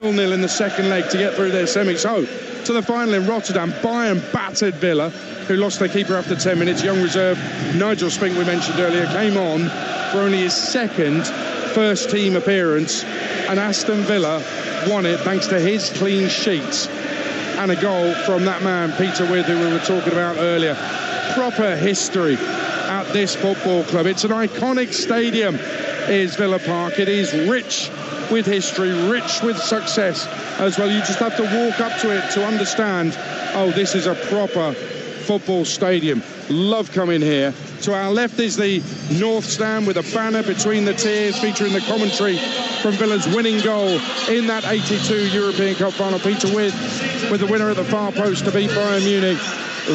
0-0 in the second leg to get through their semi. So, to the final in Rotterdam, Bayern battered Villa, who lost their keeper after 10 minutes. Young reserve Nigel Spink, we mentioned earlier, came on for only his second first-team appearance, and Aston Villa won it thanks to his clean sheets and a goal from that man, Peter Withe, who we were talking about earlier. Proper history at this football club. It's an iconic stadium, is Villa Park. It is rich with history, rich with success as well. You just have to walk up to it to understand, oh, this is a proper football stadium. Love coming here. To our left is the North Stand with a banner between the tiers featuring the commentary from Villa's winning goal in that 82 European Cup final. Peter Withe with the winner at the far post to beat Bayern Munich.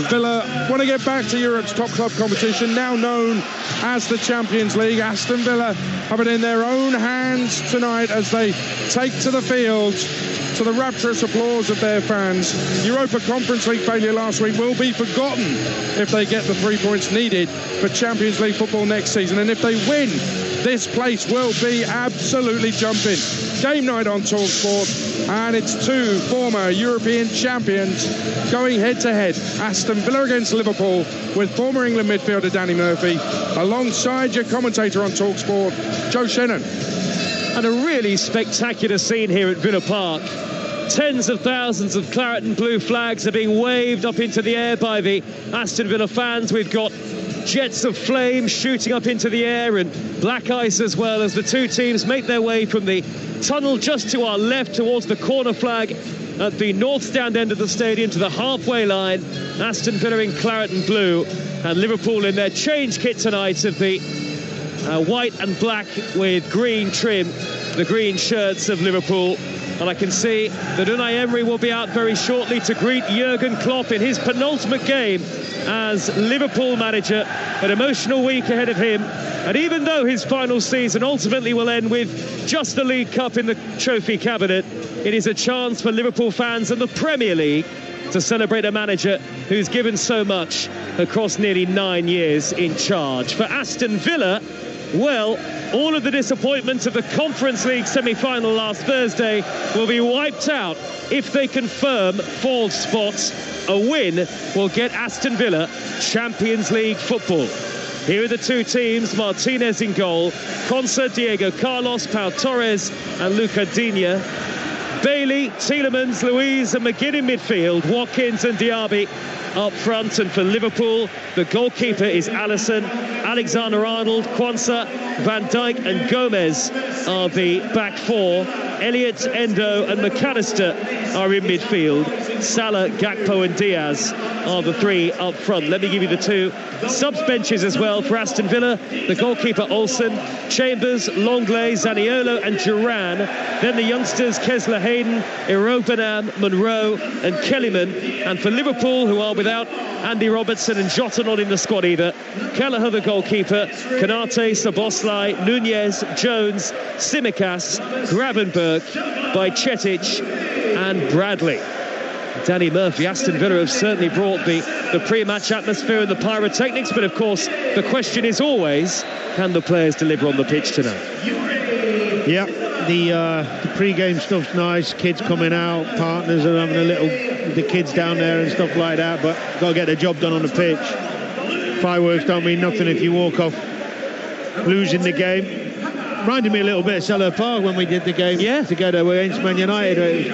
Villa want to get back to Europe's top club competition, now known as the Champions League. Aston Villa have it in their own hands tonight as they take to the field to the rapturous applause of their fans. Europa Conference League failure last week will be forgotten if they get the 3 points needed for Champions League football next season. And if they win, this place will be absolutely jumping. Game night on TalkSport, and it's two former European champions going head-to-head. Aston Villa against Liverpool, with former England midfielder Danny Murphy, alongside your commentator on TalkSport, Joe Shannon. And a really spectacular scene here at Villa Park. Tens of thousands of claret and blue flags are being waved up into the air by the Aston Villa fans. We've got jets of flame shooting up into the air and black ice as well, as the two teams make their way from the tunnel just to our left towards the corner flag at the North Stand end of the stadium to the halfway line. Aston Villa in claret and blue, and Liverpool in their change kit tonight of the white and black with green trim, the green shirts of Liverpool. And I can see that Unai Emery will be out very shortly to greet Jurgen Klopp in his penultimate game as Liverpool manager. An emotional week ahead of him, and even though his final season ultimately will end with just the League Cup in the trophy cabinet, it is a chance for Liverpool fans and the Premier League to celebrate a manager who's given so much across nearly 9 years in charge. For Aston Villa, well, all of the disappointment of the Conference League semi-final last Thursday will be wiped out if they confirm fourth spots. A win will get Aston Villa Champions League football. Here are the two teams: Martinez in goal, Konsa, Diego Carlos, Pau Torres and Luca Digne. Bailey, Tielemans, Luiz and McGinn in midfield, Watkins and Diaby up front. And for Liverpool, the goalkeeper is Alisson. Alexander-Arnold, Quansah, Van Dijk and Gomez are the back four. Elliott, Endo and McAllister are in midfield. Salah, Gakpo and Diaz are the three up front. Let me give you the two subs benches as well for Aston Villa. The goalkeeper Olsen, Chambers, Longley, Zaniolo and Duran. Then the youngsters Kessler Hayden, Irobanam, Monroe and Kellyman. And for Liverpool, who are without Andy Robertson and Jota not in the squad either, Kelleher the goalkeeper, Kanate, Szoboszlai, Nunez, Jones, Tsimikas, Gravenberg, Bajcetic and Bradley. Danny Murphy, Aston Villa have certainly brought the pre-match atmosphere and the pyrotechnics, but of course the question is always, can the players deliver on the pitch tonight? Yeah, the pre-game stuff's nice, kids coming out, partners are having a little with the kids down there and stuff like that, but got to get the job done on the pitch. Fireworks don't mean nothing if you walk off losing the game. Reminded me a little bit of Selhurst Park when we did the game together against Man United.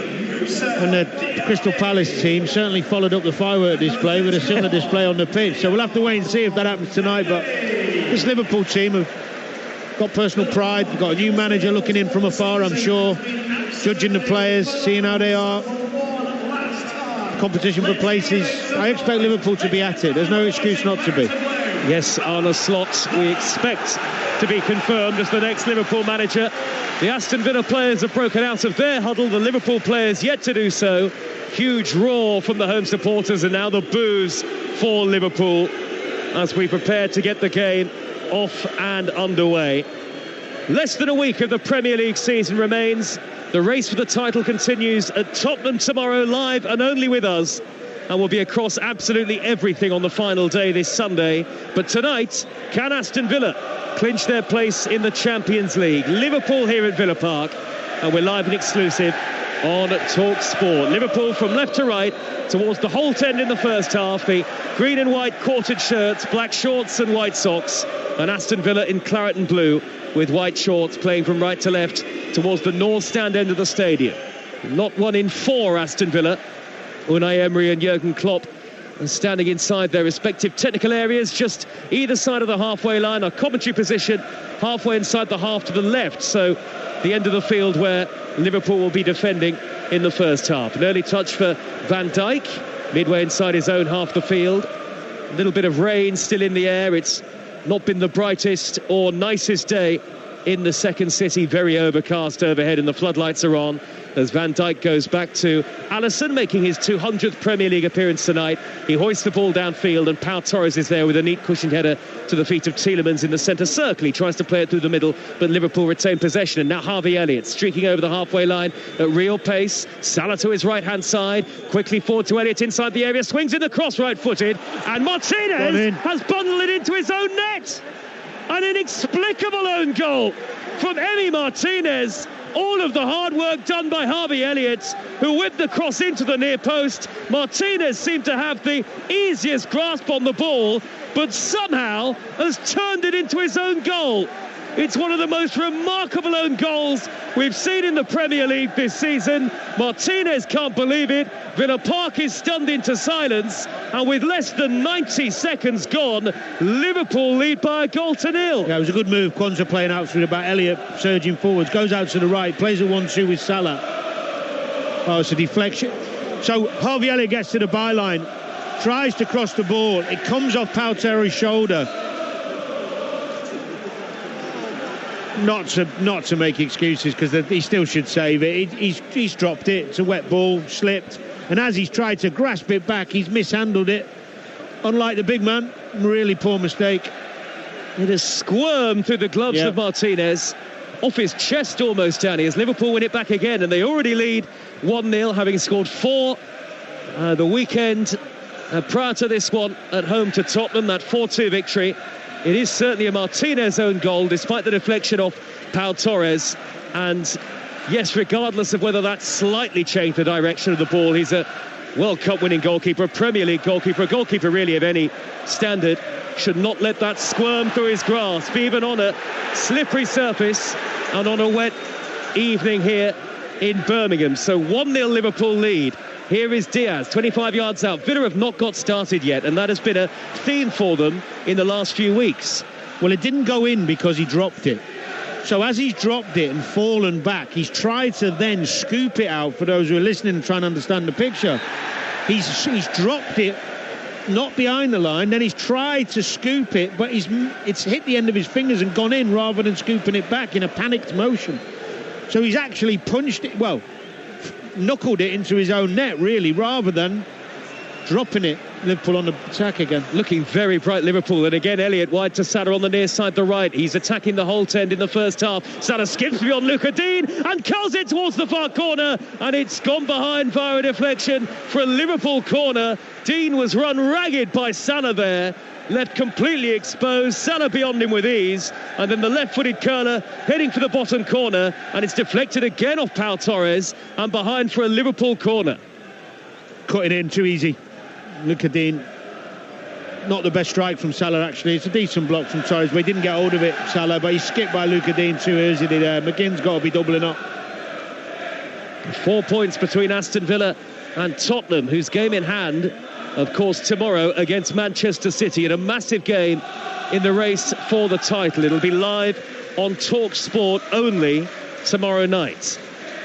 And the Crystal Palace team certainly followed up the firework display with a similar display on the pitch. So we'll have to wait and see if that happens tonight. But this Liverpool team have got personal pride. We've got a new manager looking in from afar, I'm sure, judging the players, seeing how they are. Competition for places. I expect Liverpool to be at it. There's no excuse not to be. Yes, Arne Slot, we expect to be confirmed as the next Liverpool manager. The Aston Villa players have broken out of their huddle, the Liverpool players yet to do so. Huge roar from the home supporters, and now the boos for Liverpool as we prepare to get the game off and underway. Less than a week of the Premier League season remains. The race for the title continues at Tottenham tomorrow, live and only with us, and will be across absolutely everything on the final day this Sunday. But tonight, can Aston Villa clinch their place in the Champions League? Liverpool here at Villa Park, and we're live and exclusive on Talk Sport. Liverpool from left to right towards the Holt end in the first half. The green and white quartered shirts, black shorts and white socks. And Aston Villa in claret and blue with white shorts, playing from right to left towards the north stand end of the stadium. Not one in four Aston Villa. Unai Emery and Jurgen Klopp are standing inside their respective technical areas, just either side of the halfway line. Our commentary position halfway inside the half to the left, so the end of the field where Liverpool will be defending in the first half. An early touch for Van Dijk, midway inside his own half the field. A little bit of rain still in the air. It's not been the brightest or nicest day in the second city. Very overcast overhead and the floodlights are on as Van Dijk goes back to Alisson, making his 200th Premier League appearance tonight. He hoists the ball downfield and Pau Torres is there with a neat cushioned header to the feet of Tielemans in the centre circle. He tries to play it through the middle, but Liverpool retain possession. And now Harvey Elliott streaking over the halfway line at real pace. Salah to his right-hand side, quickly forward to Elliott inside the area, swings in the cross right-footed, and Martinez has bundled it into his own net. An inexplicable own goal from Emi Martinez. All of the hard work done by Harvey Elliott, who whipped the cross into the near post. Martinez seemed to have the easiest grasp on the ball, but somehow has turned it into his own goal. It's one of the most remarkable own goals we've seen in the Premier League this season. Martinez can't believe it. Villa Park is stunned into silence. And with less than 90 seconds gone, Liverpool lead by a goal to nil. Yeah, it was a good move. Kwanzaa playing out through the back. Elliott surging forwards, goes out to the right, plays a 1-2 with Salah. Oh, it's a deflection. So Harvey Elliott gets to the byline, tries to cross the ball. It comes off Pau Torres' shoulder. Not to make excuses, because he still should save it. He's dropped it. It's a wet ball, slipped, and as he's tried to grasp it back, he's mishandled it. Unlike the big man, really poor mistake. It has squirmed through the gloves of Martinez, off his chest almost, Danny, as Liverpool win it back again, and they already lead 1-0, having scored 4 the weekend prior to this one at home to Tottenham, that 4-2 victory. It is certainly a Martinez own goal, despite the deflection off Pau Torres. And yes, regardless of whether that slightly changed the direction of the ball, he's a World Cup winning goalkeeper, a Premier League goalkeeper, a goalkeeper really of any standard. Should not let that squirm through his grasp, even on a slippery surface and on a wet evening here in Birmingham. So 1-0 Liverpool lead. Here is Diaz, 25 yards out. Villa have not got started yet, and that has been a theme for them in the last few weeks. Well, it didn't go in because he dropped it. So as he's dropped it and fallen back, he's tried to then scoop it out. For those who are listening and trying to understand the picture, he's dropped it, not behind the line, then he's tried to scoop it, but it's hit the end of his fingers and gone in rather than scooping it back in a panicked motion. So he's actually punched it, well, knuckled it into his own net, really, rather than dropping it. Liverpool on the attack again. Looking very bright, Liverpool. And again, Elliott wide to Salah on the near side, the right. He's attacking the Holt end in the first half. Salah skips beyond Luca Dean and curls it towards the far corner. And it's gone behind via a deflection for a Liverpool corner. Dean was run ragged by Salah there. Left completely exposed, Salah beyond him with ease, and then the left-footed curler heading for the bottom corner, and it's deflected again off Pau Torres and behind for a Liverpool corner. Cutting in too easy. Luca Dean, not the best strike from Salah actually. It's a decent block from Torres, but he didn't get hold of it, Salah, but he's skipped by Luca Dean too easily there. McGinn's got to be doubling up. 4 points between Aston Villa and Tottenham, whose game in hand, of course, tomorrow against Manchester City in a massive game in the race for the title. It'll be live on Talk Sport only tomorrow night.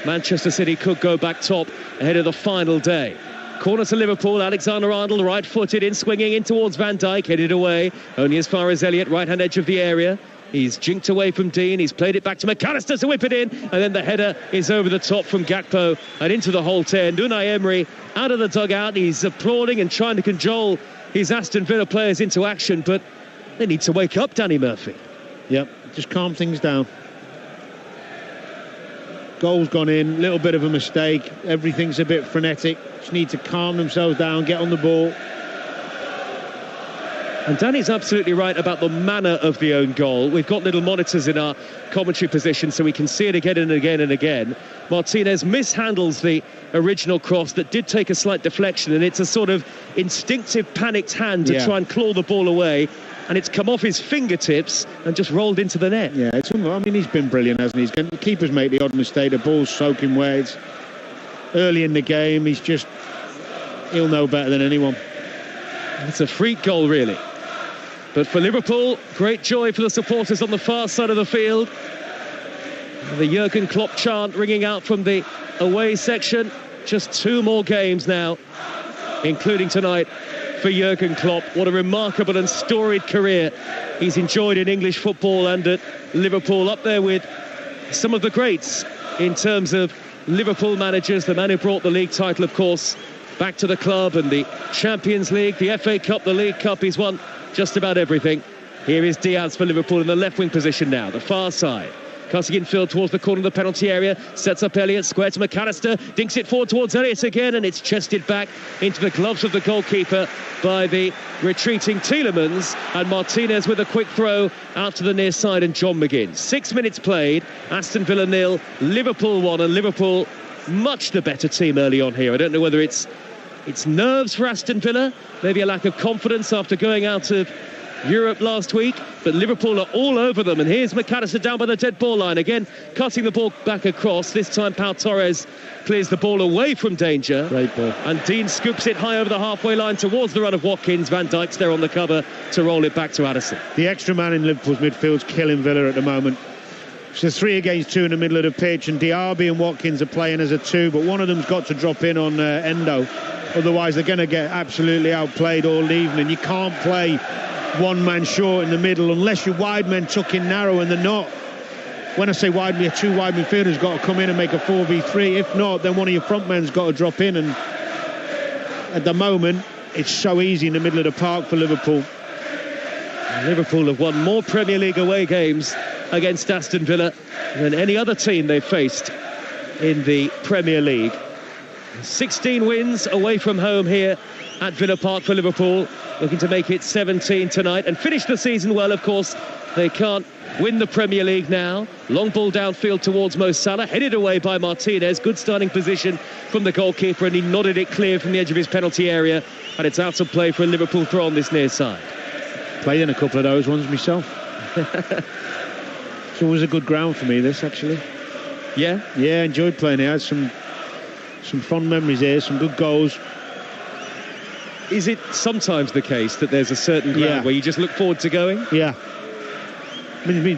Manchester City could go back top ahead of the final day. Corner to Liverpool, Alexander-Arnold right-footed in, swinging in towards Van Dijk, headed away, only as far as Elliott, right-hand edge of the area. He's jinked away from Dean, he's played it back to McAllister to whip it in, and then the header is over the top from Gakpo and into the Holt end. Unai Emery out of the dugout, he's applauding and trying to cajole his Aston Villa players into action, but they need to wake up, Danny Murphy. Yep, just calm things down. Goal's gone in, little bit of a mistake, everything's a bit frenetic, just need to calm themselves down, get on the ball. And Danny's absolutely right about the manner of the own goal. We've got little monitors in our commentary position so we can see it again and again and again. Martinez mishandles the original cross that did take a slight deflection, and it's a sort of instinctive panicked hand to try and claw the ball away, and it's come off his fingertips and just rolled into the net. Yeah, I mean, he's been brilliant, hasn't he? The keepers make the odd mistake, the ball's soaking wet. It's early in the game, he'll know better than anyone. It's a freak goal, really. But for Liverpool, great joy for the supporters on the far side of the field. The Jurgen Klopp chant ringing out from the away section. Just 2 more games now, including tonight, for Jurgen Klopp. What a remarkable and storied career he's enjoyed in English football and at Liverpool, up there with some of the greats in terms of Liverpool managers. The man who brought the league title, of course, back to the club, and the Champions League, the FA Cup, the League Cup. He's won just about everything. Here is Diaz for Liverpool in the left wing position now, the far side. Cutting infield towards the corner of the penalty area, sets up Elliott, square to McAllister, dinks it forward towards Elliott again, and it's chested back into the gloves of the goalkeeper by the retreating Tielemans, and Martinez with a quick throw out to the near side, and John McGinn. 6 minutes played, Aston Villa 0, Liverpool 1, and Liverpool much the better team early on here. I don't know whether it's nerves for Aston Villa, maybe a lack of confidence after going out of Europe last week, but Liverpool are all over them. And here's McAllister down by the dead ball line again, cutting the ball back across. This time Pau Torres clears the ball away from danger. Great ball. And Dean scoops it high over the halfway line towards the run of Watkins. Van Dijk's there on the cover to roll it back to Addison. The extra man in Liverpool's midfield's killing Villa at the moment. So 3 against 2 in the middle of the pitch, and Diaby and Watkins are playing as a 2, but one of them's got to drop in on Endo. Otherwise they're going to get absolutely outplayed all evening. You can't play one man short in the middle unless your wide men tuck in narrow, and they're not. When I say wide, your 2 wide midfielders got to come in and make a 4v3. If not, then one of your front men's got to drop in, and at the moment it's so easy in the middle of the park for Liverpool. Liverpool have won more Premier League away games against Aston Villa than any other team they've faced in the Premier League. 16 wins away from home here at Villa Park for Liverpool, looking to make it 17 tonight and finish the season well. Of course, they can't win the Premier League now. Long ball downfield towards Mo Salah, headed away by Martinez. Good starting position from the goalkeeper, and he nodded it clear from the edge of his penalty area, and it's out of play for a Liverpool throw on this near side. Played in a couple of those ones myself. It's always a good ground for me, this, actually. Yeah? Yeah, enjoyed playing here. I had some fond memories here, some good goals. Is it sometimes the case that there's a certain ground where you just look forward to going? Yeah. I mean,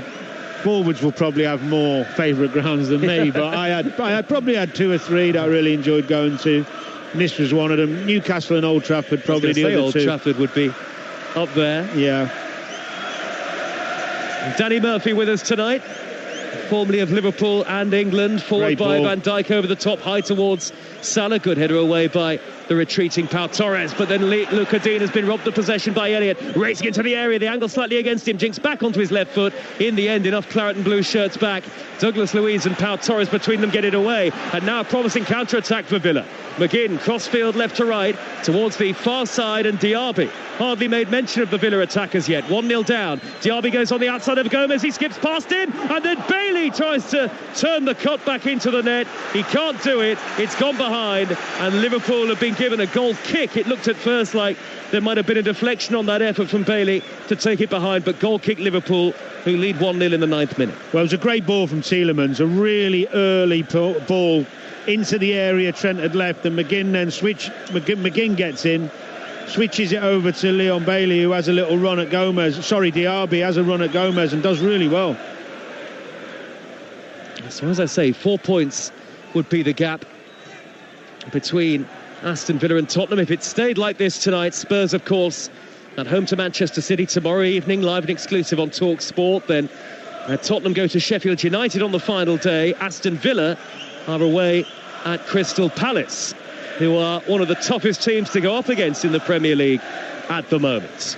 forwards will probably have more favourite grounds than me, but I probably had 2 or 3 that I really enjoyed going to. And this was one of them. Newcastle and Old Trafford, probably the other 2. Old Trafford would be up there. Yeah. Danny Murphy with us tonight, formerly of Liverpool and England, forward by Van Dijk over the top, high towards Salah. Good header away by the retreating Pau Torres, but then Luca Dean has been robbed of possession by Elliott, racing into the area, the angle slightly against him, jinks back onto his left foot. In the end, enough claret and blue shirts back. Douglas Luiz and Pau Torres between them get it away, and now a promising counter-attack for Villa. McGinn, crossfield left to right, towards the far side, and Diaby hardly made mention of the Villa attackers yet. 1-0 down. Diaby goes on the outside of Gomez, he skips past him, and then Bailey tries to turn the cut back into the net. He can't do it, it's gone behind, and Liverpool have been given a goal kick. It looked at first like there might have been a deflection on that effort from Bailey to take it behind, but goal kick Liverpool, who lead 1-0 in the 9th minute. Well, it was a great ball from Tielemans, a really early ball into the area Trent had left, and McGinn then McGinn gets in, switches it over to Leon Bailey, who has a little run at Gomez. Diaby has a run at Gomez and does really well. So as I say, 4 points would be the gap between Aston Villa and Tottenham if it stayed like this tonight. Spurs, of course, at home to Manchester City tomorrow evening, live and exclusive on Talk Sport. Then Tottenham go to Sheffield United on the final day. Aston Villa are away at Crystal Palace, who are one of the toughest teams to go up against in the Premier League at the moment.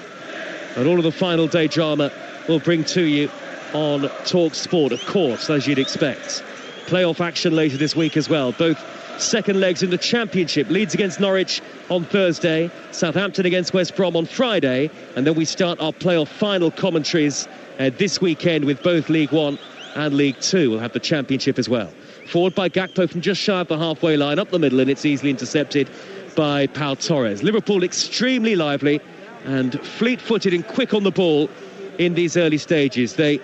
And all of the final day drama we'll bring to you on Talk Sport, of course, as you'd expect. Playoff action later this week as well. Both second legs in the Championship. Leeds against Norwich on Thursday, Southampton against West Brom on Friday, and then we start our playoff final commentaries this weekend with both League One and League Two. We'll have the Championship as well. Forward by Gakpo from just shy of the halfway line, up the middle, and it's easily intercepted by Pau Torres. Liverpool extremely lively and fleet-footed and quick on the ball in these early stages. They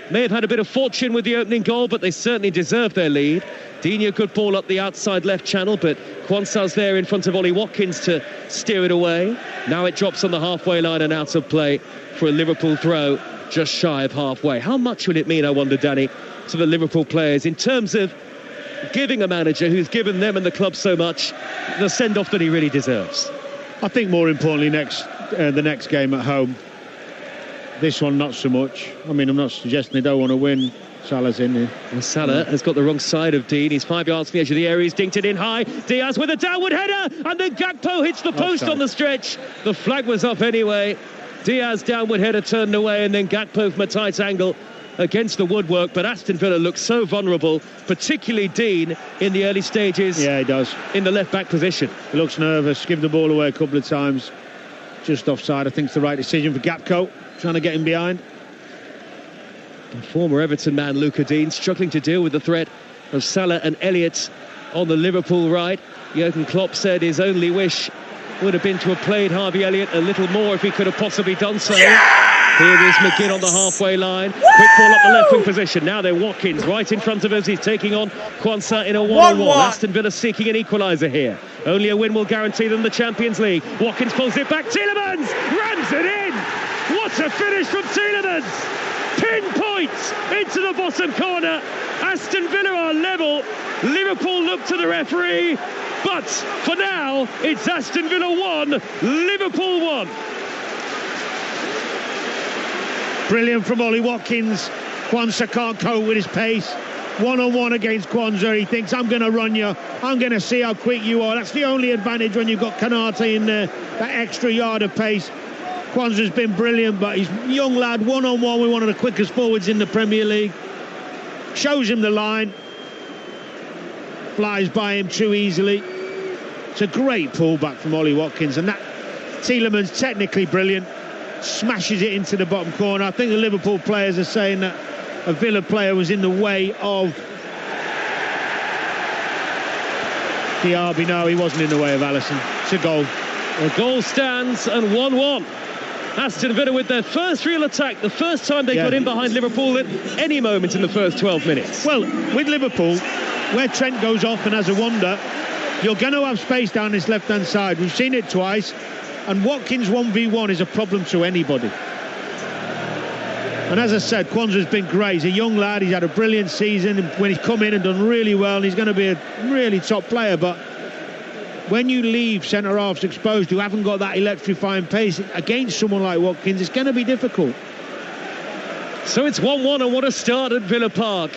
may have had a bit of fortune with the opening goal, but they certainly deserve their lead. Digne, good ball up the outside left channel, but Quansah's there in front of Ollie Watkins to steer it away. Now it drops on the halfway line and out of play for a Liverpool throw just shy of halfway. How much will it mean, I wonder, Danny, to the Liverpool players in terms of giving a manager who's given them and the club so much the send-off that he really deserves? I think more importantly the next game at home. This one not so much. I mean, I'm not suggesting they don't want to win. Salah's in here. Well, Salah has got the wrong side of Digne. He's 5 yards from the edge of the area. He's dinked it in high. Diaz with a downward header, and then Gakpo hits the post on the stretch. The flag was up anyway. Diaz downward header turned away, and then Gakpo from a tight angle against the woodwork. But Aston Villa looks so vulnerable, particularly Digne in the early stages. Yeah, he does. In the left back position. He looks nervous, give the ball away a couple of times. Just offside. I think it's the right decision for Gakpo, trying to get him behind. And former Everton man Luca Digne struggling to deal with the threat of Salah and Elliott on the Liverpool right. Jurgen Klopp said his only wish would have been to have played Harvey Elliott a little more if he could have possibly done so. Here is McGinn on the halfway line. Quick ball up the left wing position. Now they're Watkins right in front of us. He's taking on Quansah in a one-on-one. Aston Villa seeking an equaliser here. Only a win will guarantee them the Champions League. Watkins pulls it back. Tielemans rams it in. What a finish from Tielemans. Pinpoint into the bottom corner. Aston Villa are level. Liverpool look to the referee. But for now, it's Aston Villa 1, Liverpool 1. Brilliant from Ollie Watkins. Quansah can't cope with his pace. One-on-one against Quansah. He thinks, I'm going to run you. I'm going to see how quick you are. That's the only advantage when you've got Kanate in there. That extra yard of pace. Quansah's been brilliant, but he's a young lad, one-on-one with one of the quickest forwards in the Premier League. Shows him the line. Flies by him too easily. It's a great pullback from Ollie Watkins, and that Tielemans technically brilliant. Smashes it into the bottom corner. I think the Liverpool players are saying that a Villa player was in the way of Diaby. No, he wasn't in the way of Alisson. It's a goal. The goal stands and 1-1. Aston Villa with their first real attack, the first time they got in behind Liverpool at any moment in the first 12 minutes. Well, with Liverpool, where Trent goes off and has a wander, you're going to have space down this left-hand side. We've seen it twice, and Watkins 1v1 is a problem to anybody. And as I said, Quansah's been great. He's a young lad. He's had a brilliant season when he's come in and done really well, and he's going to be a really top player. But when you leave centre-halves exposed who haven't got that electrifying pace against someone like Watkins, it's going to be difficult. So it's 1-1, and what a start at Villa Park.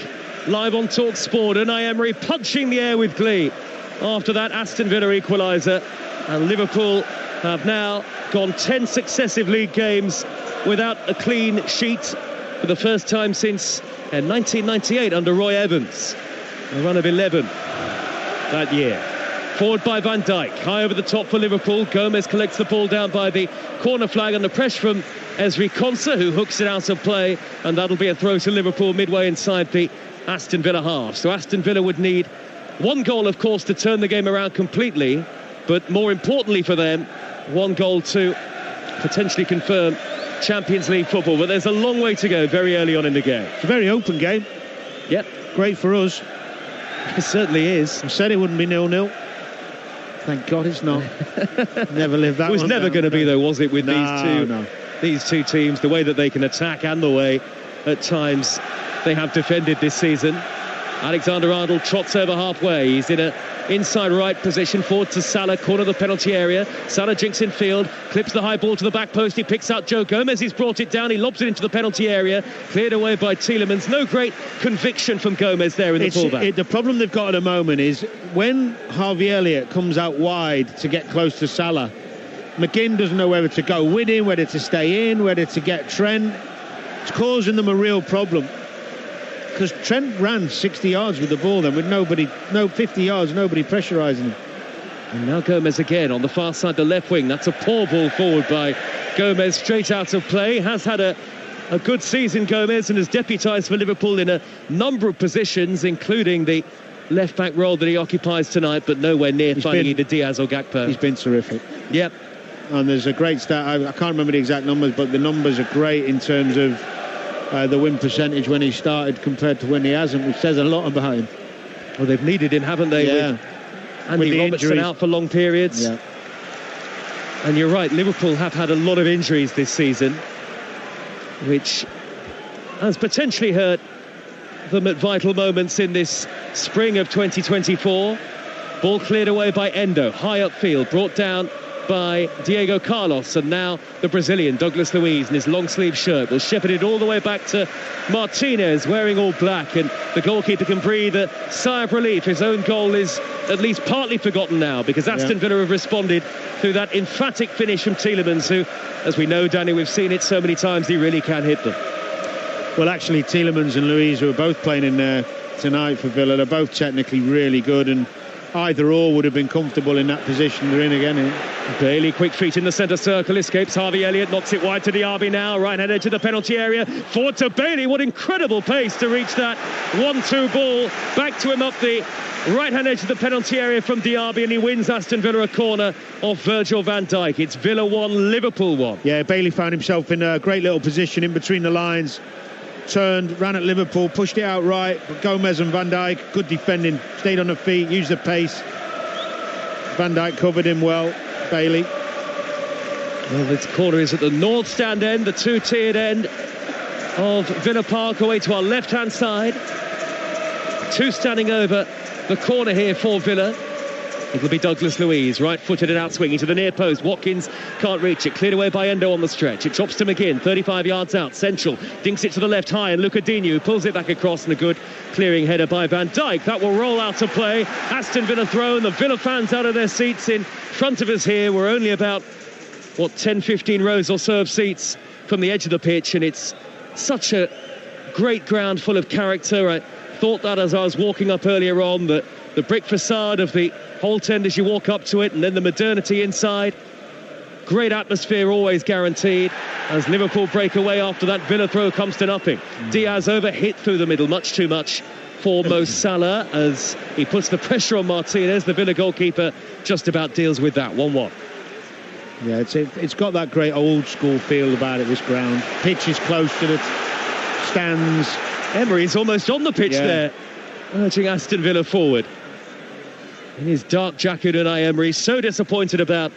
Live on Talk Sport, and Emery punching the air with glee after that Aston Villa equaliser. And Liverpool have now gone 10 successive league games without a clean sheet for the first time since 1998 under Roy Evans. A run of 11 that year. Forward by Van Dijk, high over the top for Liverpool. Gomez collects the ball down by the corner flag under pressure from Ezri Konsa, who hooks it out of play, and that'll be a throw to Liverpool midway inside the Aston Villa half. So Aston Villa would need one goal, of course, to turn the game around completely, but more importantly for them, one goal to potentially confirm Champions League football. But there's a long way to go very early on in the game. It's a very open game. Yep. Great for us. It certainly is. I said it wouldn't be 0-0. Thank God it's not. Never lived that one. It was never going to be, though, was it, with No. these two teams, the way that they can attack and the way at times they have defended this season. Alexander-Arnold trots over halfway. He's in a inside right position, forward to Salah, corner of the penalty area. Salah jinks in field, clips the high ball to the back post. He picks out Joe Gomez. He's brought it down. He lobs it into the penalty area. Cleared away by Tielemans. No great conviction from Gomez there in the fullback. The problem they've got at the moment is when Harvey Elliott comes out wide to get close to Salah, McGinn doesn't know whether to go with him, whether to stay in, whether to get Trent. It's causing them a real problem. because Trent ran 60 yards with the ball then, with nobody, 50 yards, nobody pressurising him. And now Gomez again on the far side, the left wing. That's a poor ball forward by Gomez, straight out of play. Has had a good season, Gomez, and has deputised for Liverpool in a number of positions, including the left-back role that he occupies tonight, but nowhere near finding either Diaz or Gakpo. He's been terrific. Yep. And there's a great stat, I can't remember the exact numbers, but the numbers are great in terms of the win percentage when he started compared to when he hasn't, which says a lot about him. Well, they've needed him, haven't they? Yeah. Andy Robertson out for long periods. Yeah. And you're right, Liverpool have had a lot of injuries this season, which has potentially hurt them at vital moments in this spring of 2024. Ball cleared away by Endo, high upfield, brought down by Diego Carlos, and now the Brazilian Douglas Luiz in his long sleeve shirt will shepherd it all the way back to Martinez, wearing all black, and the goalkeeper can breathe a sigh of relief. His own goal is at least partly forgotten now, because Aston Villa have responded through that emphatic finish from Tielemans, who, as we know, Danny, we've seen it so many times, he really can hit them. Well, actually, Tielemans and Luiz, who are both playing in there tonight for Villa, they're both technically really good, and either or would have been comfortable in that position they're in again. Bailey, quick feet in the centre circle, escapes Harvey Elliott, knocks it wide to Diaby now, right hand edge of the penalty area, forward to Bailey. What incredible pace to reach that 1-2 ball, back to him up the right hand edge of the penalty area from Diaby, and he wins Aston Villa a corner off Virgil van Dijk. It's Villa 1, Liverpool 1. Yeah, Bailey found himself in a great little position in between the lines, turned, ran at Liverpool, pushed it out right, but Gomez and Van Dijk, good defending, stayed on the feet, used the pace. Van Dijk covered him well, Bailey. Well, this corner is at the north stand end, the two-tiered end of Villa Park, away to our left-hand side. Two standing over the corner here for Villa. It'll be Douglas Luiz, right-footed and out-swinging to the near post. Watkins can't reach it. Cleared away by Endo on the stretch. It drops to McGinn, 35 yards out, central. Dinks it to the left high, and Lucadinho pulls it back across, and a good clearing header by Van Dijk. That will roll out to play. Aston Villa thrown. The Villa fans out of their seats in front of us here. We're only about, 10-15 rows or so of seats from the edge of the pitch, and it's such a great ground full of character. I thought that as I was walking up earlier on, that the brick facade of the Holt End as you walk up to it, and then the modernity inside. Great atmosphere always guaranteed as Liverpool break away after that Villa throw comes to nothing. Diaz overhit through the middle, much too much for Mo Salah as he puts the pressure on Martinez. The Villa goalkeeper just about deals with that. 1-1. Yeah, it's got that great old school feel about it, this ground. Pitch is close to the stands. Emery's almost on the pitch there, urging Aston Villa forward. In his dark jacket, Unai Emery, so disappointed about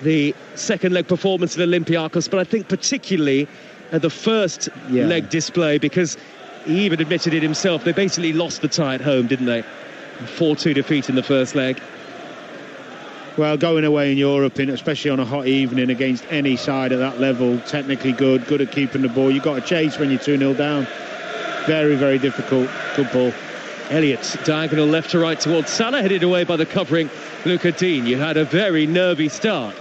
the second leg performance at Olympiacos, but I think particularly at the first leg display, because he even admitted it himself. They basically lost the tie at home, didn't they? 4-2 defeat in the first leg. Well, going away in Europe, especially on a hot evening against any side at that level, technically good at keeping the ball. You've got to chase when you're 2-0 down. Very, very difficult. Good ball. Elliott, diagonal left to right towards Salah, headed away by the covering Lucadinho. Had a very nervy start,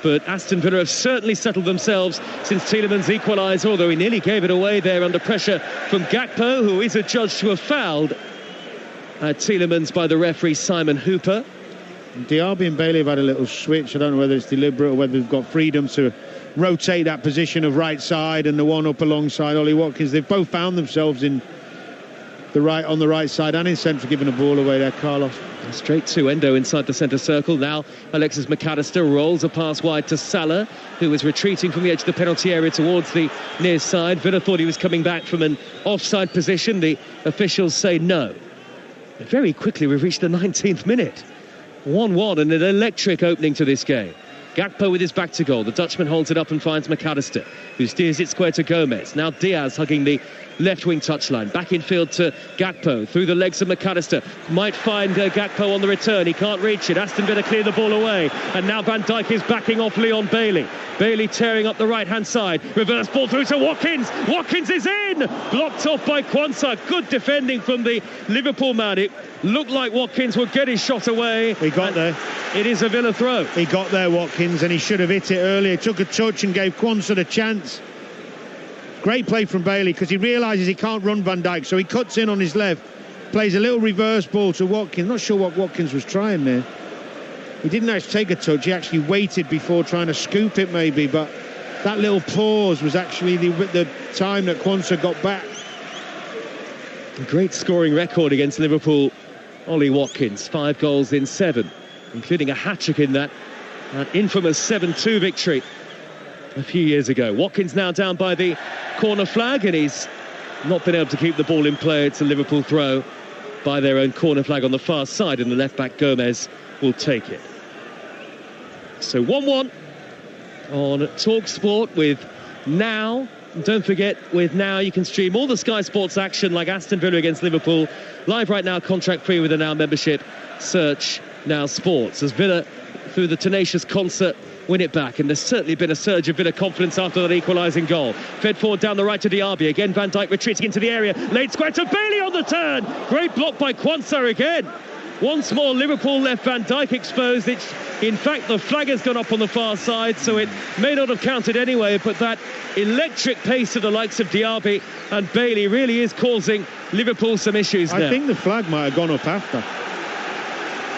but Aston Villa have certainly settled themselves since Tielemans equalised, although he nearly gave it away there under pressure from Gakpo, who is adjudged to have fouled Tielemans by the referee Simon Hooper. Diaby and Bailey have had a little switch. I don't know whether it's deliberate or whether they've got freedom to rotate that position of right side and the one up alongside Ollie Watkins. They've both found themselves in on the right side and in centre, giving the ball away there, Carlos. Straight to Endo inside the centre circle. Now Alexis McAllister rolls a pass wide to Salah, who was retreating from the edge of the penalty area towards the near side. Villa thought he was coming back from an offside position. The officials say no. But very quickly we've reached the 19th minute. 1-1 and an electric opening to this game. Gakpo with his back to goal. The Dutchman holds it up and finds McAllister, who steers it square to Gomez. Now Diaz hugging the left wing touchline. Back in field to Gakpo. Through the legs of McAllister. Might find Gakpo on the return. He can't reach it. Aston Villa clear the ball away. And now Van Dijk is backing off Leon Bailey. Bailey tearing up the right-hand side. Reverse ball through to Watkins. Watkins is in! Blocked off by Quansah. Good defending from the Liverpool man. It looked like Watkins would get his shot away. He got there. It is a Villa throw. He got there, Watkins, and he should have hit it earlier. Took a touch and gave Quansah a chance. Great play from Bailey, because he realises he can't run Van Dijk, so he cuts in on his left, plays a little reverse ball to Watkins. Not sure what Watkins was trying there. He didn't actually take a touch, he actually waited before trying to scoop it maybe, but that little pause was actually the time that Quansah got back. A great scoring record against Liverpool. Ollie Watkins, 5 goals in 7, including a hat-trick in that infamous 7-2 victory a few years ago. Watkins now down by the corner flag, and he's not been able to keep the ball in play. It's a Liverpool throw by their own corner flag on the far side, and the left-back Gomez will take it. So 1-1 on TalkSport with Now. And don't forget, with Now you can stream all the Sky Sports action like Aston Villa against Liverpool live right now, contract free with a Now membership. Search Now Sports as Villa, through the tenacious concert, win it back. And there's certainly been a surge of Villa confidence after that equalising goal. Fed forward down the right to Diaby. Again, Van Dijk retreating into the area. Laid square to Bailey on the turn. Great block by Quansah again. Once more, Liverpool left Van Dijk exposed. In fact, the flag has gone up on the far side, so it may not have counted anyway, but that electric pace of the likes of Diaby and Bailey really is causing Liverpool some issues now. I think the flag might have gone up after.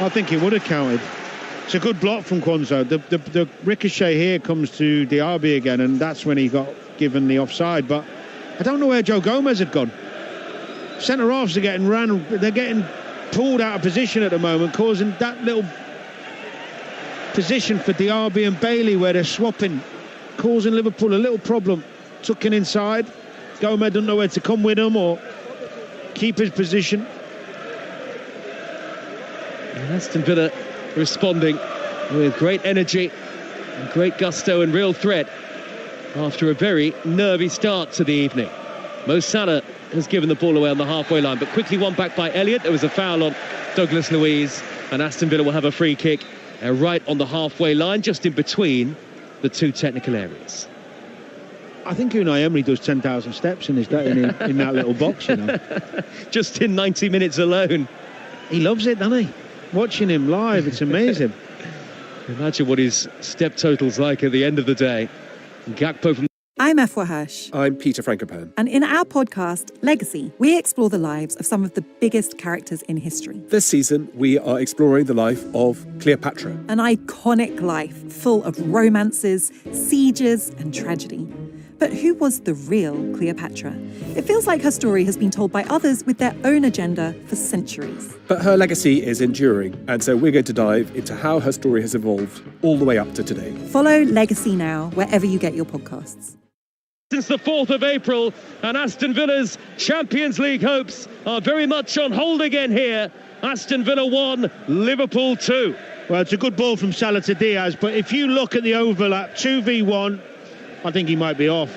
I think it would have counted. It's a good block from Quansah. The ricochet here comes to Diaby again, and that's when he got given the offside. But I don't know where Joe Gomez had gone. Centre-halves are getting ran, they're getting pulled out of position at the moment, causing that little position for Diaby and Bailey where they're swapping, causing Liverpool a little problem. Tucking inside, Gomez doesn't know where to come with him or keep his position. And Aston Villa responding with great energy and great gusto and real threat after a very nervy start to the evening. Mo Salah has given the ball away on the halfway line, but quickly won back by Elliott. There was a foul on Douglas Luiz, and Aston Villa will have a free kick right on the halfway line, just in between the two technical areas. I think Unai Emery does 10,000 steps in that little box, you know. Just in 90 minutes alone. He loves it, doesn't he? Watching him live, it's amazing. Imagine what his step total's like at the end of the day. Gakpo from... I'm Efwa Hirsch. I'm Peter Frankopan. And in our podcast, Legacy, we explore the lives of some of the biggest characters in history. This season, we are exploring the life of Cleopatra. An iconic life full of romances, sieges, and tragedy. But who was the real Cleopatra? It feels like her story has been told by others with their own agenda for centuries. But her legacy is enduring, and so we're going to dive into how her story has evolved all the way up to today. Follow Legacy now, wherever you get your podcasts. Since the 4th of April, and Aston Villa's Champions League hopes are very much on hold again here. Aston Villa 1, Liverpool 2. Well, it's a good ball from Salah to Diaz, but if you look at the overlap, 2v1, I think he might be off.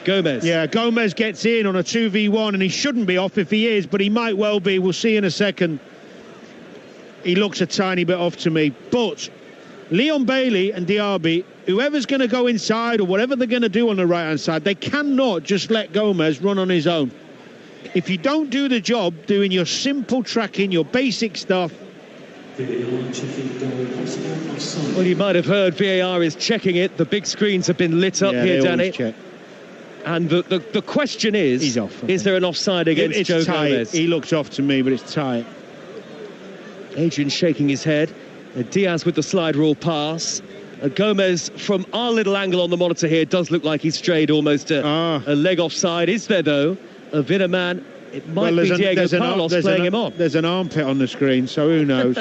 Gomez. Yeah, Gomez gets in on a 2v1, and he shouldn't be off if he is, but he might well be. We'll see in a second. He looks a tiny bit off to me, but Leon Bailey and Diaby, whoever's going to go inside or whatever they're going to do on the right-hand side, they cannot just let Gomez run on his own. If you don't do the job, doing your simple tracking, your basic stuff... Well, you might have heard VAR is checking it. The big screens have been lit up here, Danny. Check. And the question is, he's off, is there an offside against Joe Gomez? He looks off to me, but it's tight. Adrian shaking his head. Diaz with the slide rule pass. Gomez, from our little angle on the monitor here, does look like he's strayed almost a leg offside. Is there, though, a Villa man? It might be Diego Carlos playing him on. There's an armpit on the screen, so who knows?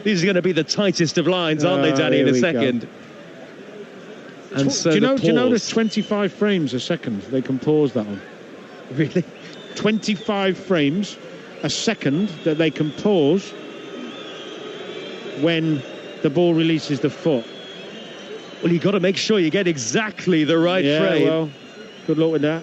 These are going to be the tightest of lines, aren't they, Danny, in a second? And so do you know there's 25 frames a second? They can pause that on. Really? 25 frames a second that they can pause when the ball releases the foot. Well, you've got to make sure you get exactly the right frame. Yeah, well, good luck with that.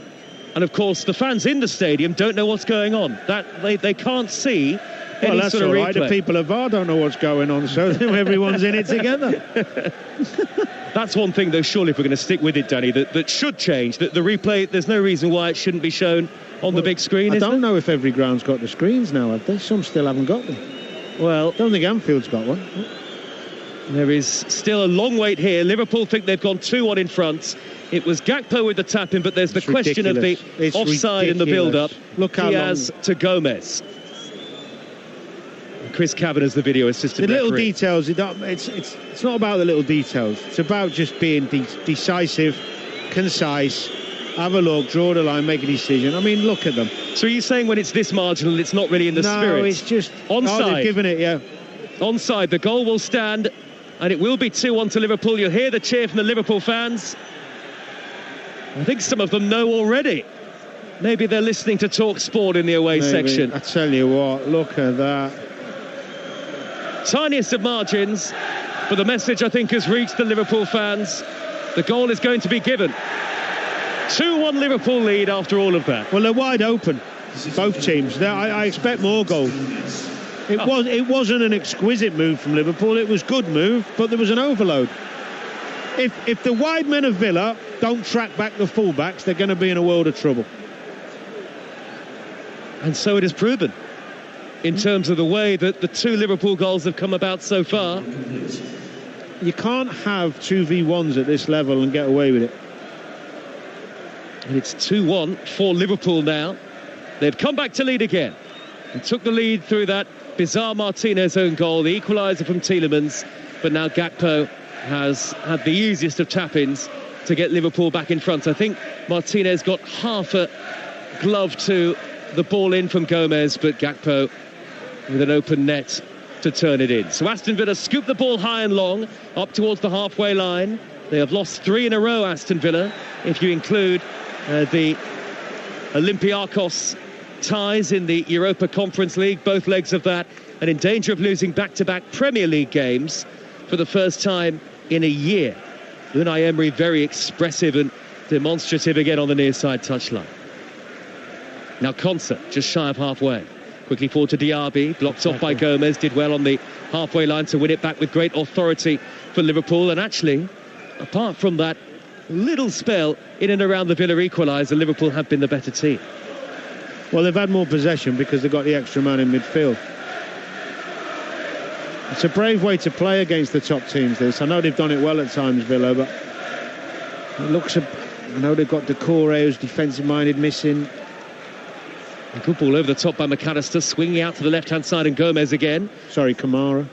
And of course, the fans in the stadium don't know what's going on. That they can't see any that's sort of all right. replay. The people of VAR don't know what's going on, so everyone's in it together. That's one thing, though, surely, if we're going to stick with it, Danny, that should change. That the replay, there's no reason why it shouldn't be shown on the big screen, I don't know if every ground's got the screens now, have they? Some still haven't got them. Well, I don't think Anfield's got one. There is still a long wait here. Liverpool think they've gone 2-1 in front It was Gakpo with the tap-in, but there's the question of the offside in the build-up. Look how Diaz to Gomez. Chris Kavanagh's the video assistant. The little referee. details, it's not about the little details. It's about just being decisive, concise, have a look, draw the line, make a decision. I mean, look at them. So are you saying when it's this marginal, it's not really in the spirit? No, it's just... Onside. Oh, they've given it, yeah. Onside, the goal will stand, and it will be 2-1 to Liverpool. You'll hear the cheer from the Liverpool fans. I think some of them know already. Maybe they're listening to Talk Sport in the away section. I tell you what, look at that. Tiniest of margins, but the message, I think, has reached the Liverpool fans. The goal is going to be given. 2-1 Liverpool lead after all of that. Well, they're wide open, both teams. I expect more goals. It wasn't an exquisite move from Liverpool. It was good move, but there was an overload. If the wide men of Villa don't track back the fullbacks, they're going to be in a world of trouble. And so it has proven, in terms of the way that the 2 Liverpool goals have come about so far. You can't have 2v1s at this level and get away with it. And it's 2-1 for Liverpool now. They've come back to lead again and took the lead through that bizarre Martinez own goal, the equaliser from Tielemans. But now Gakpo has had the easiest of tap-ins to get Liverpool back in front. I think Martinez got half a glove to the ball in from Gomez, but Gakpo with an open net to turn it in. So Aston Villa scoop the ball high and long up towards the halfway line. They have lost 3 in a row, Aston Villa, if you include the Olympiacos ties in the Europa Conference League, both legs of that, and in danger of losing back-to-back Premier League games for the first time in a year. Unai Emery very expressive and demonstrative again on the near side touchline. Now Konsa just shy of halfway. Quickly forward to Diaby, blocked off by Gomez, did well on the halfway line to win it back with great authority for Liverpool. And actually, apart from that little spell in and around the Villa equaliser, Liverpool have been the better team. Well, they've had more possession because they've got the extra man in midfield. It's a brave way to play against the top teams, this. I know they've done it well at times, Villa, but it looks... I know they've got Decore, who's defensive-minded, missing. A good ball over the top by McAllister, swinging out to the left-hand side, and Gomez again. Sorry, Kamara.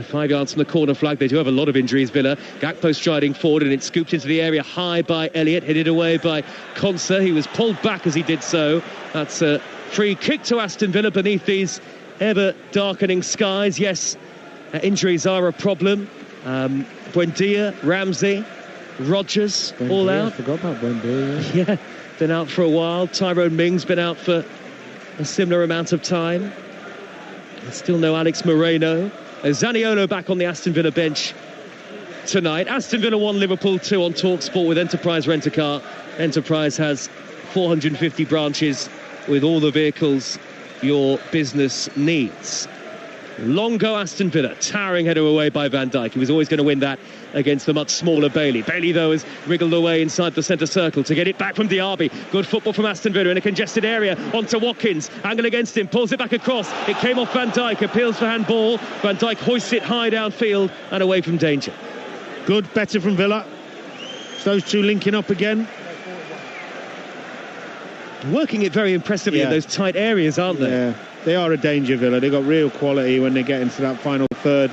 5 yards from the corner flag. They do have a lot of injuries, Villa. Gakpo striding forward, and it's scooped into the area high by Elliott, headed away by Konsa. He was pulled back as he did so. That's a free kick to Aston Villa beneath these ever-darkening skies. Yes, injuries are a problem. Buendia, Ramsey, Rodgers, all out. I forgot about Buendia. Yeah, been out for a while. Tyrone Mings been out for a similar amount of time. Still no Alex Moreno. Zaniolo back on the Aston Villa bench tonight. Aston Villa 1, Liverpool 2 on TalkSport with Enterprise Rent-A-Car. Enterprise has 450 branches with all the vehicles your business needs. Long go Aston Villa, towering header away by Van Dijk. He was always going to win that against the much smaller Bailey. Bailey, though, has wriggled away inside the centre circle to get it back from Diaby. Good football from Aston Villa in a congested area. Onto Watkins, angle against him, pulls it back across. It came off Van Dijk, appeals for handball. Van Dijk hoists it high downfield and away from danger. Good, better from Villa. It's those two linking up again. Working it very impressively in those tight areas, aren't they? Yeah, they are a danger, Villa. They've got real quality when they get into that final third.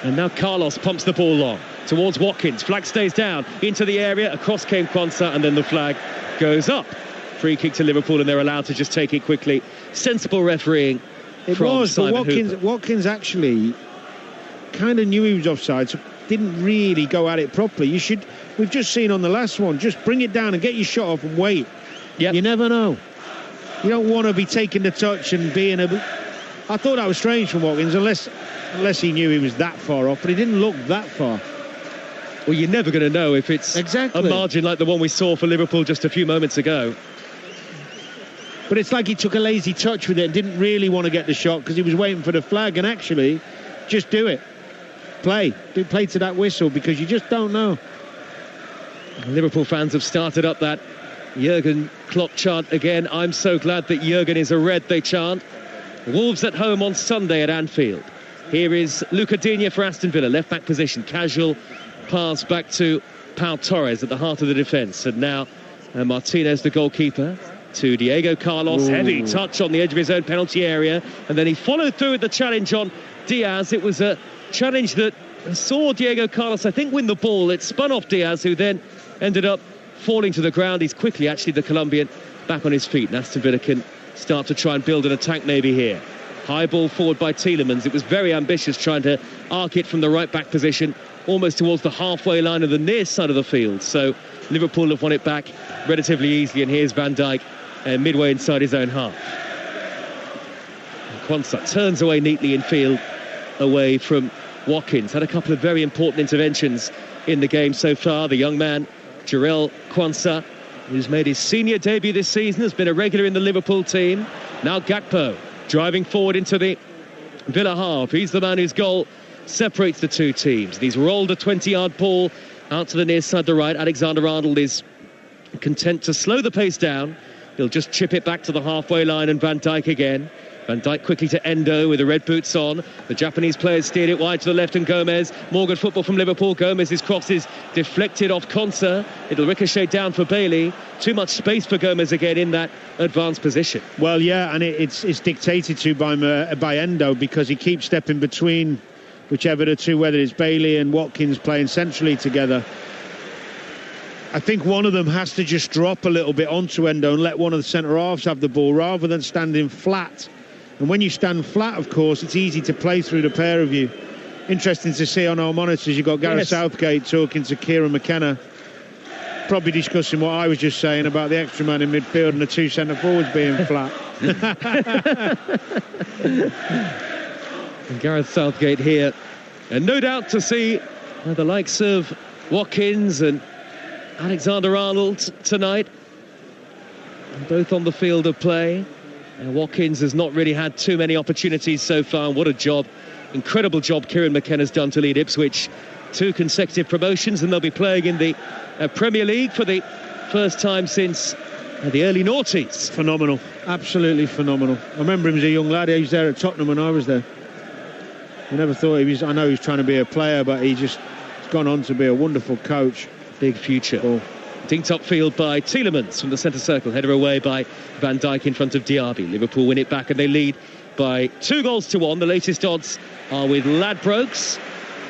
And now Carlos pumps the ball long towards Watkins. Flag stays down into the area. Across came Kwanzaa, and then the flag goes up. Free kick to Liverpool, and they're allowed to just take it quickly. Sensible refereeing. It was, but Watkins actually kind of knew he was offside, so didn't really go at it properly. We've just seen on the last one, just bring it down and get your shot off and wait. Yep. You never know. You don't want to be taking the touch and being a... I thought that was strange from Watkins, unless he knew he was that far off, but he didn't look that far. Well, you're never going to know if it's a margin like the one we saw for Liverpool just a few moments ago. But it's like he took a lazy touch with it and didn't really want to get the shot because he was waiting for the flag, and actually, just do it. Play to that whistle, because you just don't know. Liverpool fans have started up that Jurgen Klopp chant again. I'm so glad that Jurgen is a red, they chant. Wolves at home on Sunday at Anfield. Here is Luca Digne for Aston Villa, left-back position. Casual pass back to Pau Torres at the heart of the defence. And now Martinez, the goalkeeper, to Diego Carlos. Ooh. Heavy touch on the edge of his own penalty area. And then he followed through with the challenge on Diaz. It was a challenge that saw Diego Carlos, I think, win the ball. It spun off Diaz, who then ended up falling to the ground. He's quickly, actually, the Colombian, back on his feet. And Aston Villa can start to try and build an attack maybe here. High ball forward by Tielemans. It was very ambitious trying to arc it from the right-back position almost towards the halfway line of the near side of the field. So Liverpool have won it back relatively easily, and here's Van Dijk midway inside his own half. Quansah turns away neatly in field, away from Watkins. Had a couple of very important interventions in the game so far. The young man, Jarell Quansah, who's made his senior debut this season, has been a regular in the Liverpool team. Now Gakpo driving forward into the Villa half. He's the man whose goal separates the two teams. He's rolled a 20-yard ball out to the near side, the right. Alexander-Arnold is content to slow the pace down. He'll just chip it back to the halfway line, and Van Dijk again. Van Dijk quickly to Endo with the red boots on. The Japanese players steered it wide to the left, and Gomez. More good football from Liverpool. Gomez's cross is deflected off Quansah. It'll ricochet down for Bailey. Too much space for Gomez again in that advanced position. Well, yeah, and it's dictated to by Endo, because he keeps stepping between whichever the two, whether it's Bailey and Watkins playing centrally together. I think one of them has to just drop a little bit onto Endo and let one of the centre-halves have the ball rather than standing flat. And when you stand flat, of course, it's easy to play through the pair of you. Interesting to see on our monitors, you've got Gareth Southgate talking to Kieran McKenna, probably discussing what I was just saying about the extra man in midfield and the two centre-forwards being flat. And Gareth Southgate here, and no doubt to see the likes of Watkins and Alexander-Arnold tonight, both on the field of play. And Watkins has not really had too many opportunities so far. What a job, incredible job Kieran McKenna's done to lead Ipswich 2 consecutive promotions, and they'll be playing in the Premier League for the first time since the early noughties. Phenomenal, absolutely phenomenal. I remember him as a young lad. He was there at Tottenham when I was there. I never thought he was, I know he was trying to be a player, but he's gone on to be a wonderful coach. Big future. Oh. Dinked upfield by Tielemans from the centre circle, header away by Van Dijk in front of Diaby. Liverpool win it back, and they lead by 2-1. The latest odds are with Ladbrokes,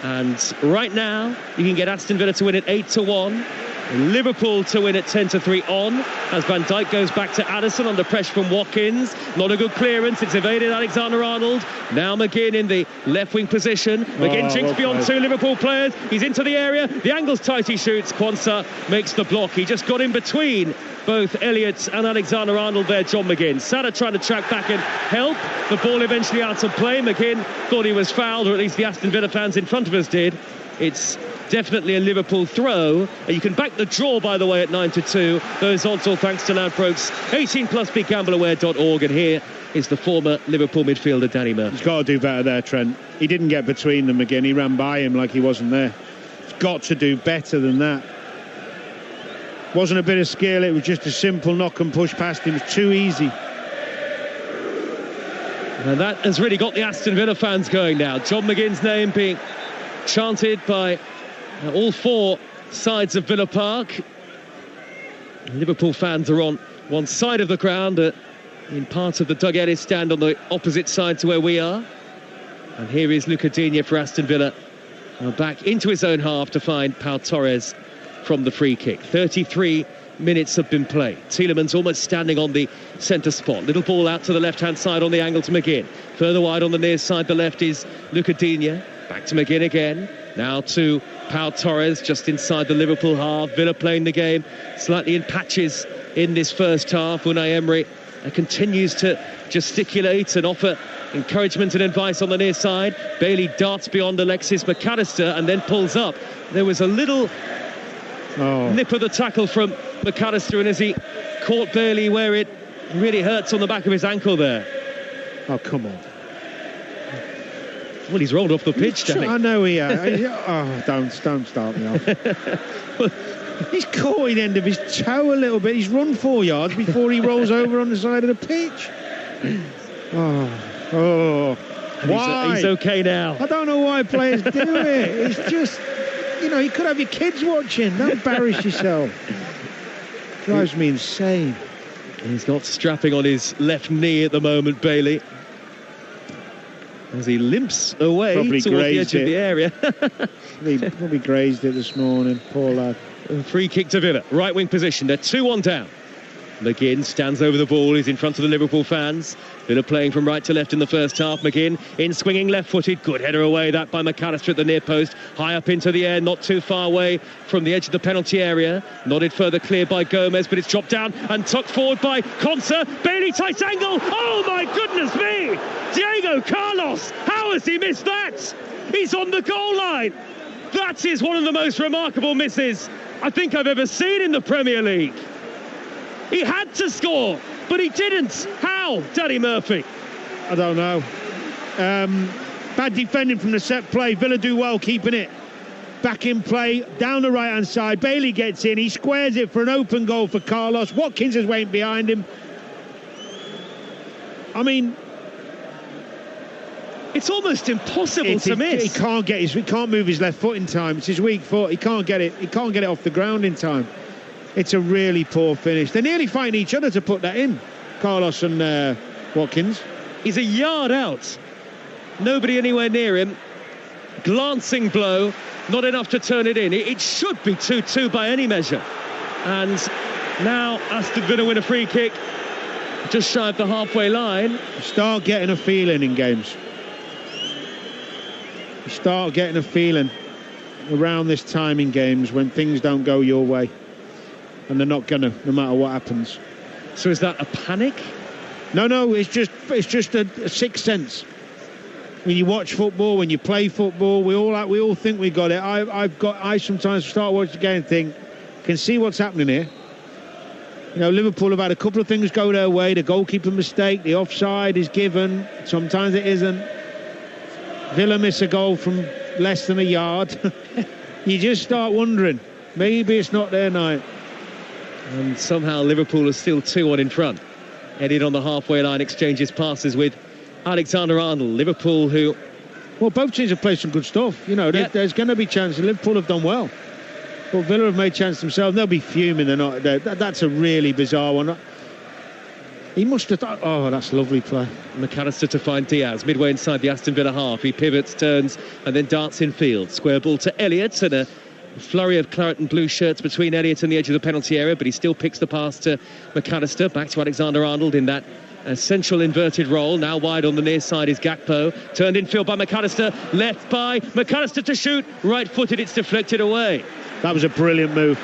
and right now you can get Aston Villa to win at 8-1, Liverpool to win at 10-3 on, as Van Dijk goes back to Addison under pressure from Watkins. Not a good clearance, it's evaded Alexander-Arnold. Now McGinn in the left wing position. McGinn jinks beyond 2 Liverpool players. He's into the area, the angle's tight, he shoots. Quansah makes the block. He just got in between both Elliott and Alexander-Arnold there, John McGinn. Sada trying to track back and help. The ball eventually out of play. McGinn thought he was fouled, or at least the Aston Villa fans in front of us did. It's definitely a Liverpool throw. You can back the draw, by the way, at 9-2. Those odds all thanks to Ladbrokes. 18+, begambleaware.org. And here is the former Liverpool midfielder, Danny Murphy. He's got to do better there, Trent. He didn't get between them again. He ran by him like he wasn't there. He's got to do better than that. Wasn't a bit of skill. It was just a simple knock and push past him. It was too easy. And that has really got the Aston Villa fans going now. John McGinn's name being chanted by all 4 sides of Villa Park. Liverpool fans are on one side of the ground, in part of the Doug Ellis stand on the opposite side to where we are. And here is Luca Digne for Aston Villa, back into his own half to find Pau Torres from the free kick. 33 minutes have been played. Tielemans almost standing on the centre spot. Little ball out to the left-hand side on the angle to McGinn. Further wide on the near side, the left is Luca Digne. Back to McGinn again. Now to Pau Torres, just inside the Liverpool half. Villa playing the game slightly in patches in this first half. Unai Emery continues to gesticulate and offer encouragement and advice on the near side. Bailey darts beyond Alexis McAllister and then pulls up. There was a little nip of the tackle from McAllister, and as he caught Bailey where it really hurts on the back of his ankle there. Oh, come on. Well, he's rolled off the pitch, Danny. I know he has. Don't start me off. He's caught the end of his toe a little bit. He's run 4 yards before he rolls over on the side of the pitch. Why? He's okay now. I don't know why players do it. It's just, you could have your kids watching. Don't embarrass yourself. Drives me insane. He's got strapping on his left knee at the moment, Bailey, as he limps away Probably towards the edge of the area. He probably grazed it this morning, poor lad. Free kick to Villa, right wing position. They're 2-1 down. McGinn stands over the ball. He's in front of the Liverpool fans. Villa playing from right to left in the first half. McGinn in swinging left-footed. Good header away, that by McAllister at the near post. High up into the air, not too far away from the edge of the penalty area. Nodded further clear by Gomez, but it's dropped down and tucked forward by Conser. Bailey, tight angle. Oh, my goodness me! Diego Carlos, how has he missed that? He's on the goal line. That is one of the most remarkable misses I think I've ever seen in the Premier League. He had to score, but he didn't. How, Danny Murphy? I don't know. Bad defending from the set play. Villa do well keeping it. Back in play, down the right-hand side. Bailey gets in. He squares it for an open goal for Carlos. Watkins is waiting behind him. I mean, it's almost impossible to miss. He can't move his left foot in time. It's his weak foot. He can't get it off the ground in time. It's a really poor finish. They're nearly fighting each other to put that in, Carlos and Watkins. He's a yard out. Nobody anywhere near him. Glancing blow, not enough to turn it in. It should be 2-2 by any measure. And now Aston Villa win a free kick just shy of the halfway line. You start getting a feeling in games. You start getting a feeling around this time in games when things don't go your way. And they're not gonna, no matter what happens. So is that a panic? No, it's just a sixth sense. When you watch football, when you play football, we all think we got it. I sometimes start watching the game and think, can see what's happening here. You know, Liverpool have had a couple of things go their way. The goalkeeper mistake, the offside is given. Sometimes it isn't. Villa miss a goal from less than a yard. You just start wondering, maybe it's not their night. And somehow Liverpool are still 2-1 in front. Headed on the halfway line, exchanges passes with Alexander-Arnold. Liverpool, who... Well, both teams have played some good stuff. You know, there's going to be chances. Liverpool have done well. But Villa have made chances themselves. They'll be fuming they're not there. That's a really bizarre one. He must have thought, oh, that's a lovely play. McAllister to find Diaz, midway inside the Aston Villa half. He pivots, turns, and then darts in field. Square ball to Elliott, and a flurry of claret and blue shirts between Elliott and the edge of the penalty area, but he still picks the pass to McAllister. Back to Alexander-Arnold in that central inverted role. Now wide on the near side is Gakpo. Turned in field by McAllister. Left by McAllister to shoot. Right-footed, it's deflected away. That was a brilliant move.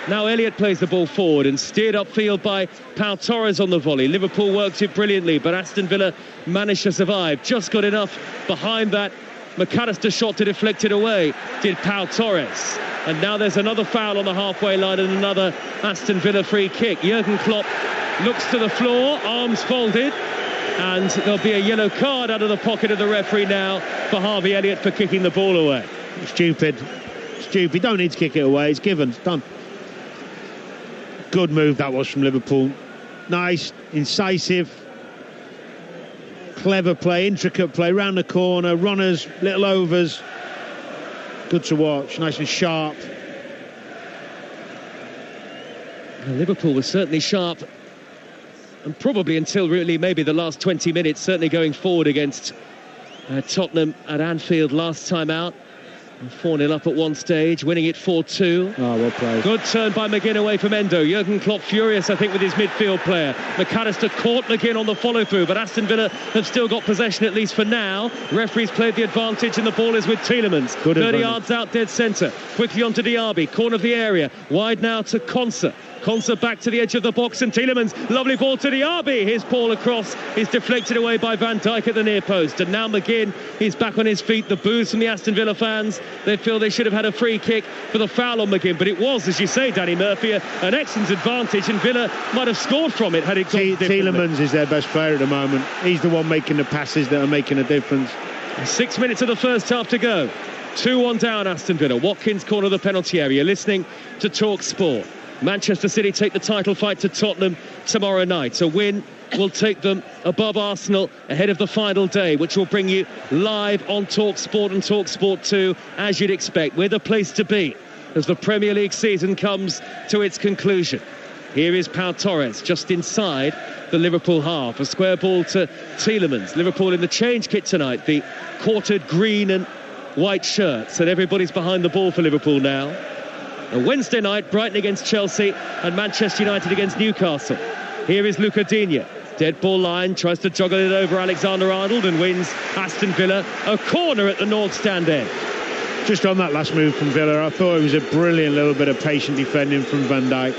Now Elliott plays the ball forward and steered upfield by Pau Torres on the volley. Liverpool worked it brilliantly, but Aston Villa managed to survive. Just got enough behind that McAllister shot to deflect it away, did Pau Torres. And now there's another foul on the halfway line and another Aston Villa free kick. Jurgen Klopp looks to the floor, arms folded, and there'll be a yellow card out of the pocket of the referee now for Harvey Elliott for kicking the ball away. Stupid. Don't need to kick it away. It's given. It's done. Good move that was from Liverpool. Nice, incisive, clever play, intricate play, round the corner, runners, little overs. Good to watch, nice and sharp. Well, Liverpool was certainly sharp, and probably until really maybe the last 20 minutes, certainly going forward against Tottenham at Anfield last time out. 4-0 up at one stage, winning it 4-2. Oh, well played. Good turn by McGinn away from Endo. Jurgen Klopp furious, I think, with his midfield player. McAllister caught McGinn on the follow-through, but Aston Villa have still got possession, at least for now. Referees played the advantage, and the ball is with Tielemans. 30 yards out, dead centre. Quickly onto Diaby, corner of the area. Wide now to Conser. Conser back to the edge of the box, and Tielemans, lovely ball to Diaby. His ball across is deflected away by Van Dijk at the near post, and now McGinn is back on his feet. The boos from the Aston Villa fans, they feel they should have had a free kick for the foul on McGinn, but it was, as you say, Danny Murphy, an excellent advantage, and Villa might have scored from it had it gone differently. Tielemans is their best player at the moment. He's the one making the passes that are making a difference. 6 minutes of the first half to go. 2-1 down Aston Villa. Watkins corner of the penalty area. Listening to Talk Sport. Manchester City take the title fight to Tottenham tomorrow night. A win will take them above Arsenal ahead of the final day, which will bring you live on TalkSport and TalkSport 2, as you'd expect. We're the place to be as the Premier League season comes to its conclusion. Here is Pau Torres just inside the Liverpool half. A square ball to Tielemans. Liverpool in the change kit tonight, the quartered green and white shirts, and everybody's behind the ball for Liverpool now. A Wednesday night, Brighton against Chelsea and Manchester United against Newcastle. Here is Luca Digne. Dead ball line, tries to juggle it over Alexander-Arnold and wins Aston Villa a corner at the North Stand end. Just on that last move from Villa, I thought it was a brilliant little bit of patient defending from Van Dijk.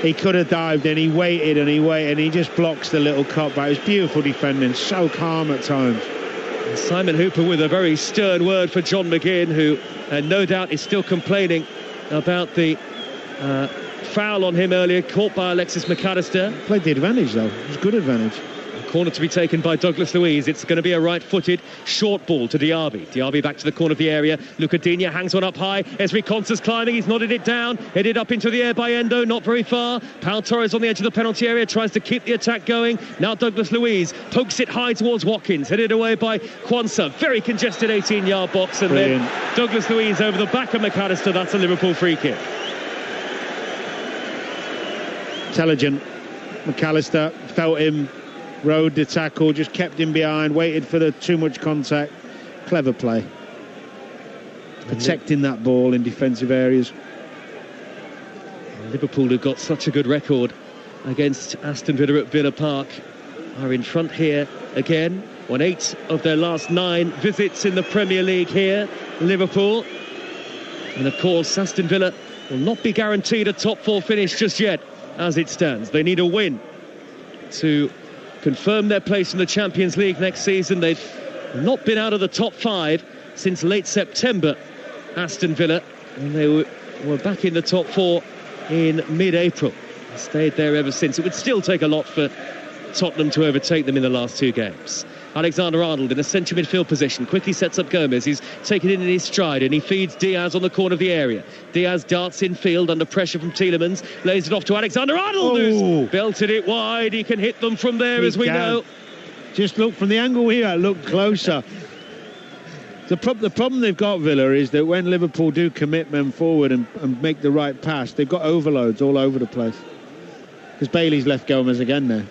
He could have dived in, he waited and he just blocks the little cutback. It was beautiful defending, so calm at times. Simon Hooper with a very stern word for John McGinn, who no doubt is still complaining about the foul on him earlier, caught by Alexis McAllister. Played the advantage though, it was good advantage. Corner to be taken by Douglas Luiz. It's going to be a right-footed short ball to Diaby. Diaby back to the corner of the area. Luca Digne hangs one up high. Ezri Konsa's climbing. He's nodded it down. Headed up into the air by Endo. Not very far. Pau Torres on the edge of the penalty area. Tries to keep the attack going. Now Douglas Luiz pokes it high towards Watkins. Headed away by Konsa. Very congested 18-yard box. And brilliant. Then Douglas Luiz over the back of McAllister. That's a Liverpool free kick. Intelligent. McAllister felt him. Rode the tackle, just kept him behind, waited for the too much contact. Clever play. Protecting that ball in defensive areas. Liverpool, who've got such a good record against Aston Villa at Villa Park, are in front here again. Won 8 of their last 9 visits in the Premier League here, Liverpool. And of course, Aston Villa will not be guaranteed a top 4 finish just yet, as it stands. They need a win to confirm their place in the Champions League next season. They've not been out of the top 5 since late September, Aston Villa, and they were back in the top 4 in mid-April. Stayed there ever since. It would still take a lot for Tottenham to overtake them in the last 2 games. Alexander-Arnold in a central midfield position, quickly sets up Gomez. He's taken it in his stride and he feeds Diaz on the corner of the area. Diaz darts in field under pressure from Tielemans, lays it off to Alexander-Arnold, who's belted it wide. He can hit them from there, as we know. Just look from the angle here, look closer. The problem they've got, Villa, is that when Liverpool do commit men forward and make the right pass, they've got overloads all over the place. Because Bailey's left Gomez again there.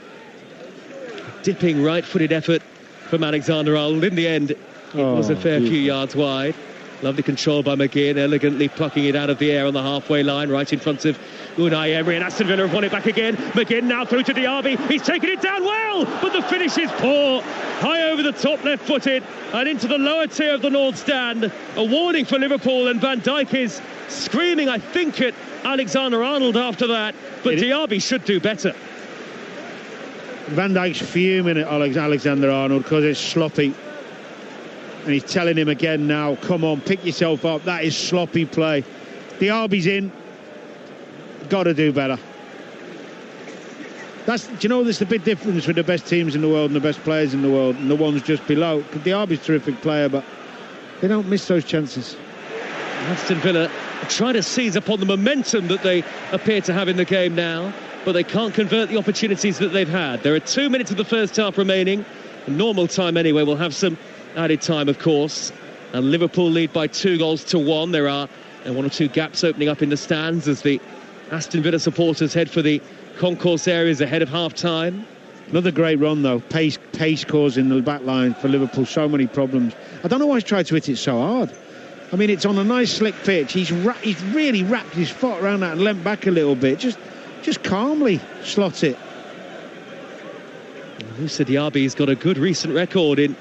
Dipping right-footed effort from Alexander-Arnold. In the end, it was a fair few yards wide. Lovely control by McGinn, elegantly plucking it out of the air on the halfway line, right in front of Unai Emery, and Aston Villa have won it back again. McGinn now through to Diaby. He's taken it down well, but the finish is poor. High over the top, left-footed, and into the lower tier of the North Stand. A warning for Liverpool, and Van Dijk is screaming, I think, at Alexander-Arnold after that, but Diaby should do better. Van Dijk's fuming at Alexander-Arnold because it's sloppy. And he's telling him again now, come on, pick yourself up. That is sloppy play. Diaby's in. Got to do better. Do you know there's the big difference with the best teams in the world and the best players in the world and the ones just below? Diaby's a terrific player, but they don't miss those chances. Aston Villa try to seize upon the momentum that they appear to have in the game now, but they can't convert the opportunities that they've had. There are 2 minutes of the first half remaining. Normal time anyway. We'll have some added time, of course. And Liverpool lead by 2-1. There are 1 or 2 gaps opening up in the stands as the Aston Villa supporters head for the concourse areas ahead of half-time. Another great run, though. Pace causing the back line for Liverpool so many problems. I don't know why he's tried to hit it so hard. I mean, it's on a nice slick pitch. He's really wrapped his foot around that and leant back a little bit. Just calmly slot it. Moussa Diaby's got a good recent record in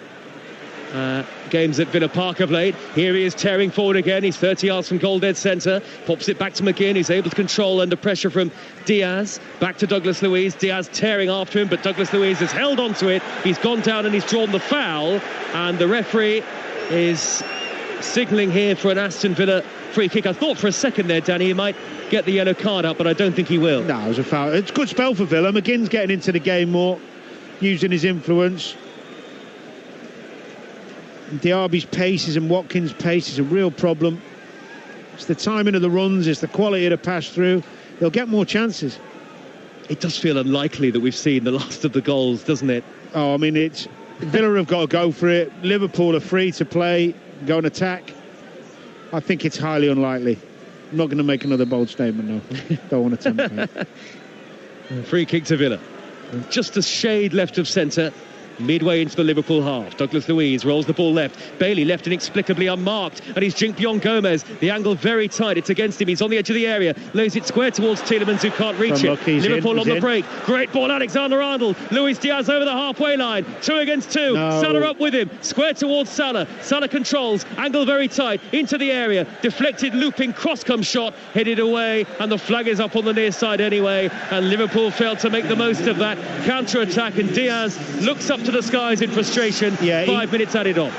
games at Villa Park of late. Here he is tearing forward again. He's 30 yards from goal dead centre. Pops it back to McGinn. He's able to control under pressure from Diaz. Back to Douglas Luiz. Diaz tearing after him, but Douglas Luiz has held on to it. He's gone down and he's drawn the foul. And the referee is signalling here for an Aston Villa free kick. I thought for a second there, Danny, he might get the yellow card up, but I don't think he will. No, it was a foul. It's a good spell for Villa. McGinn's getting into the game more, using his influence. Diaby's paces and Watkins' pace is a real problem. It's the timing of the runs, it's the quality of the pass through. they'll get more chances. It does feel unlikely that we've seen the last of the goals, doesn't it? Oh, I mean, Villa have got to go for it. Liverpool are free to play, go and attack. I think it's highly unlikely. I'm not going to make another bold statement, no. Don't want to tempt me. Free kick to Villa. Just a shade left of centre, midway into the Liverpool half. Douglas Luiz rolls the ball left. Bailey left inexplicably unmarked, and he's jinked beyond Gomez. The angle very tight. It's against him. He's on the edge of the area. Lays it square towards Tielemans, who can't reach it. Liverpool on the break. Great ball, Alexander-Arnold. Luis Diaz over the halfway line. 2 against 2. No. Salah up with him. Square towards Salah. Salah controls. Angle very tight. Into the area. Deflected, looping, cross-come shot. Headed away, and the flag is up on the near side anyway. And Liverpool failed to make the most of that counter-attack, and Diaz looks up to the skies in frustration. 5 minutes added on.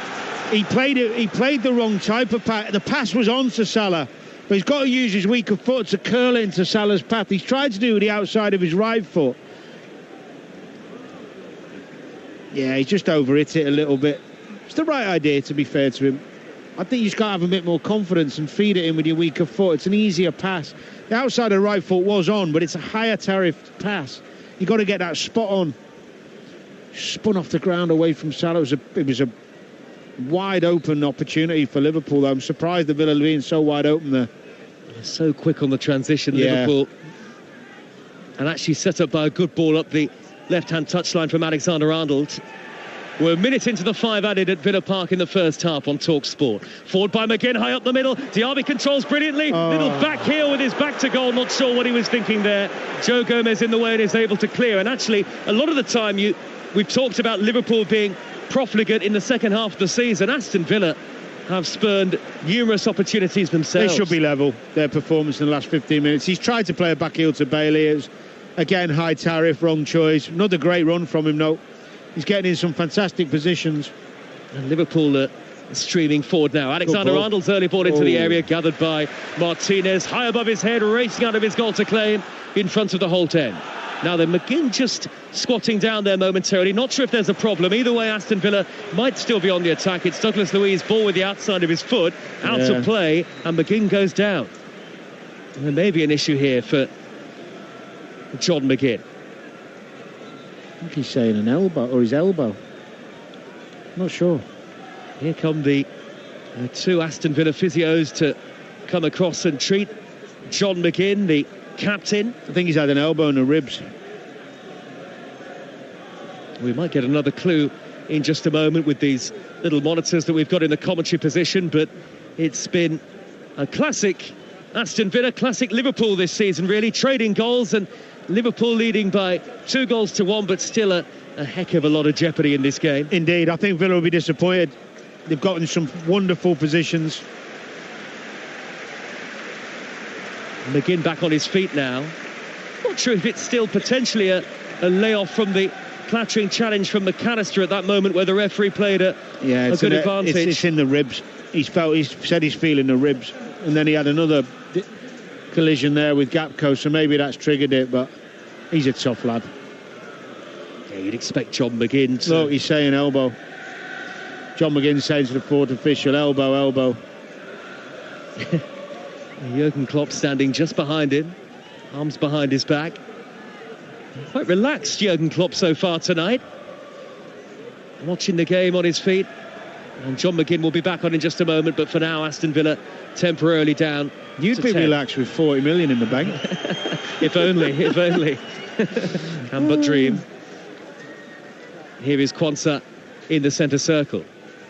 He played the wrong type of pass. The pass was on to Salah, but he's got to use his weaker foot to curl it into Salah's path. He's tried to do with the outside of his right foot. Yeah, he's just overhit it a little bit. It's the right idea, to be fair to him. I think you've got to have a bit more confidence and feed it in with your weaker foot. It's an easier pass. The outside of the right foot was on, but it's a higher tariff pass. You've got to get that spot on. Spun off the ground away from Salah. It was a wide open opportunity for Liverpool, though. I'm surprised the Villa being so wide open there. So quick on the transition, Liverpool. And actually set up by a good ball up the left-hand touchline from Alexander-Arnold. We're a minute into the 5 added at Villa Park in the first half on Talk Sport. Forward by McGinn, high up the middle. Diaby controls brilliantly. Little back heel with his back to goal. Not sure what he was thinking there. Joe Gomez in the way and is able to clear. And actually, a lot of the time, we've talked about Liverpool being profligate in the second half of the season. Aston Villa have spurned numerous opportunities themselves. They should be level, their performance in the last 15 minutes. He's tried to play a back heel to Bailey. It was, again, high tariff, wrong choice. Another great run from him, though. He's getting in some fantastic positions. And Liverpool streaming forward now. Alexander-Arnold's early ball into the area, gathered by Martinez. High above his head, racing out of his goal to claim in front of the Holt end. Now then, McGinn just squatting down there momentarily. Not sure if there's a problem. Either way, Aston Villa might still be on the attack. It's Douglas Luiz, ball with the outside of his foot, out of play, and McGinn goes down. And there may be an issue here for John McGinn. I think he's saying an elbow, or his elbow. Not sure. Here come the 2 Aston Villa physios to come across and treat John McGinn, the captain. I think he's had an elbow in the ribs. We might get another clue in just a moment with these little monitors that we've got in the commentary position, but it's been a classic Aston Villa, classic Liverpool this season, really, trading goals, and Liverpool leading by 2 goals to 1, but still a heck of a lot of jeopardy in this game. Indeed, I think Villa will be disappointed. They've gotten some wonderful positions. McGinn back on his feet now. Not sure if it's still potentially a layoff from the clattering challenge from McAllister at that moment where the referee played a good advantage. It's in the ribs. He said he's feeling the ribs, and then he had another collision there with Gapco, so maybe that's triggered it, but he's a tough lad. Yeah, you'd expect John McGinn to... Look, he's saying elbow. John McGinn saying to the fourth official, elbow. Jurgen Klopp standing just behind him, arms behind his back. Quite relaxed, Jurgen Klopp, so far tonight. Watching the game on his feet. And John McGinn will be back on in just a moment, but for now, Aston Villa temporarily down. You'd be 10. Relaxed with 40 million in the bank. If only. Can but dream. Here is Quansah in the centre circle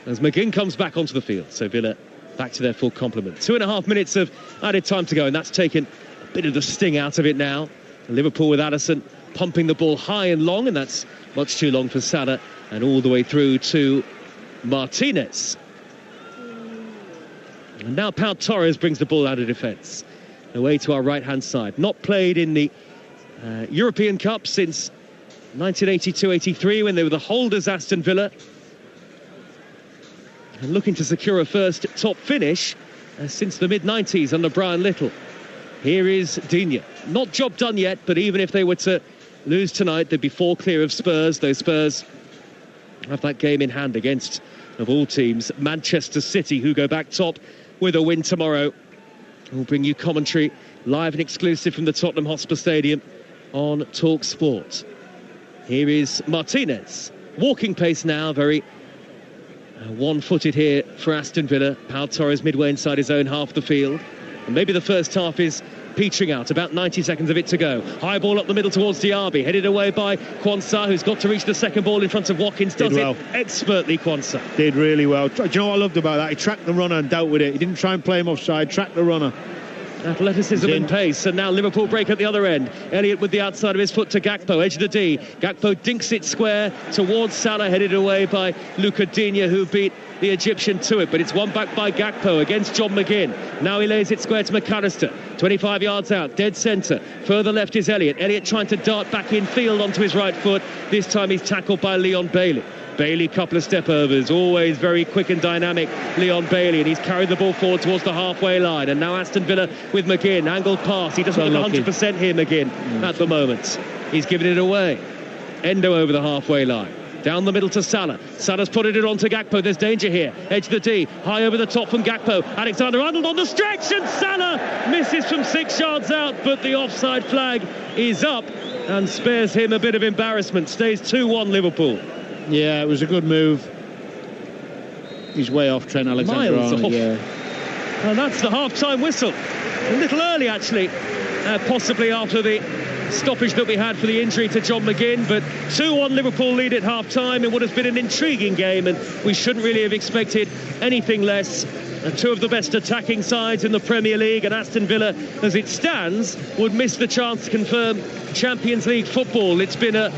as McGinn comes back onto the field. So Villa back to their full complement. 2.5 minutes of added time to go, and that's taken a bit of the sting out of it now. Liverpool with Addison pumping the ball high and long, and that's much too long for Salah, and all the way through to Martinez. And now Pau Torres brings the ball out of defence. Away to our right-hand side. Not played in the European Cup since 1982-83 when they were the holders, Aston Villa. And looking to secure a first top finish since the mid-90s under Brian Little. Here is Digne. Not job done yet, but even if they were to lose tonight, they'd be 4 clear of Spurs. Those Spurs have that game in hand against, of all teams, Manchester City, who go back top with a win tomorrow. We'll bring you commentary live and exclusive from the Tottenham Hotspur Stadium on Talk Sport. Here is Martinez, walking pace now, very one-footed here for Aston Villa. Pau Torres midway inside his own half of the field, and maybe the first half is petering out, about 90 seconds of it to go. High ball up the middle towards Diaby, headed away by Quansah, who's got to reach the second ball in front of Watkins. Does it expertly, Quansah. Did really well. Do you know what I loved about that? He tracked the runner and dealt with it. He didn't try and play him offside, tracked the runner. Athleticism and pace, and now Liverpool break at the other end. Elliott with the outside of his foot to Gakpo, edge of the D. Gakpo dinks it square towards Salah, headed away by Luca Digne, who beat the Egyptian to it, but it's won back by Gakpo against John McGinn. Now he lays it square to McAllister, 25 yards out, dead centre. Further left is Elliott. Elliott trying to dart back in field onto his right foot. This time he's tackled by Leon Bailey. Bailey, couple of step overs, always very quick and dynamic, Leon Bailey, and he's carried the ball forward towards the halfway line. And now Aston Villa with McGinn, angled pass. He doesn't look 100% here, McGinn, at the moment. He's giving it away. Endo over the halfway line. Down the middle to Salah. Salah's putting it on to Gakpo. There's danger here. Edge of the D. High over the top from Gakpo. Alexander-Arnold on the stretch, and Salah misses from 6 yards out, but the offside flag is up and spares him a bit of embarrassment. Stays 2-1 Liverpool. Yeah, it was a good move. He's way off Trent Alexander-Arnold. Yeah. And that's the half-time whistle. A little early, actually, possibly after the stoppage that we had for the injury to John McGinn, but 2-1 Liverpool lead at half-time. It would have been an intriguing game, and we shouldn't really have expected anything less. And two of the best attacking sides in the Premier League, and Aston Villa, as it stands, would miss the chance to confirm Champions League football. It's been a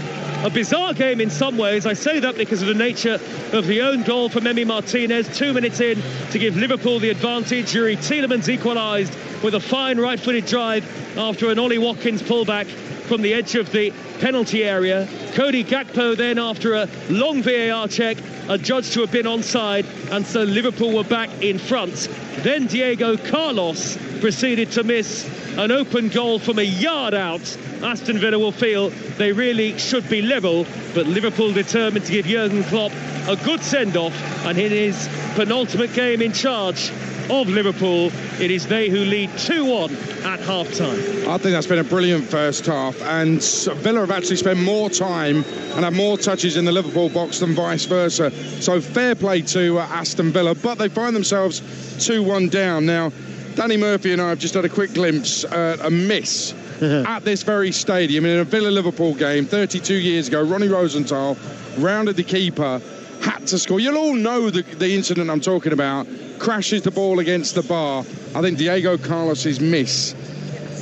bizarre game in some ways. I say that because of the nature of the own goal from Emi Martinez, 2 minutes in to give Liverpool the advantage. Yuri Tielemans equalised with a fine right-footed drive after an Ollie Watkins pullback from the edge of the penalty area. Cody Gakpo then, after a long VAR check, adjudged to have been onside, and so Liverpool were back in front. Then Diego Carlos proceeded to miss an open goal from a yard out. Aston Villa will feel they really should be level, but Liverpool determined to give Jurgen Klopp a good send-off, and in his penultimate game in charge of Liverpool, it is they who lead 2-1 at half-time. I think that's been a brilliant first half, and Villa have actually spent more time and have more touches in the Liverpool box than vice versa. So fair play to Aston Villa, but they find themselves 2-1 down. Now, Danny Murphy and I have just had a quick glimpse at a miss at this very stadium in a Villa-Liverpool game 32 years ago. Ronnie Rosenthal rounded the keeper, had to score. You'll all know the incident I'm talking about. Crashes the ball against the bar. I think Diego Carlos's miss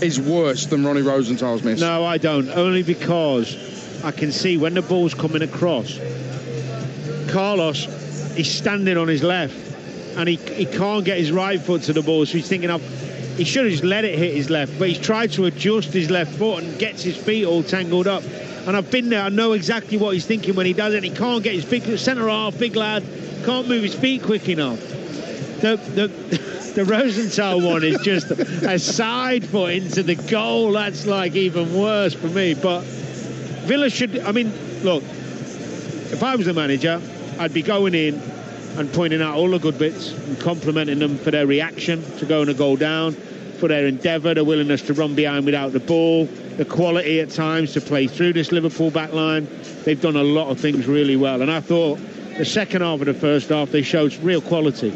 is worse than Ronnie Rosenthal's miss. No, I don't. Only because I can see when the ball's coming across, Carlos is standing on his left, and he can't get his right foot to the ball, so he's thinking he should have just let it hit his left, but he's tried to adjust his left foot and gets his feet all tangled up. And I've been there, I know exactly what he's thinking when he does it. He can't get his big centre half, big lad, can't move his feet quick enough. The Rosenthal one is just a side foot into the goal. That's like even worse for me. But Villa should, I mean, look, if I was the manager, I'd be going in and pointing out all the good bits and complimenting them for their reaction to going a goal down, for their endeavour, their willingness to run behind without the ball, the quality at times to play through this Liverpool back line. They've done a lot of things really well, and I thought the second half of the first half they showed real quality.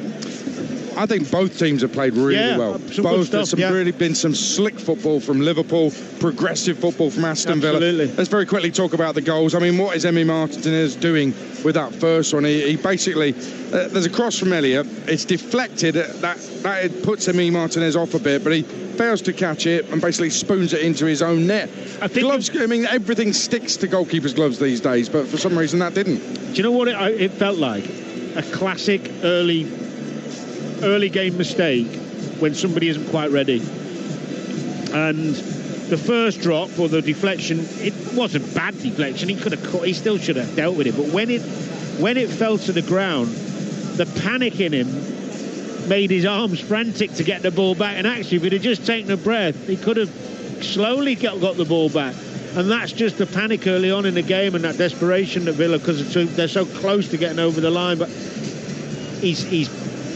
I think both teams have played really well. There's really been some slick football from Liverpool, progressive football from Aston Villa. Let's very quickly talk about the goals. I mean, what is Emi Martinez doing with that first one? He basically, there's a cross from Elliott. It's deflected. That puts Emi Martinez off a bit, but he fails to catch it and basically spoons it into his own net. Gloves, I mean, everything sticks to goalkeepers' gloves these days, but for some reason that didn't. Do you know what it felt like? A classic early game mistake when somebody isn't quite ready. And the first drop or the deflection, it wasn't bad deflection. He still should have dealt with it. But when it fell to the ground, the panic in him made his arms frantic to get the ball back. And actually, if he'd have just taken a breath, he could have slowly got the ball back. And that's just the panic early on in the game and that desperation that Villa, because they're so close to getting over the line. But he's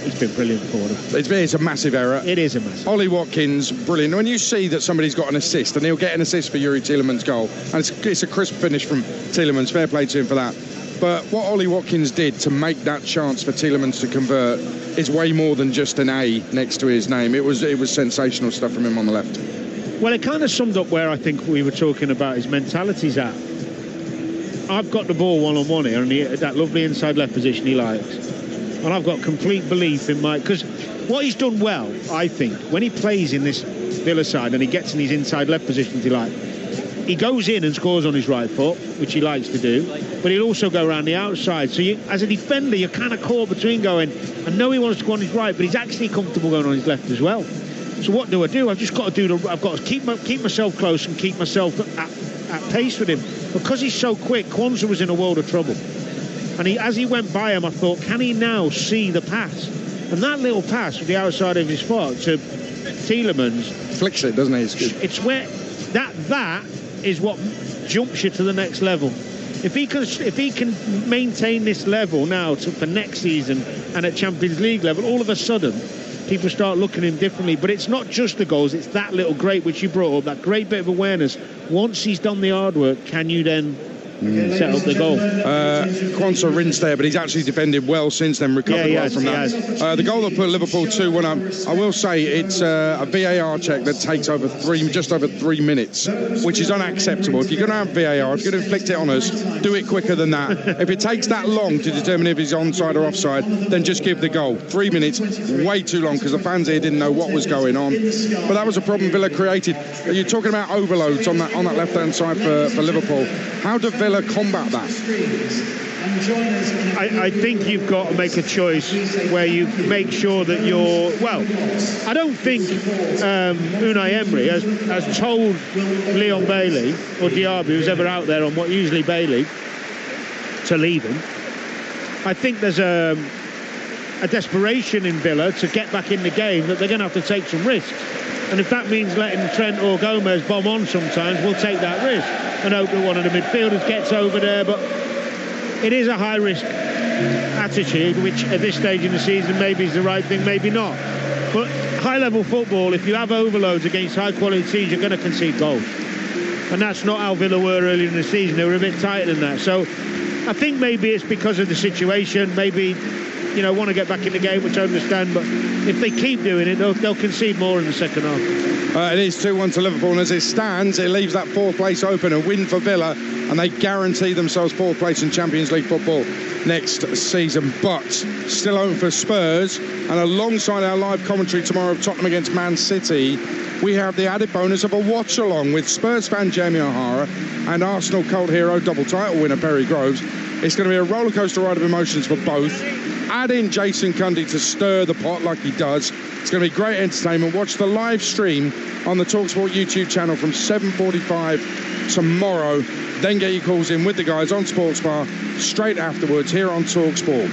it's been brilliant for them. It's a massive error. It is a massive. Ollie Watkins, brilliant. When you see that somebody's got an assist, and he'll get an assist for Yuri Tielemans' goal, and it's a crisp finish from Tielemans, fair play to him for that. But what Ollie Watkins did to make that chance for Tielemans to convert is way more than just an A next to his name. It was sensational stuff from him on the left. Well, it kind of summed up where I think we were talking about his mentality's at. I've got the ball one-on-one here, and that lovely inside left position he likes. And I've got complete belief in because what he's done well, I think, when he plays in this Villa side and he gets in his inside left position, he goes in and scores on his right foot, which he likes to do, but he'll also go around the outside. So as a defender, you're kind of caught between going, I know he wants to go on his right, but he's actually comfortable going on his left as well. So what do? I've just got to I've got to keep myself close and keep myself at pace with him. Because he's so quick, Kwanzaa was in a world of trouble. And as he went by him, I thought, can he now see the pass? And that little pass with the outside of his foot to Tielemans flicks it, doesn't he? It's where that is what jumps you to the next level. If he can maintain this level now for next season and at Champions League level, all of a sudden people start looking at him differently. But it's not just the goals, it's that little great which you brought up, that great bit of awareness. Once he's done the hard work, can you then set up the goal? Kwanzaa rinsed there, but he's actually defended well since then, recovered well from that. The goal that put Liverpool 2-1 up, I will say it's a VAR check that takes just over 3 minutes, which is unacceptable. If you're going to have VAR, if you're going to inflict it on us, do it quicker than that. If it takes that long to determine if he's onside or offside, then just give the goal. 3 minutes, way too long, because the fans here didn't know what was going on. But that was a problem Villa created. You're talking about overloads on that left-hand side for Liverpool. How do Villa combat that? I think you've got to make a choice where you make sure that you're... Well, I don't think Unai Emery has told Leon Bailey or Diaby, who's ever out there on what usually Bailey, to leave him. I think there's a desperation in Villa to get back in the game that they're going to have to take some risks. And if that means letting Trent or Gomez bomb on sometimes, we'll take that risk and hope that one of the midfielders gets over there. But it is a high-risk attitude, which at this stage in the season maybe is the right thing, maybe not. But high-level football, if you have overloads against high-quality teams, you're going to concede goals. And that's not how Villa were earlier in the season. They were a bit tighter than that. So I think maybe it's because of the situation. Maybe, want to get back in the game, which I understand. But if they keep doing it, they'll concede more in the second half. It is 2-1 to Liverpool, and as it stands, it leaves that fourth place open. A win for Villa, and they guarantee themselves fourth place in Champions League football next season. But still open for Spurs, and alongside our live commentary tomorrow of Tottenham against Man City, we have the added bonus of a watch-along with Spurs fan Jamie O'Hara and Arsenal cult hero, double title winner Perry Groves. It's going to be a rollercoaster ride of emotions for both. Add in Jason Cundy to stir the pot like he does. It's going to be great entertainment. Watch the live stream on the TalkSport YouTube channel from 7:45 tomorrow. Then get your calls in with the guys on Sports Bar straight afterwards here on TalkSport.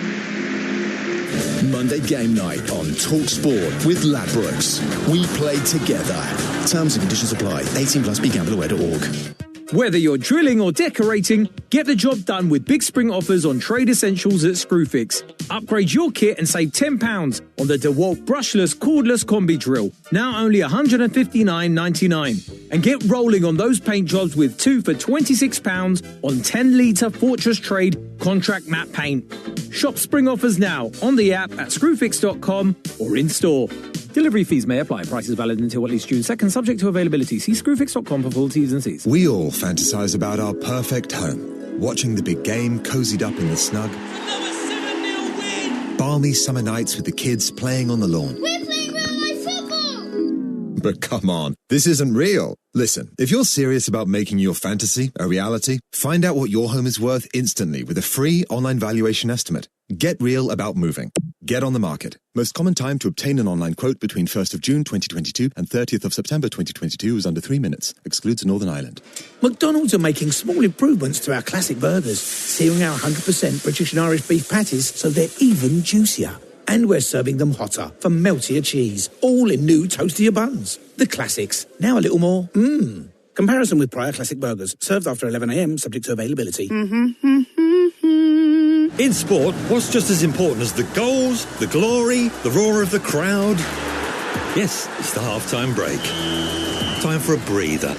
Monday game night on TalkSport with Ladbrokes. We play together. Terms and conditions apply. 18 plus. BeGambleAware.org. Whether you're drilling or decorating, get the job done with big spring offers on trade essentials at Screwfix. Upgrade your kit and save £10 on the DeWalt brushless cordless combi drill, now only $159.99. And get rolling on those paint jobs with 2 for £26 on 10-litre Fortress Trade contract matte paint. Shop spring offers now on the app at screwfix.com or in store. Delivery fees may apply. Prices valid until at least June 2nd, subject to availability. See screwfix.com for full T's and C's. We all fantasize about our perfect home. Watching the big game, cozied up in the snug. Another 7-0 win! Balmy summer nights with the kids playing on the lawn. We're playing real-life football! But come on, this isn't real. Listen, if you're serious about making your fantasy a reality, find out what your home is worth instantly with a free online valuation estimate. Get real about moving. Get on the market. Most common time to obtain an online quote between 1st of June 2022 and 30th of September 2022 is under 3 minutes. Excludes Northern Ireland. McDonald's are making small improvements to our classic burgers, searing our 100% British and Irish beef patties so they're even juicier. And we're serving them hotter for meltier cheese, all in new toastier buns. The classics, now a little more mmm. Comparison with prior classic burgers, served after 11 a.m, subject to availability. In sport, what's just as important as the goals, the glory, the roar of the crowd? Yes, it's the half-time break. Time for a breather,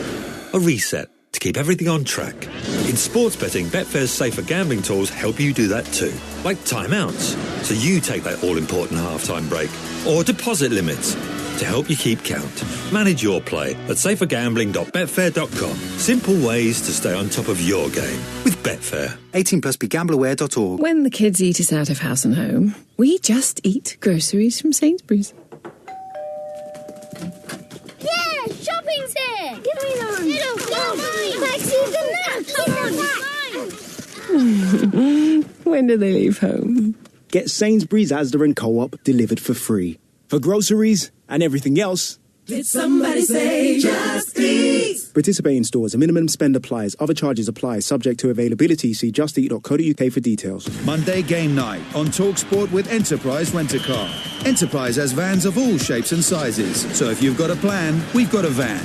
a reset, to keep everything on track. In sports betting, Betfair's safer gambling tools help you do that too. Like timeouts, so you take that all-important half-time break. Or deposit limits, to help you keep count. Manage your play at safergambling.betfair.com. Simple ways to stay on top of your game with Betfair. 18 plus begambleaware.org. When the kids eat us out of house and home, we just eat groceries from Sainsbury's. Yeah, shopping's here. Give me those. No, mine. When do they leave home? Get Sainsbury's, Asda and Co-op delivered for free. For groceries and everything else. Did somebody say just eat? Participate in stores. A minimum spend applies. Other charges apply. Subject to availability. See justeat.co.uk for details. Monday game night on TalkSport with Enterprise Rent-A-Car. Enterprise has vans of all shapes and sizes. So if you've got a plan, we've got a van.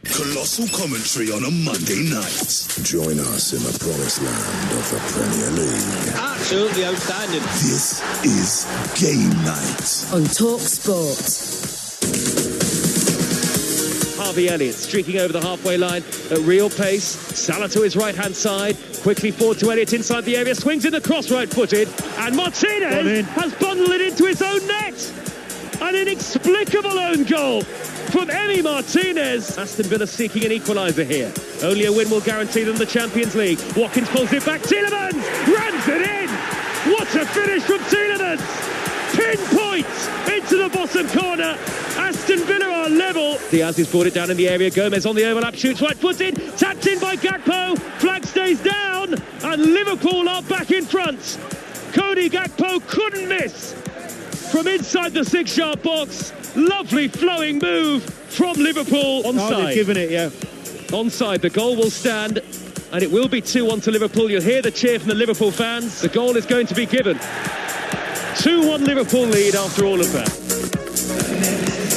Colossal commentary on a Monday night. Join us in the promised land of the Premier League. Absolutely outstanding. This is Game Night on TalkSport. Harvey Elliott streaking over the halfway line at real pace. Salah to his right-hand side. Quickly forward to Elliott inside the area. Swings in the cross right-footed. And Martinez has bundled it into his own net. An inexplicable own goal from Emi Martinez. Aston Villa seeking an equaliser here. Only a win will guarantee them the Champions League. Watkins pulls it back. Tielemans rams it in. What a finish from Tielemans. Pinpoint into the bottom corner. Aston Villa are level. Diaz has brought it down in the area. Gomez on the overlap, shoots right-footed. Tapped in by Gakpo. Flag stays down. And Liverpool are back in front. Cody Gakpo couldn't miss. From inside the six-yard box, lovely flowing move from Liverpool. Onside. Oh, they've given it, yeah. Onside, the goal will stand, and it will be 2-1 to Liverpool. You'll hear the cheer from the Liverpool fans. The goal is going to be given. 2-1 Liverpool lead after all of that.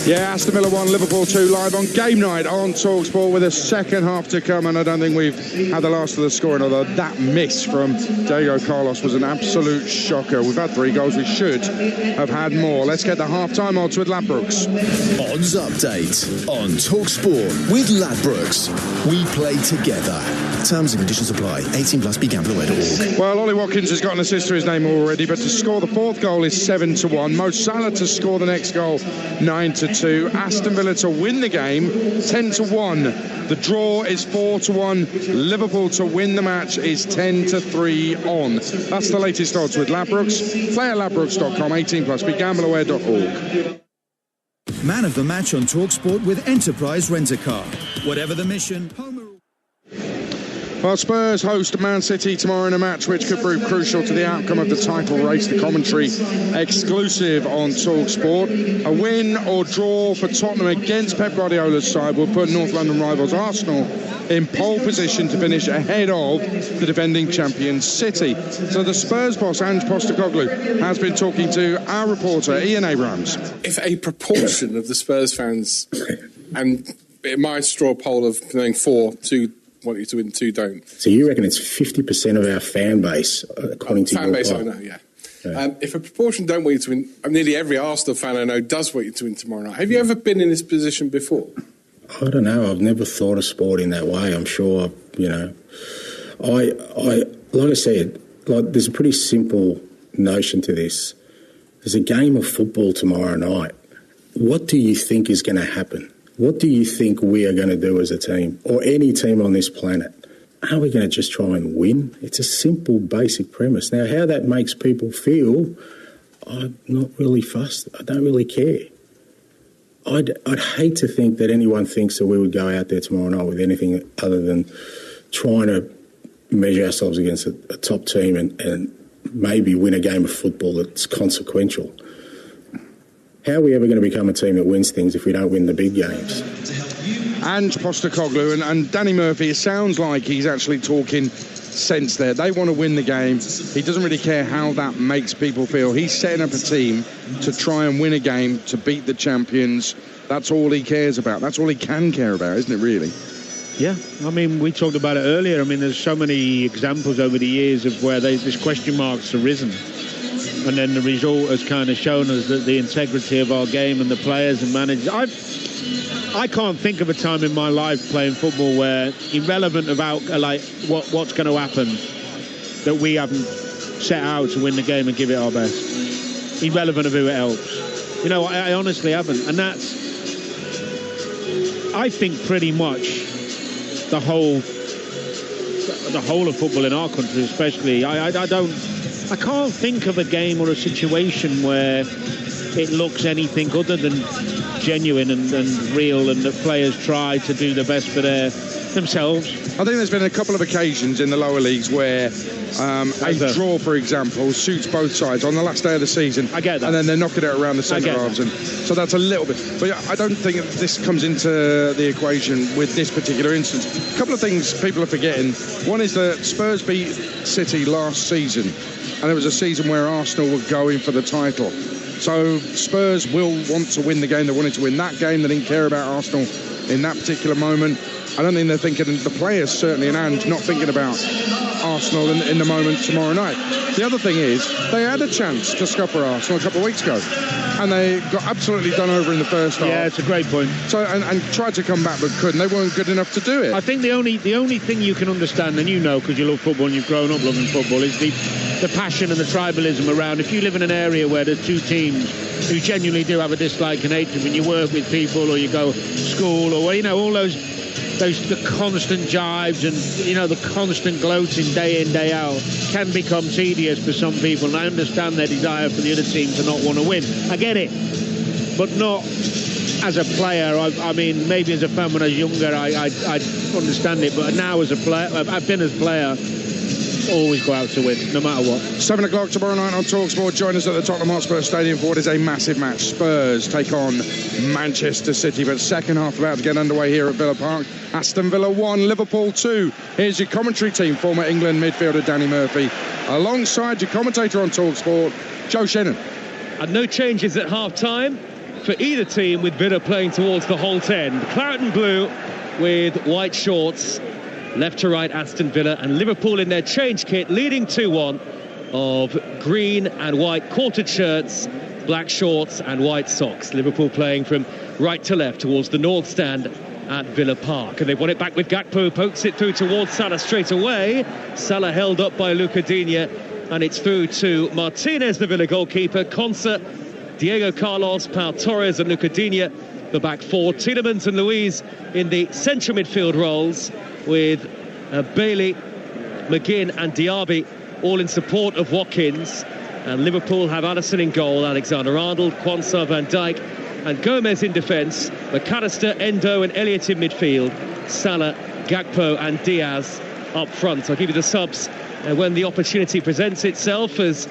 Yeah, Aston Villa 1, Liverpool 2, live on Game Night on TalkSport with a second half to come, and I don't think we've had the last of the scoring, although that miss from Diego Carlos was an absolute shocker. We've had 3 goals, we should have had more. Let's get the half-time odds with Ladbrokes. Odds update on TalkSport with Ladbrokes. We play together. Terms and conditions apply. 18 plus begambleaware.org. Well, Ollie Watkins has got an assist to his name already, but to score the 4th goal is 7-1. Mo Salah to score the next goal, 9-2. Aston Villa to win the game, 10-1. The draw is 4-1. Liverpool to win the match is 10-3 on. That's the latest odds with Ladbrokes. Play at ladbrokes.com, 18 plus begambleaware.org. Man of the match on TalkSport with Enterprise Rent-A-Car. Whatever the mission, Well, Spurs host Man City tomorrow in a match which could prove crucial to the outcome of the title race. The commentary exclusive on TalkSport. A win or draw for Tottenham against Pep Guardiola's side will put North London rivals Arsenal in pole position to finish ahead of the defending champions City. So the Spurs boss, Ange Postecoglou, has been talking to our reporter Ian Abrams. If a proportion of the Spurs fans, and it might straw a poll of knowing 4, 2 want you to win, 2 don't. So you reckon it's 50% of our fan base, according to fan your base, poll? I know, yeah. If a proportion don't want you to win, nearly every Arsenal fan I know does want you to win tomorrow night. Have you ever been in this position before? I don't know. I've never thought of sport in that way. I'm sure, you know. I like I said, there's a pretty simple notion to this. There's a game of football tomorrow night. What do you think is going to happen? What do you think we are going to do as a team, or any team on this planet? Are we going to just try and win? It's a simple, basic premise. Now, how that makes people feel, I'm not really fussed. I don't really care. I'd hate to think that anyone thinks that we would go out there tomorrow night with anything other than trying to measure ourselves against a top team and maybe win a game of football that's consequential. How are we ever going to become a team that wins things if we don't win the big games? Ange Postecoglou and Danny Murphy, it sounds like he's actually talking sense there. They want to win the game. He doesn't really care how that makes people feel. He's setting up a team to try and win a game, to beat the champions. That's all he cares about. That's all he can care about, isn't it, really? Yeah, I mean, we talked about it earlier. I mean, there's so many examples over the years of where this question mark's arisen. And then the result has kind of shown us that the integrity of our game and the players and managers. I can't think of a time in my life playing football where, irrelevant about what's going to happen, that we haven't set out to win the game and give it our best. Irrelevant of who it helps. You know, I honestly haven't. And that's, I think, pretty much the whole of football in our country, especially. I can't think of a game or a situation where it looks anything other than genuine and real, and that players try to do the best for themselves. I think there's been a couple of occasions in the lower leagues where a draw, for example, suits both sides on the last day of the season. I get that. And then they're knocking it around the centre halves. And so that's a little bit. But I don't think this comes into the equation with this particular instance. A couple of things people are forgetting. One is that Spurs beat City last season, and it was a season where Arsenal were going for the title. So Spurs will want to win the game. They wanted to win that game. They didn't care about Arsenal in that particular moment. I don't think they're thinking, the players certainly, and not thinking about Arsenal in the moment tomorrow night. The other thing is, they had a chance to scupper Arsenal a couple of weeks ago, and they got absolutely done over in the first half. Yeah, it's a great point. So and tried to come back but couldn't. They weren't good enough to do it. I think the only thing you can understand, and you know because you love football and you've grown up loving football, is the passion and the tribalism around. If you live in an area where there's two teams who genuinely do have a dislike and hatred, when you work with people or you go to school or, you know, all the constant jibes and, you know, the constant gloating day in, day out can become tedious for some people, and I understand their desire for the other team to not want to win. I get it, but not as a player. I mean, maybe as a fan when I was younger, I'd understand it, but now as a player, I've been as a player, always go out to win, no matter what. 7 o'clock tomorrow night on TalkSport. Join us at the Tottenham Hotspur Stadium for what is a massive match. Spurs take on Manchester City, but second half about to get underway here at Villa Park. Aston Villa 1, Liverpool 2. Here's your commentary team, former England midfielder Danny Murphy, alongside your commentator on TalkSport, Joe Shannon. And no changes at half-time for either team, with Villa playing towards the Holt end. Claret and blue with white shorts. Left to right, Aston Villa, and Liverpool in their change kit, leading 2-1, of green and white quartered shirts, black shorts and white socks. Liverpool playing from right to left towards the north stand at Villa Park. And they've won it back with Gakpo, pokes it through towards Salah straight away. Salah held up by Luca Digne, and it's through to Martinez, the Villa goalkeeper. Konsa, Diego Carlos, Pau Torres and Luca Digne, the back four. Tielemans and Luiz in the central midfield roles, with Bailey, McGinn and Diaby all in support of Watkins. And Liverpool have Alisson in goal, Alexander-Arnold, Quansah, Van Dijk and Gomez in defence, McAllister, Endo and Elliott in midfield, Salah, Gakpo and Diaz up front. I'll give you the subs when the opportunity presents itself, as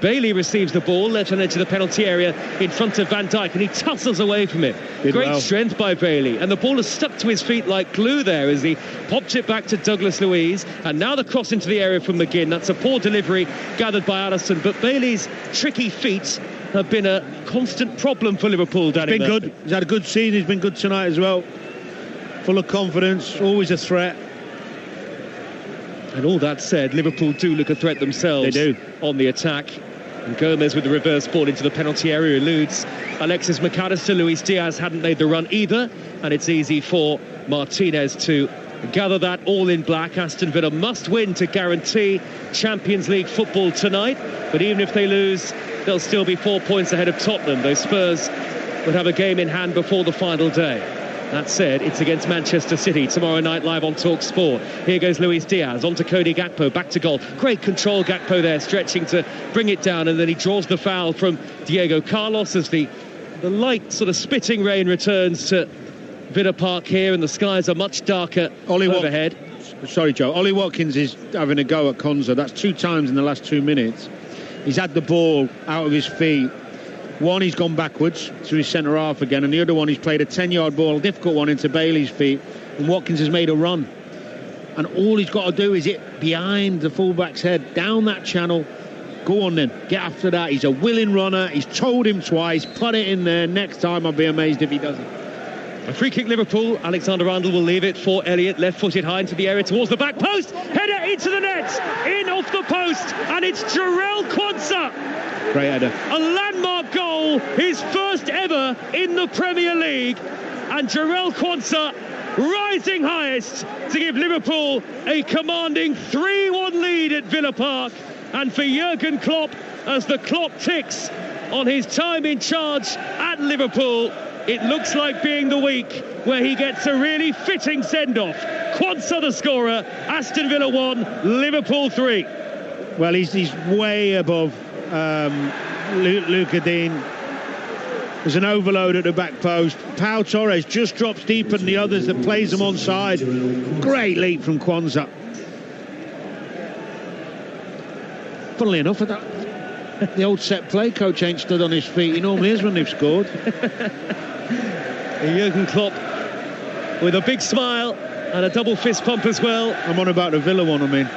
Bailey receives the ball left on the edge of the penalty area in front of Van Dijk, and he tussles away from it. Great strength by Bailey, and the ball has stuck to his feet like glue there as he popped it back to Douglas Luiz. And now the cross into the area from McGinn. That's a poor delivery gathered by Alisson, but Bailey's tricky feet have been a constant problem for Liverpool. Danny, been good. He's had a good season. He's been good tonight as well. Full of confidence, always a threat. And all that said, Liverpool do look a threat themselves. They do. On the attack. And Gomez with the reverse ball into the penalty area eludes Alexis McAllister. Luis Diaz hadn't made the run either, and it's easy for Martinez to gather that all in black. Aston Villa must win to guarantee Champions League football tonight, but even if they lose, they'll still be 4 points ahead of Tottenham. Those Spurs would have a game in hand before the final day. That said, it's against Manchester City tomorrow night live on TalkSport. Here goes Luis Diaz, on to Cody Gakpo, back to goal. Great control, Gakpo there, stretching to bring it down, and then he draws the foul from Diego Carlos as the light sort of spitting rain returns to Villa Park here, and the skies are much darker overhead. Sorry, Joe. Ollie Watkins is having a go at Konsa. That's 2 times in the last 2 minutes. He's had the ball out of his feet. One, he's gone backwards to his centre half again, and the other one, he's played a 10-yard ball, a difficult one, into Bailey's feet, and Watkins has made a run. And all he's got to do is hit behind the fullback's head, down that channel. Go on then, get after that. He's a willing runner. He's told him twice, put it in there. Next time I'll be amazed if he doesn't. A free kick Liverpool. Alexander-Arnold will leave it for Elliott, left-footed high into the area towards the back post. Header into the net, in off the post, and it's Jarell Quansah. Great header. A landmark goal, his first ever in the Premier League, and Jarell Quansah rising highest to give Liverpool a commanding 3-1 lead at Villa Park. And for Jurgen Klopp, as the clock ticks on his time in charge at Liverpool, it looks like being the week where he gets a really fitting send-off. Quansah the scorer, Aston Villa 1, Liverpool 3. Well, he's way above Luca Dean. There's an overload at the back post. Pau Torres just drops deeper than the others that plays them onside. Great leap from Quansah. Funnily enough, the old set play coach ain't stood on his feet. He normally is when they've scored. Jurgen Klopp with a big smile and a double fist pump as well. I'm on about the Villa one, I mean.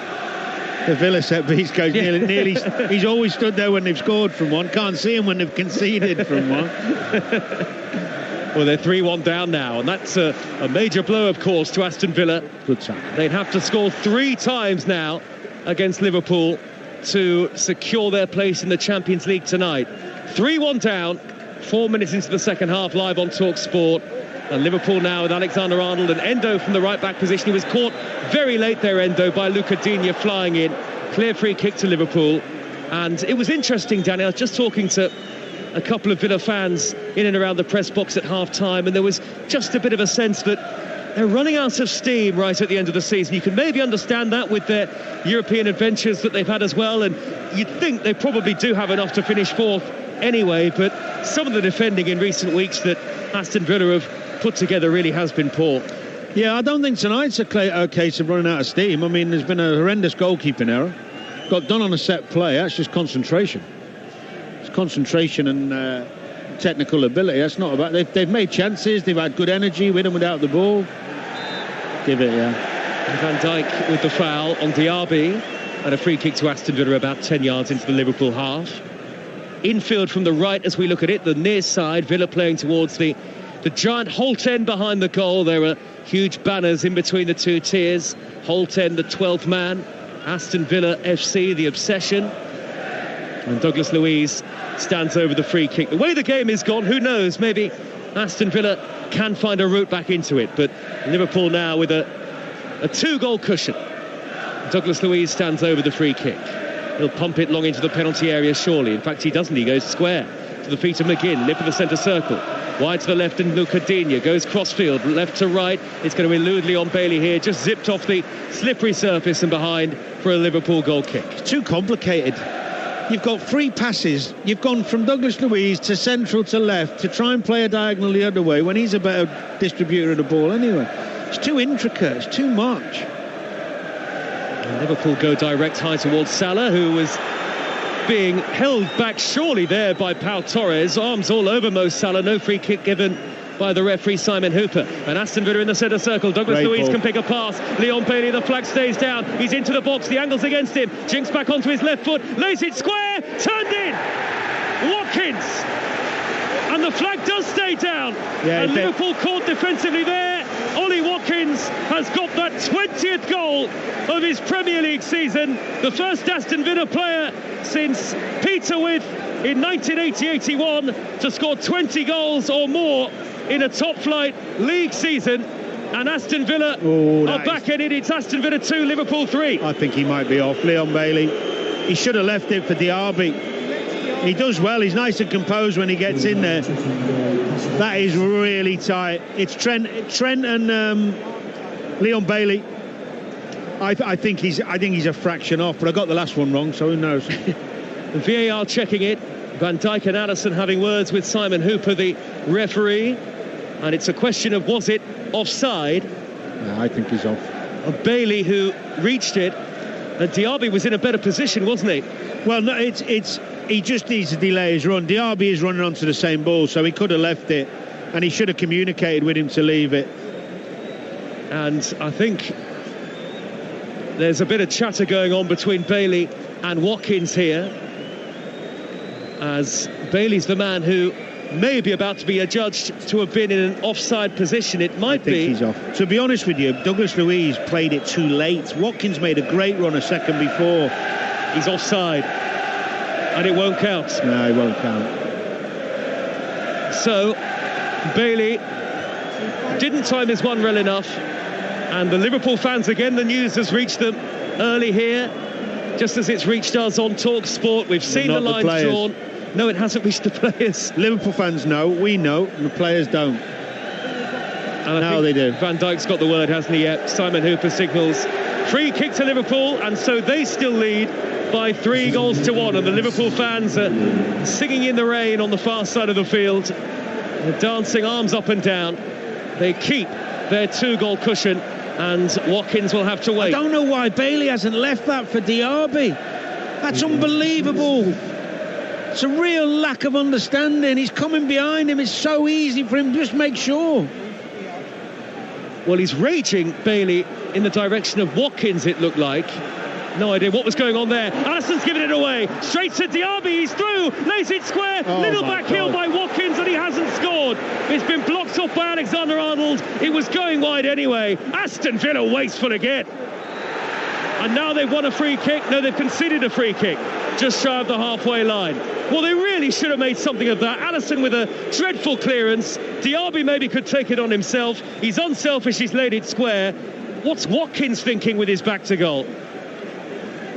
The Villa set piece goes nearly he's always stood there when they've scored from one. Can't see him when they've conceded from one. Well, they're 3-1 down now, and that's a major blow, of course, to Aston Villa. Good time. They'd have to score 3 times now against Liverpool to secure their place in the Champions League tonight. 3-1 down, 4 minutes into the second half, live on Talk Sport. And Liverpool now with Alexander-Arnold and Endo from the right-back position. He was caught very late there, Endo, by Luca Digne flying in. Clear free kick to Liverpool. And it was interesting, Danny, I was just talking to a couple of Villa fans in and around the press box at half-time, and there was just a bit of a sense that they're running out of steam right at the end of the season. You can maybe understand that with their European adventures that they've had as well, and you'd think they probably do have enough to finish 4th anyway, but some of the defending in recent weeks that Aston Villa have put together really has been poor. Yeah, I don't think tonight's a case of running out of steam. I mean, there's been a horrendous goalkeeping error. Got done on a set play. That's just concentration. It's concentration and technical ability. That's not about... They've made chances. They've had good energy with and without the ball. Give it, yeah. And Van Dijk with the foul on Diaby, and a free kick to Aston Villa about 10 yards into the Liverpool half. Infield from the right as we look at it, the near side. Villa playing towards the giant Holt End behind the goal. There are huge banners in between the two tiers. Holt End, the 12th man. Aston Villa FC, the obsession. And Douglas Luiz stands over the free kick. The way the game is gone, who knows? Maybe Aston Villa can find a route back into it. But Liverpool now with a 2-goal cushion. Douglas Luiz stands over the free kick. He'll pump it long into the penalty area, surely. In fact, he doesn't. He goes square to the feet of McGinn, lip of the centre circle. Wide to the left, and Luca Digne goes crossfield, left to right. It's going to elude Leon Bailey here, just zipped off the slippery surface and behind for a Liverpool goal kick. It's too complicated. You've got 3 passes. You've gone from Douglas Luiz to central to left to try and play a diagonal the other way when he's a better distributor of the ball anyway. It's too intricate. It's too much. And Liverpool go direct high towards Salah, who was being held back surely there by Pau Torres. Arms all over Mo Salah. No free kick given by the referee Simon Hooper. And Aston Villa in the centre circle. Douglas Luiz can pick a pass. Leon Bailey, the flag stays down. He's into the box. The angle's against him. Jinks back onto his left foot. Lays it square. Turned in. Watkins. And the flag does stay down. Yeah, and Liverpool caught defensively there. Ollie Watkins has got that 20th goal of his Premier League season. The first Aston Villa player since Peter With in 1980-81 to score 20 goals or more in a top-flight league season. And Aston Villa are back in it. It's Aston Villa 2, Liverpool 3. I think he might be off. Leon Bailey. He should have left it for Diaby. He does well. He's nice and composed when he gets in there. That is really tight. It's Trent and Leon Bailey. I think he's a fraction off, but I got the last one wrong, so who knows? VAR checking it. Van Dijk and Allison having words with Simon Hooper, the referee, and it's a question of was it offside? I think he's off. Bailey who reached it, and Diaby was in a better position, wasn't he? Well, no, he just needs to delay his run. Diaby is running onto the same ball, so he could have left it, and he should have communicated with him to leave it. And I think there's a bit of chatter going on between Bailey and Watkins here, as Bailey's the man who maybe about to be adjudged to have been in an offside position. It might be. He's off. To be honest with you, Douglas Luiz played it too late. Watkins made a great run a second before. He's offside, and it won't count. No, it won't count. So Bailey didn't time his one well enough, and the Liverpool fans, again, the news has reached them early here, just as it's reached us on Talk Sport. We've seen the line drawn. No, it hasn't reached the players. Liverpool fans know, we know, and the players don't. And now they do. Van Dijk's got the word, hasn't he? Yep. Simon Hooper signals free kick to Liverpool, and so they still lead by 3-1, and the Liverpool fans are singing in the rain on the far side of the field. They're dancing arms up and down. They keep their 2-goal cushion, and Watkins will have to wait. I don't know why Bailey hasn't left that for Diaby. That's unbelievable. It's a real lack of understanding. He's coming behind him. It's so easy for him. Just make sure. Well, he's raging, Bailey, in the direction of Watkins, it looked like. No idea what was going on there. Alisson's giving it away. Straight to Diaby. He's through. Lays it square. Little back heel by Watkins, and he hasn't scored. It's been blocked off by Alexander-Arnold. It was going wide anyway. Aston Villa wasteful again. And now they've won a free kick. No, they've conceded a free kick just shy of the halfway line. Well, they really should have made something of that. Alisson with a dreadful clearance. Diaby maybe could take it on himself. He's unselfish. He's laid it square. What's Watkins thinking with his back to goal?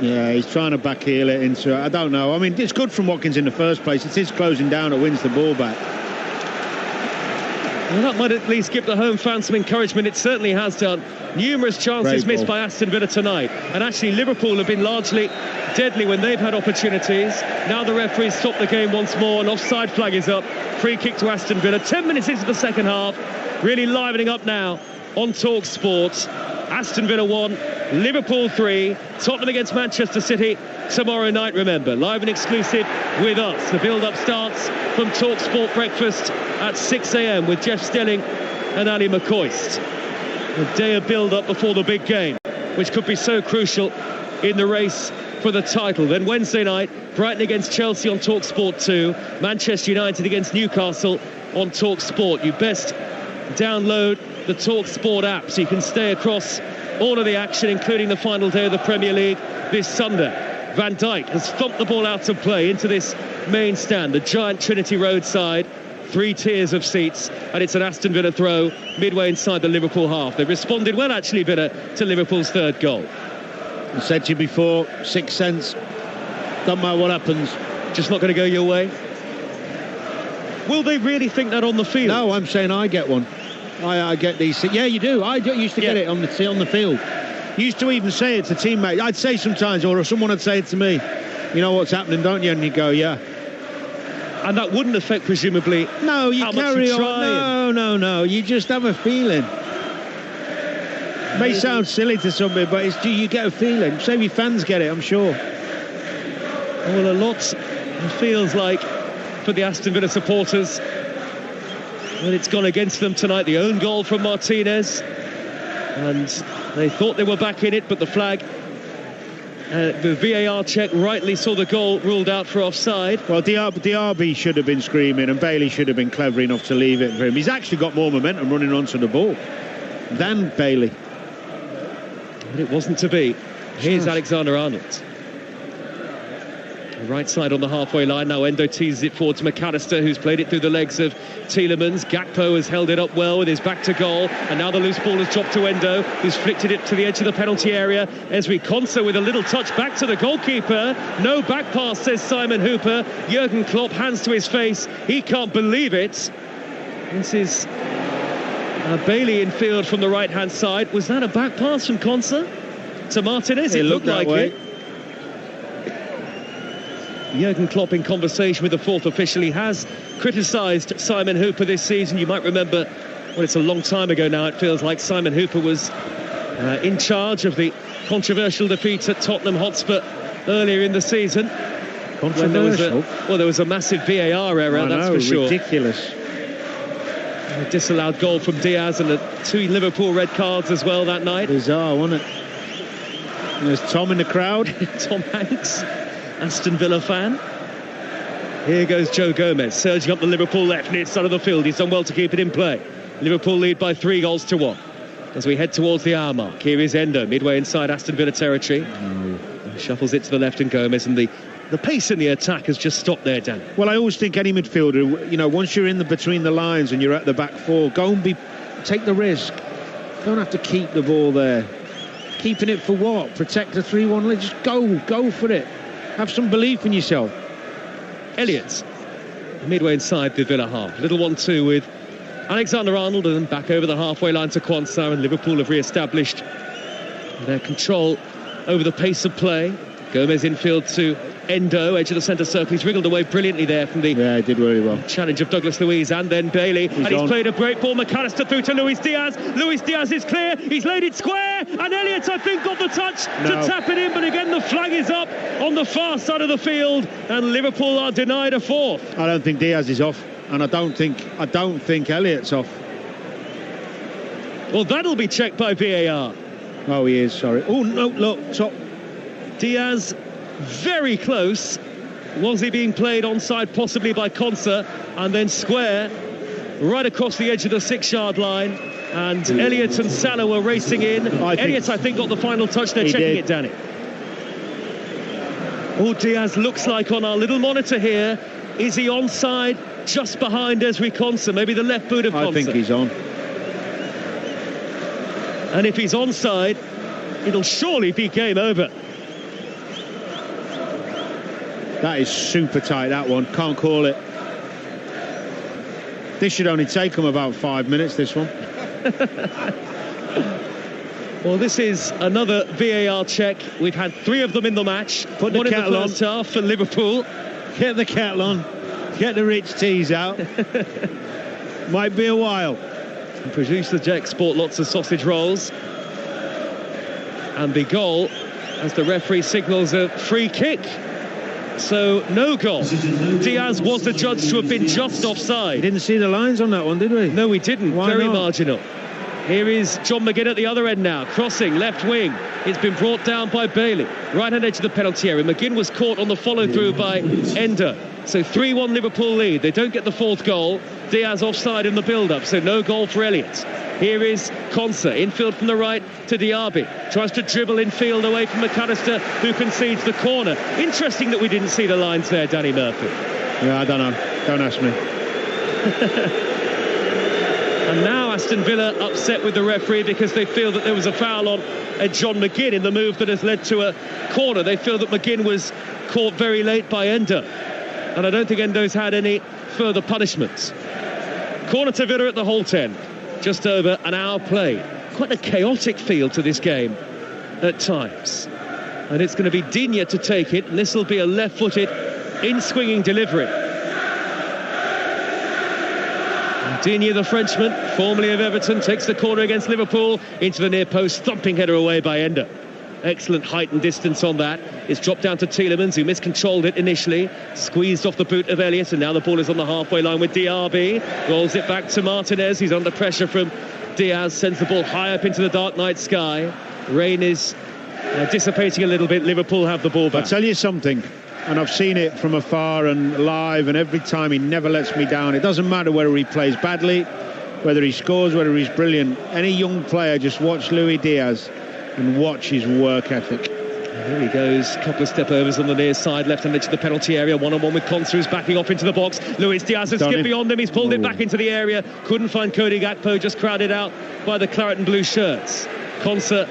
Yeah, he's trying to backheel it into it. I don't know. I mean, it's good from Watkins in the first place. It's his closing down that wins the ball back. Well, that might at least give the home fans some encouragement. It certainly has done. Numerous chances missed by Aston Villa tonight. And actually, Liverpool have been largely deadly when they've had opportunities. Now the referees stop the game once more. An offside flag is up. Free kick to Aston Villa. 10 minutes into the second half. Really livening up now on Talk Sport. Aston Villa 1, Liverpool 3. Tottenham against Manchester City tomorrow night, remember. Live and exclusive with us. The build-up starts from Talk Sport Breakfast at 6 a.m. with Jeff Stelling and Ali McCoist. A day of build-up before the big game, which could be so crucial in the race for the title. Then Wednesday night, Brighton against Chelsea on Talk Sport 2. Manchester United against Newcastle on Talk Sport. You best download the Talk Sport app so you can stay across all of the action, including the final day of the Premier League this Sunday. Van Dijk has thumped the ball out of play into this main stand, the giant Trinity Road side. 3 tiers of seats, and it's an Aston Villa throw midway inside the Liverpool half. They responded well, actually, Villa, to Liverpool's third goal. I said to you before, 6 cents. Don't matter what happens. Just not going to go your way? Will they really think that on the field? No, I'm saying I get one. I get these. Yeah, you do. I used to get it on the field. Used to even say it to teammates. I'd say sometimes, or someone would say it to me. You know what's happening, don't you? And you go, yeah. And that wouldn't affect, presumably, no, you how carry much you on. No. You just have a feeling. It may sound silly to somebody, but you get a feeling. So many fans get it, I'm sure. Well, a lot feels like for the Aston Villa supporters. Well, it's gone against them tonight. The own goal from Martinez. And they thought they were back in it, but the flag... the VAR check rightly saw the goal ruled out for offside. Well, Diaby should have been screaming, and Bailey should have been clever enough to leave it for him. He's actually got more momentum running onto the ball than Bailey. But it wasn't to be. Here's Alexander-Arnold. Right side on the halfway line. Now Endo teases it forward to McAllister, who's played it through the legs of Tielemans. Gakpo has held it up well with his back to goal, and now the loose ball has dropped to Endo, who's flicked it to the edge of the penalty area. Ezri Konsa with a little touch back to the goalkeeper. No back pass, says Simon Hooper. Jurgen Klopp, hands to his face. He can't believe it. This is Bailey in field from the right-hand side. Was that a back pass from Konsa to Martinez? It looked like it. Jurgen Klopp in conversation with the fourth official. He has criticised Simon Hooper this season. You might remember, well, it's a long time ago now, it feels like. Simon Hooper was in charge of the controversial defeat at Tottenham Hotspur earlier in the season. Controversial? There was a massive VAR error, that's for sure. Ridiculous. A disallowed goal from Diaz and 2 Liverpool red cards as well that night. Bizarre, wasn't it? And there's Tom in the crowd. Tom Hanks, Aston Villa fan. Here goes Joe Gomez, surging up the Liverpool left near side of the field. He's done well to keep it in play. Liverpool lead by 3-1 as we head towards the hour mark. Here is Endo, midway inside Aston Villa territory. Shuffles it to the left, and Gomez, and the pace in the attack has just stopped there, Dan. Well, I always think any midfielder, you know, once you're in the between the lines and you're at the back four, go and take the risk. Don't have to keep the ball there. Keeping it for what? Protect the 3-1 lead. Just go for it. Have some belief in yourself. Elliott, midway inside the Villa half. Little 1-2 with Alexander-Arnold, and then back over the halfway line to Quansah, and Liverpool have re-established their control over the pace of play. Gomez infield to Endo, edge of the centre circle. He's wriggled away brilliantly there from the he did really well. Challenge of Douglas Luiz, and then Bailey. He's played a great ball. McAllister through to Luis Diaz. Luis Diaz is clear. He's laid it square, and Elliott, I think, got the touch to tap it in. But again, the flag is up on the far side of the field, and Liverpool are denied a fourth. I don't think Diaz is off, and I don't think Elliott's off. Well, that'll be checked by VAR. Oh, he is. Sorry. Oh no! Look, top. Diaz very close. Was he being played onside possibly by Quansah, and then square right across the edge of the 6-yard line, and Elliott and Salah were racing in. Elliott, I think, got the final touch. They're checking it, Danny. Oh, Diaz looks like on our little monitor here. Is he onside just behind Ezri Quansah? Maybe the left boot of Quansah. I think he's on. And if he's onside, it'll surely be game over. That is super tight, that one. Can't call it. This should only take them about 5 minutes, this one. Well, this is another VAR check. We've had 3 of them in the match. Put the kettle on. First half for Liverpool. Get the kettle on. Get the rich teas out. Might be a while. Producer Jack sport lots of sausage rolls. And the goal, as the referee signals a free kick. So no goal. Diaz was adjudged to have been just offside. Didn't see the lines on that one, did we? No, we didn't. Why Very not? marginal. Here is John McGinn at the other end now, crossing left wing. It's been brought down by Bailey. Right-hand edge of the penalty area. McGinn was caught on the follow-through by Ender. So 3-1 Liverpool lead. They don't get the 4th goal. Diaz offside in the build-up, so no goal for Elliott. Here is Quansah, infield from the right to Diaby. Tries to dribble infield away from McAllister, who concedes the corner. Interesting that we didn't see the lines there, Danny Murphy. Yeah, I don't know. Don't ask me. And now Aston Villa upset with the referee because they feel that there was a foul on John McGinn in the move that has led to a corner. They feel that McGinn was caught very late by Endo. And I don't think Endo's had any further punishments. Corner to Villa at the Holte End. Just over an hour played. Quite a chaotic feel to this game at times. And it's going to be Digne to take it, and this will be a left-footed in-swinging delivery. And Digne, the Frenchman, formerly of Everton, takes the corner against Liverpool into the near post, thumping header away by Endo. Excellent height and distance on that. It's dropped down to Tielemans, who miscontrolled it initially, squeezed off the boot of Elliott, and now the ball is on the halfway line with Diaby. Rolls it back to Martinez. He's under pressure from Diaz, sends the ball high up into the dark night sky. Rain is dissipating a little bit. Liverpool have the ball back. I'll tell you something, and I've seen it from afar and live, and every time he never lets me down. It doesn't matter whether he plays badly, whether he scores, whether he's brilliant. Any young player, just watch Luis Diaz and watch his work ethic. Here he goes, couple of step overs on the near side, left-hand edge of the penalty area, one-on-one with Quansah, who's backing off into the box. Luis Diaz has skipped beyond him, he's pulled it back into the area, couldn't find Cody Gakpo, just crowded out by the claret and blue shirts. Quansah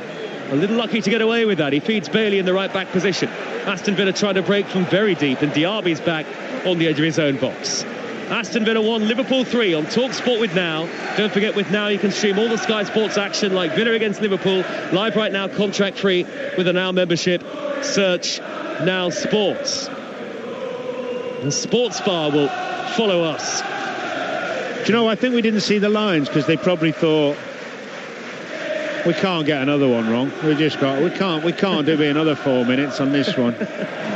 a little lucky to get away with that. He feeds Bailey in the right-back position. Aston Villa trying to break from very deep, and Diaby's back on the edge of his own box. Aston Villa 1, Liverpool 3 on TalkSport with Now. Don't forget, with Now you can stream all the Sky Sports action like Villa against Liverpool live right now, contract free with a Now membership. Search Now Sports. The sports bar will follow us. Do you know, I think we didn't see the lines because they probably thought We can't get another one wrong. We can't do another 4 minutes on this one.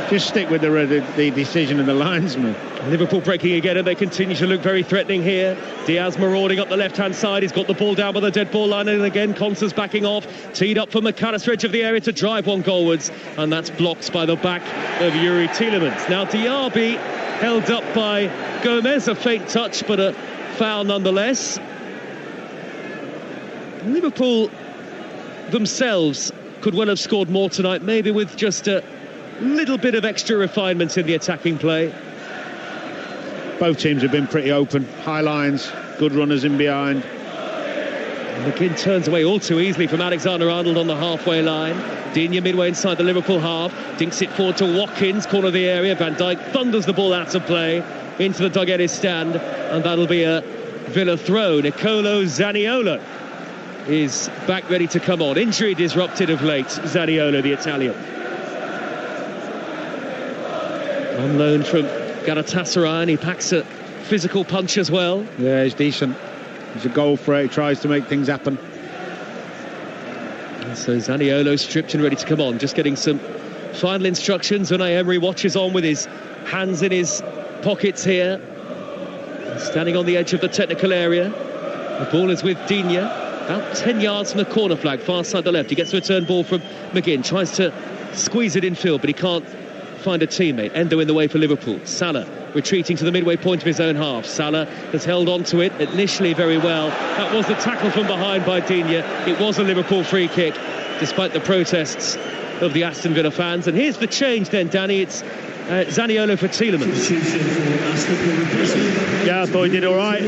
Just stick with the decision of the linesman. Liverpool breaking again, and they continue to look very threatening here. Diaz marauding up the left-hand side. He's got the ball down by the dead ball line, and again Constance backing off. Teed up for McAllister, edge of the area to drive one goalwards, and that's blocked by the back of Yuri Tielemans. Now Diaby held up by Gomez, a faint touch, but a foul nonetheless. Liverpool themselves could well have scored more tonight, maybe with just a little bit of extra refinement in the attacking play. Both teams have been pretty open, high lines, good runners in behind. McGinn turns away all too easily from Alexander-Arnold on the halfway line. Digne midway inside the Liverpool half, dinks it forward to Watkins, corner of the area. Van Dijk thunders the ball out of play into the Duggettis stand, and that'll be a Villa throw. Nicolo Zaniolo is back ready to come on. Injury disrupted of late, Zaniolo, the Italian. On loan from Galatasaray, and he packs a physical punch as well. Yeah, he's decent. He's a goal threat. He tries to make things happen. And so Zaniolo stripped and ready to come on. Just getting some final instructions. Unai Emery watches on with his hands in his pockets here. Standing on the edge of the technical area. The ball is with Digne. About 10 yards from the corner flag, far side the left. He gets a return ball from McGinn. Tries to squeeze it in field, but he can't find a teammate. Endo in the way for Liverpool. Salah retreating to the midway point of his own half. Salah has held on to it initially very well. That was the tackle from behind by Digne. It was a Liverpool free kick, despite the protests of the Aston Villa fans. And here's the change then, Danny. It's Zaniolo for Tielemans. Yeah, I thought he did all right.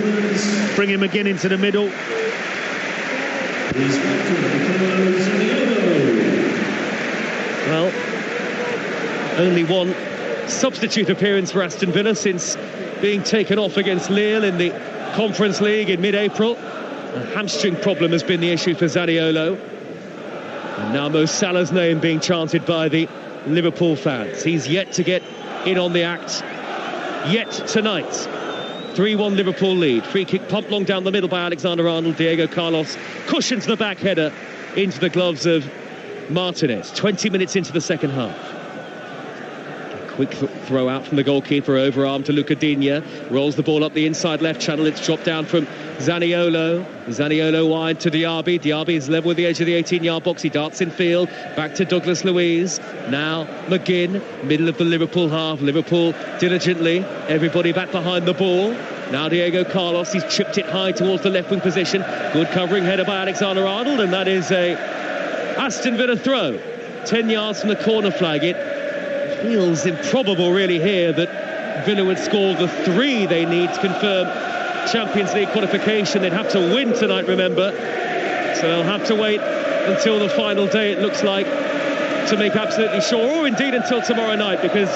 Bringing McGinn into the middle. Well, only one substitute appearance for Aston Villa since being taken off against Lille in the Conference League in mid-April. A hamstring problem has been the issue for Zaniolo. And now Mo Salah's name being chanted by the Liverpool fans. He's yet to get in on the act yet tonight. 3-1 Liverpool lead. Free kick pumped long down the middle by Alexander-Arnold. Diego Carlos cushions the back header into the gloves of Martinez. 20 minutes into the second half. A quick throw out from the goalkeeper, overarm to Luca Digne. Rolls the ball up the inside left channel. It's dropped down from Zaniolo. Zaniolo wide to Diaby. Diaby is level with the edge of the 18-yard box. He darts in field. Back to Douglas Luiz. Now McGinn, middle of the Liverpool half. Liverpool diligently. Everybody back behind the ball. Now Diego Carlos. He's chipped it high towards the left wing position. Good covering header by Alexander-Arnold, and that is a Aston Villa throw. 10 yards from the corner flag. It feels improbable really here that Villa would score the 3 they need to confirm Champions League qualification. They'd have to win tonight, remember, so they'll have to wait until the final day, it looks like, to make absolutely sure, or indeed until tomorrow night, because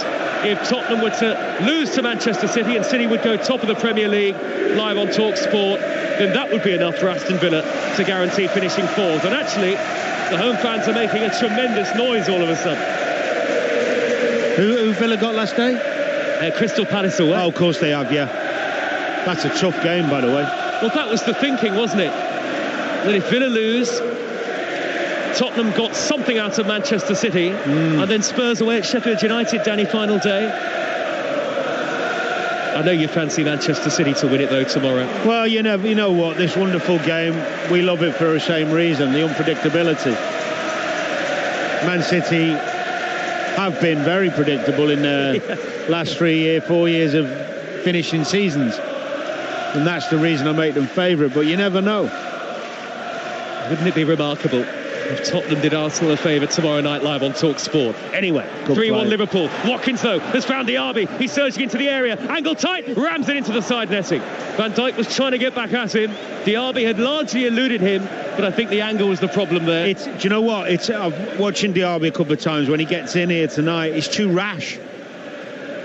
if Tottenham were to lose to Manchester City and City would go top of the Premier League live on Talk Sport, then that would be enough for Aston Villa to guarantee finishing 4th. And actually the home fans are making a tremendous noise all of a sudden. Who Villa got last day? Crystal Palace away. Oh, of course they have, yeah. That's a tough game, by the way. Well, that was the thinking, wasn't it? That if Villa lose, Tottenham got something out of Manchester City, and then Spurs away at Sheffield United, Danny, final day. I know you fancy Manchester City to win it, though, tomorrow. Well, you know what? This wonderful game, we love it for the same reason, the unpredictability. Man City have been very predictable in their last 4 years of finishing seasons. And that's the reason I make them favourite, but you never know. Wouldn't it be remarkable if Tottenham did Arsenal a favour tomorrow night live on Talk Sport? Anyway, 3-1 Liverpool. Watkins, though, has found Diaby. He's surging into the area. Angle tight, rams it into the side netting. Van Dijk was trying to get back at him. Diaby had largely eluded him, but I think the angle was the problem there. Do you know what? I'm watching Diaby a couple of times. When he gets in here tonight, he's too rash.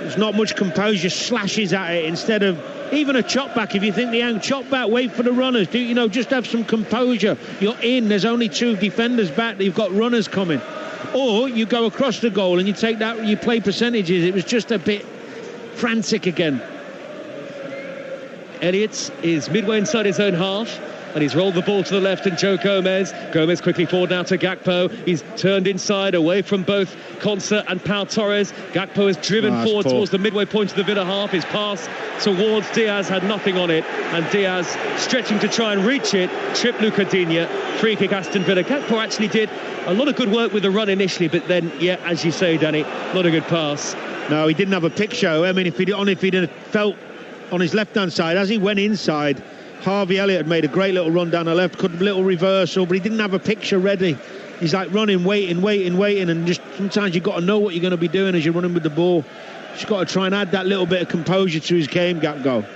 There's not much composure, slashes at it instead of even a chop back. If you think the angle, chop back, wait for the runners. Just have some composure. You're in, there's only 2 defenders back, you've got runners coming. Or you go across the goal and you take that, you play percentages. It was just a bit frantic again. Elliott is midway inside his own half, and he's rolled the ball to the left, and Joe Gomez quickly forward now to Gakpo. He's turned inside away from both Konsa and Pau Torres. Gakpo has driven forward towards the midway point of the Villa half. His pass towards Diaz had nothing on it, and Diaz stretching to try and reach it, tripped Luca Digne. Free kick Aston Villa. Gakpo actually did a lot of good work with the run initially, but then, yeah, as you say, Danny, not a good pass. No, he didn't have a pick show. I mean, if he'd have felt on his left-hand side, as he went inside, Harvey Elliott had made a great little run down the left, could a little reversal, but he didn't have a picture ready. He's like running, waiting, and just sometimes you've got to know what you're going to be doing as you're running with the ball. Just got to try and add that little bit of composure to his game. Gakpo.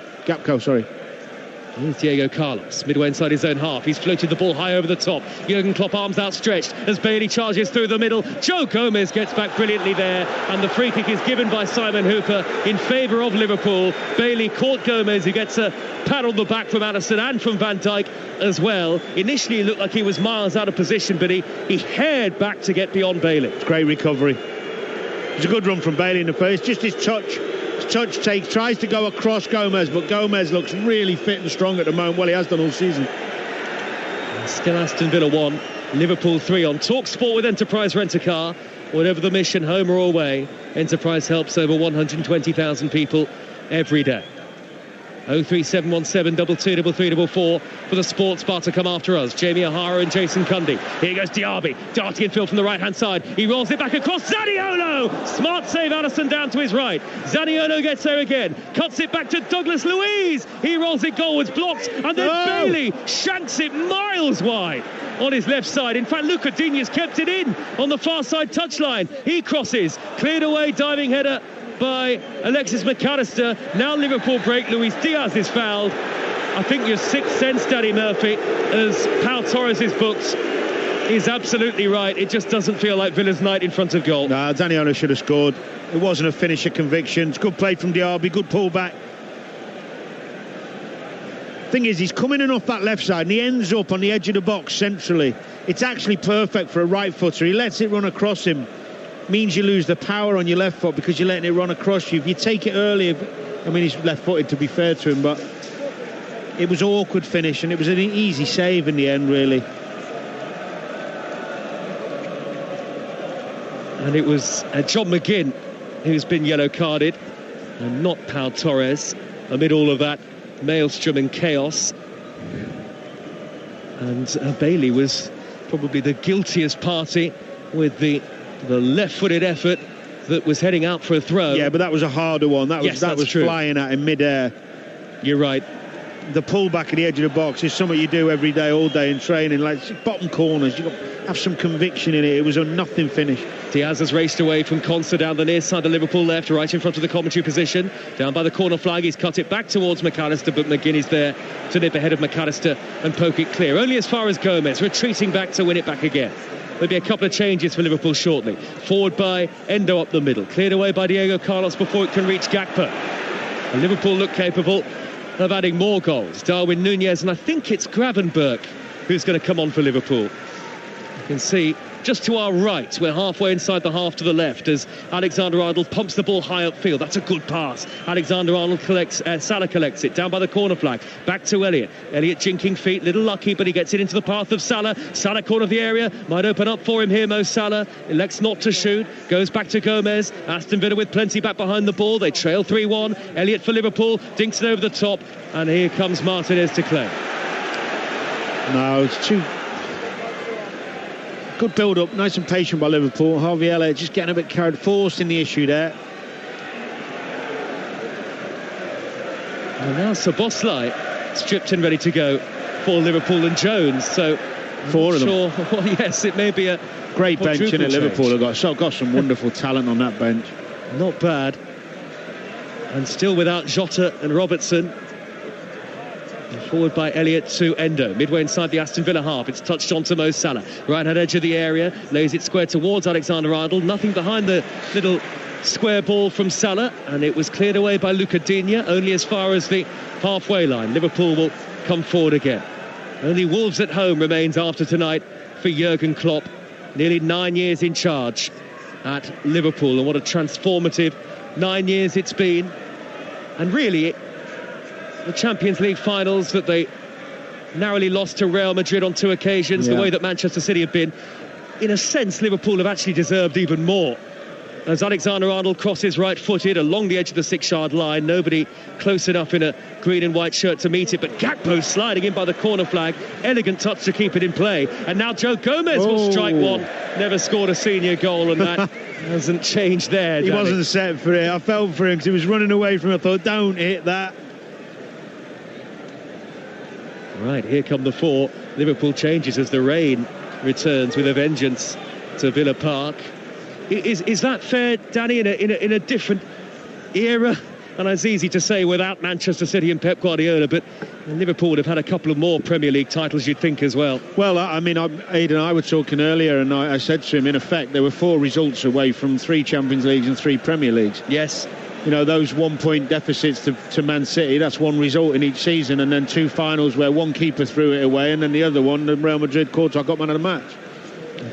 Here's Diego Carlos, midway inside his own half. He's floated the ball high over the top. Jurgen Klopp, arms outstretched as Bailey charges through the middle. Joe Gomez gets back brilliantly there, and the free kick is given by Simon Hooper in favour of Liverpool. Bailey caught Gomez, who gets a pat on the back from Addison and from Van Dijk as well. Initially, it looked like he was miles out of position, but he haired back to get beyond Bailey. It's great recovery. It's a good run from Bailey in the first. Just his touch tries to go across Gomez, but Gomez looks really fit and strong at the moment. Well, he has done all season. Still Aston Villa 1, Liverpool 3 on TalkSport with Enterprise Rent-A-Car. Whatever the mission, home or away, Enterprise helps over 120,000 people every day. 03717 223344 for the sports bar to come after us. Jamie O'Hara and Jason Cundy. Here goes Diaby, darting infield from the right-hand side. He rolls it back across. Zaniolo! Smart save, Addison down to his right. Zaniolo gets there again. Cuts it back to Douglas Luiz. He rolls it goalwards, blocked, and then Bailey shanks it miles wide on his left side. In fact, Luca Digne's kept it in on the far side touchline. He crosses, cleared away, diving header by Alexis McAllister. Now Liverpool break. Luis Diaz is fouled. I think your sixth sense, Danny Murphy, as Pau Torres' books, is absolutely right. It just doesn't feel like Villa's night in front of goal. Nah, Zaniolo should have scored. It wasn't a finish of conviction. It's good play from Diaby, good pullback. Thing is, he's coming in off that left side and he ends up on the edge of the box centrally. It's actually perfect for a right footer. He lets it run across him. Means you lose the power on your left foot because you're letting it run across you. If you take it earlier, I mean, he's left-footed to be fair to him, but it was an awkward finish and it was an easy save in the end, really. And it was John McGinn who's been yellow-carded, and not Pau Torres, amid all of that maelstrom and chaos. And Bailey was probably the guiltiest party with the left-footed effort that was heading out for a throw. Yeah, but that was a harder one. That was true. Flying at him mid-air. You're right. The pullback at the edge of the box is something you do every day, all day in training. Like bottom corners, you've got to have some conviction in it. It was a nothing finish. Diaz has raced away from Konsa down the near side of Liverpool left, right in front of the commentary position. Down by the corner flag, he's cut it back towards McAllister, but McGinn is there to nip ahead of McAllister and poke it clear. Only as far as Gomez, retreating back to win it back again. There'll be a couple of changes for Liverpool shortly. Forward by Endo up the middle. Cleared away by Diego Carlos before it can reach Gakpo. And Liverpool look capable of adding more goals. Darwin Nunez, and I think it's Gravenberch who's going to come on for Liverpool. You can see just to our right, we're halfway inside the half to the left as Alexander-Arnold pumps the ball high upfield. That's a good pass. Alexander-Arnold collects, Salah collects it down by the corner flag. Back to Elliott. Elliott jinking feet, little lucky, but he gets it into the path of Salah. Salah corner of the area, might open up for him here, Mo Salah. Elects not to shoot, goes back to Gomez. Aston Villa with plenty back behind the ball. They trail 3-1. Elliott for Liverpool, dinks it over the top, and here comes Martinez to claim. No, it's too... Good build-up, nice and patient by Liverpool. Harvey Elliott just getting a bit carried, forcing the issue there. And now Szoboszlai stripped and ready to go for Liverpool and Jones. So four of them. Well, yes, it may be a great bench in it. Liverpool have got some wonderful talent on that bench. Not bad. And still without Jota and Robertson. Forward by Elliott to Endo, midway inside the Aston Villa half. It's touched on to Mo Salah, right hand edge of the area, lays it square towards Alexander-Arnold. Nothing behind the little square ball from Salah, and it was cleared away by Luca Digne, only as far as the halfway line. Liverpool will come forward again. Only Wolves at home remains after tonight for Jurgen Klopp. Nearly 9 years in charge at Liverpool, and what a transformative 9 years it's been. And really, the Champions League finals that they narrowly lost to Real Madrid on 2 occasions, the way that Manchester City have been. In a sense, Liverpool have actually deserved even more. As Alexander-Arnold crosses right-footed along the edge of the 6-yard line, nobody close enough in a green and white shirt to meet it, but Gakpo sliding in by the corner flag, elegant touch to keep it in play, and now Joe Gomez will strike one. Never scored a senior goal, and that hasn't changed there. He wasn't set for it. I felt for him because he was running away from it. I thought, don't hit that. Right, here come the 4 Liverpool changes as the rain returns with a vengeance to Villa Park. Is that fair, Danny, in a different era? And it's easy to say without Manchester City and Pep Guardiola, but Liverpool would have had a couple of more Premier League titles, you'd think, as well. Well, I mean, Aidan and I were talking earlier, and I said to him, in effect, there were 4 results away from 3 Champions Leagues and 3 Premier Leagues. Yes. You know, those 1-point deficits to Man City, that's 1 result in each season, and then 2 finals where 1 keeper threw it away, and then the other one, the Real Madrid Courtois got man of the match.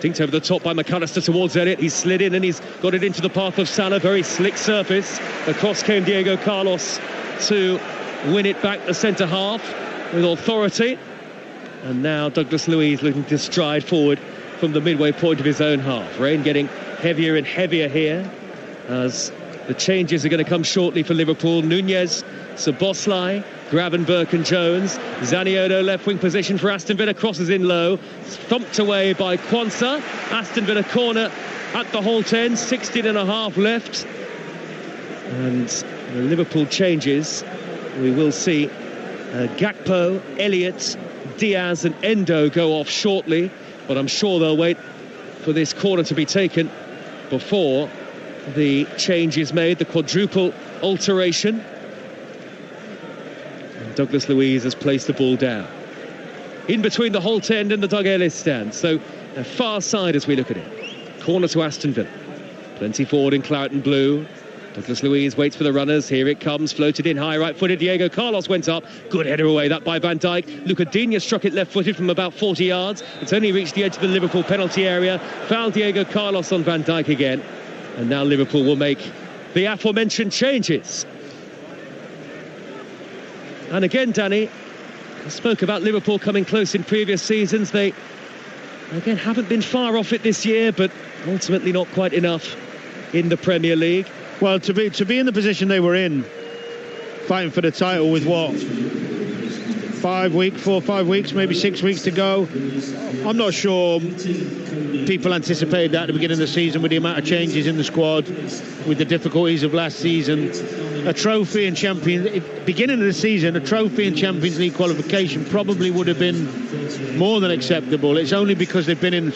Dinked over the top by McAllister towards Elliott. He's slid in and he's got it into the path of Salah. Very slick surface. Across came Diego Carlos to win it back the centre half with authority. And now Douglas Luiz looking to stride forward from the midway point of his own half. Rain getting heavier and heavier here as the changes are going to come shortly for Liverpool. Nunez, Szoboszlai, Gravenberch and Jones. Zaniolo left wing position for Aston Villa, crosses in low, thumped away by Quansah. Aston Villa corner at the Holte end, 16.5 left. And the Liverpool changes. We will see Gakpo, Elliott, Diaz and Endo go off shortly, but I'm sure they'll wait for this corner to be taken before the change is made, the quadruple alteration. And Douglas Luiz has placed the ball down in between the Holte end and the Doug Ellis stand, so a far side as we look at it. Corner to Aston Villa, plenty forward in claret and blue. Douglas Luiz waits for the runners. Here it comes, floated in high, right-footed. Diego Carlos went up. Good header away, that by Van Dijk. Luca Digne struck it left-footed from about 40 yards. It's only reached the edge of the Liverpool penalty area. Foul Diego Carlos on Van Dijk again. And now Liverpool will make the aforementioned changes. And again, Danny, I spoke about Liverpool coming close in previous seasons. They, again, haven't been far off it this year, but ultimately not quite enough in the Premier League. Well, to be in the position they were in, fighting for the title with what, 4 or 5 weeks, maybe 6 weeks to go. I'm not sure people anticipated that at the beginning of the season with the amount of changes in the squad, with the difficulties of last season. A trophy and beginning of the season, a trophy and Champions League qualification probably would have been more than acceptable. It's only because they've been in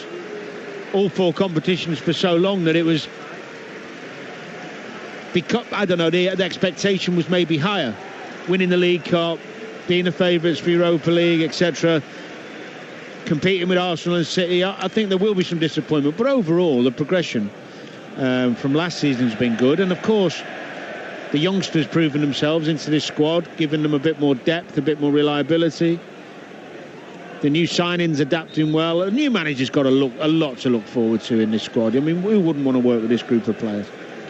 all 4 competitions for so long that it was, because, I don't know, the expectation was maybe higher. Winning the League Cup, being the favourites for Europa League, etc., competing with Arsenal and City. I think there will be some disappointment, but overall the progression from last season has been good, and of course the youngsters proving themselves into this squad, giving them a bit more depth, a bit more reliability. The new signings adapting well. A new manager's got a lot to look forward to in this squad. I mean, who wouldn't want to work with this group of players?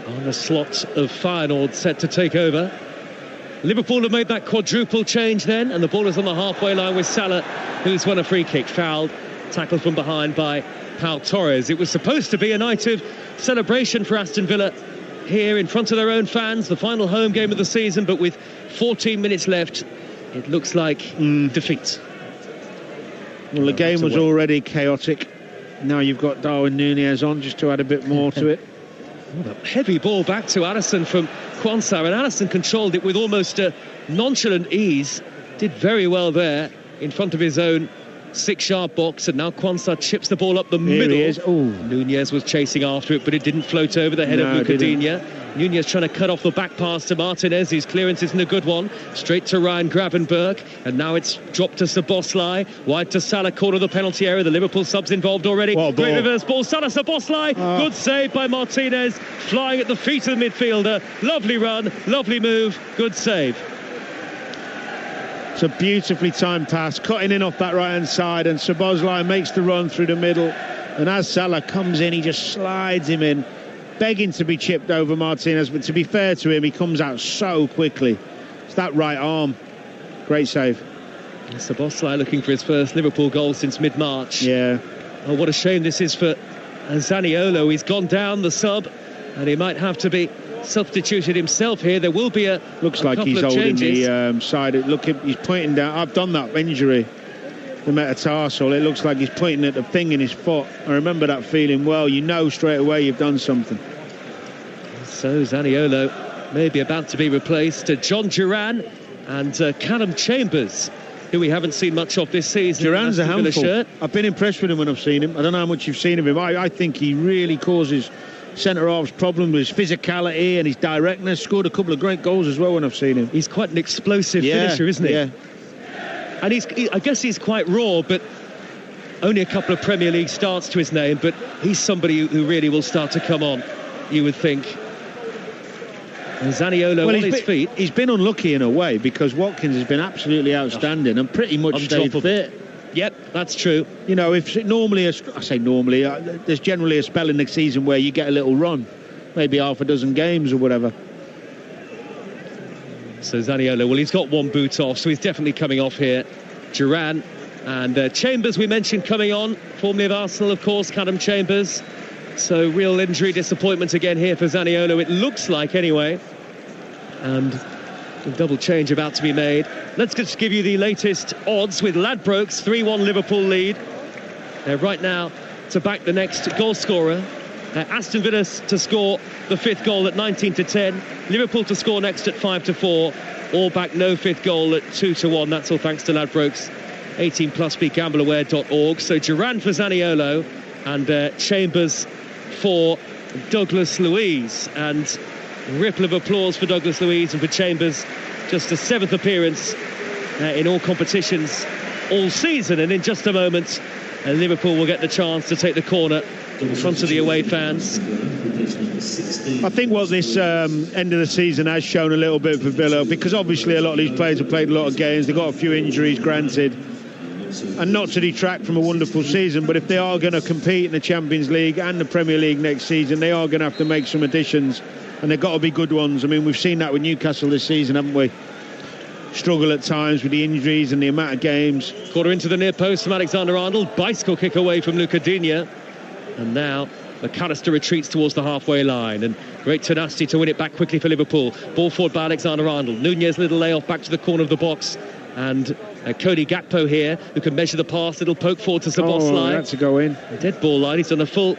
On the slot of Feyenoord set to take over. Liverpool have made that quadruple change then, and the ball is on the halfway line with Salah, who's won a free kick. Fouled, tackled from behind by Pau Torres. It was supposed to be a night of celebration for Aston Villa here in front of their own fans, the final home game of the season, but with 14 minutes left, it looks like defeat. Well, the game was already chaotic. Now you've got Darwin Nunez on just to add a bit more to it. A heavy ball back to Alisson from Quansah, and Alisson controlled it with almost a nonchalant ease. Did very well there in front of his own 6-yard box, and now Quansah chips the ball up the middle. He is. Nunez was chasing after it, but it didn't float over the head of Luca Digne. Nunez trying to cut off the back pass to Martinez. His clearance isn't a good one. Straight to Ryan Gravenberch, and now it's dropped to Szoboszlai. Wide to Salah, corner of the penalty area. The Liverpool subs involved already. Great reverse ball. Salah, Szoboszlai. Good save by Martinez. Flying at the feet of the midfielder. Lovely run, lovely move, good save. It's a beautifully timed pass, cutting in off that right-hand side, and Szoboszlai makes the run through the middle. And as Salah comes in, he just slides him in, begging to be chipped over Martinez. But to be fair to him, he comes out so quickly. It's that right arm. Great save. Szoboszlai looking for his first Liverpool goal since mid-March. Yeah. Oh, what a shame this is for Zaniolo. He's gone down, the sub, and he might have to be substituted himself here. There will be a looks like he's holding the side. Look, he's pointing down. I've done that injury, the metatarsal. It looks like he's pointing at the thing in his foot. I remember that feeling well. You know straight away you've done something. So Zaniolo may be about to be replaced. John Duran and Callum Chambers, who we haven't seen much of this season. Duran's a handful. I've been impressed with him when I've seen him. I don't know how much you've seen of him. I think he really causes centre-halves problems with his physicality and his directness. Scored a couple of great goals as well when I've seen him. He's quite an explosive finisher, isn't he? Yeah. And I guess he's quite raw, but only a couple of Premier League starts to his name. But he's somebody who really will start to come on, you would think. And Zaniolo on his feet. He's been unlucky in a way because Watkins has been absolutely outstanding and pretty much stayed fit. Yep, that's true. You know, if normally, there's generally a spell in the season where you get a little run, maybe half a dozen games or whatever. So Zaniolo, well, he's got one boot off, so he's definitely coming off here. Duran and Chambers, we mentioned, coming on, formerly of Arsenal, of course, Callum Chambers. So real injury disappointment again here for Zaniolo, it looks like anyway. And a double change about to be made. Let's just give you the latest odds with Ladbrokes. 3-1 Liverpool lead. Right now to back the next goal scorer. Aston Villa to score the fifth goal at 19-10. Liverpool to score next at 5-4. All back no fifth goal at 2-1. That's all thanks to Ladbrokes. 18+ begambleaware.org. So Duran for Zaniolo and Chambers for Douglas Luiz. And ripple of applause for Douglas Luiz and for Chambers. Just a 7th appearance in all competitions all season. And in just a moment, Liverpool will get the chance to take the corner in front of the away fans. I think what this end of the season has shown a little bit for Villa, because obviously a lot of these players have played a lot of games, they've got a few injuries, granted, and not to detract from a wonderful season, but if they are going to compete in the Champions League and the Premier League next season, they are going to have to make some additions, and they've got to be good ones. I mean, we've seen that with Newcastle this season, haven't we? Struggle at times with the injuries and the amount of games. Quarter into the near post from Alexander-Arnold, bicycle kick away from Luca Digne, and now McAllister retreats towards the halfway line, and great tenacity to win it back quickly for Liverpool. Ball forward by Alexander-Arnold. Nunez, little layoff back to the corner of the box, and Cody Gakpo here, who can measure the pass. Little poke forward to Szoboszlai. That's a go in. A dead ball line. He's done a full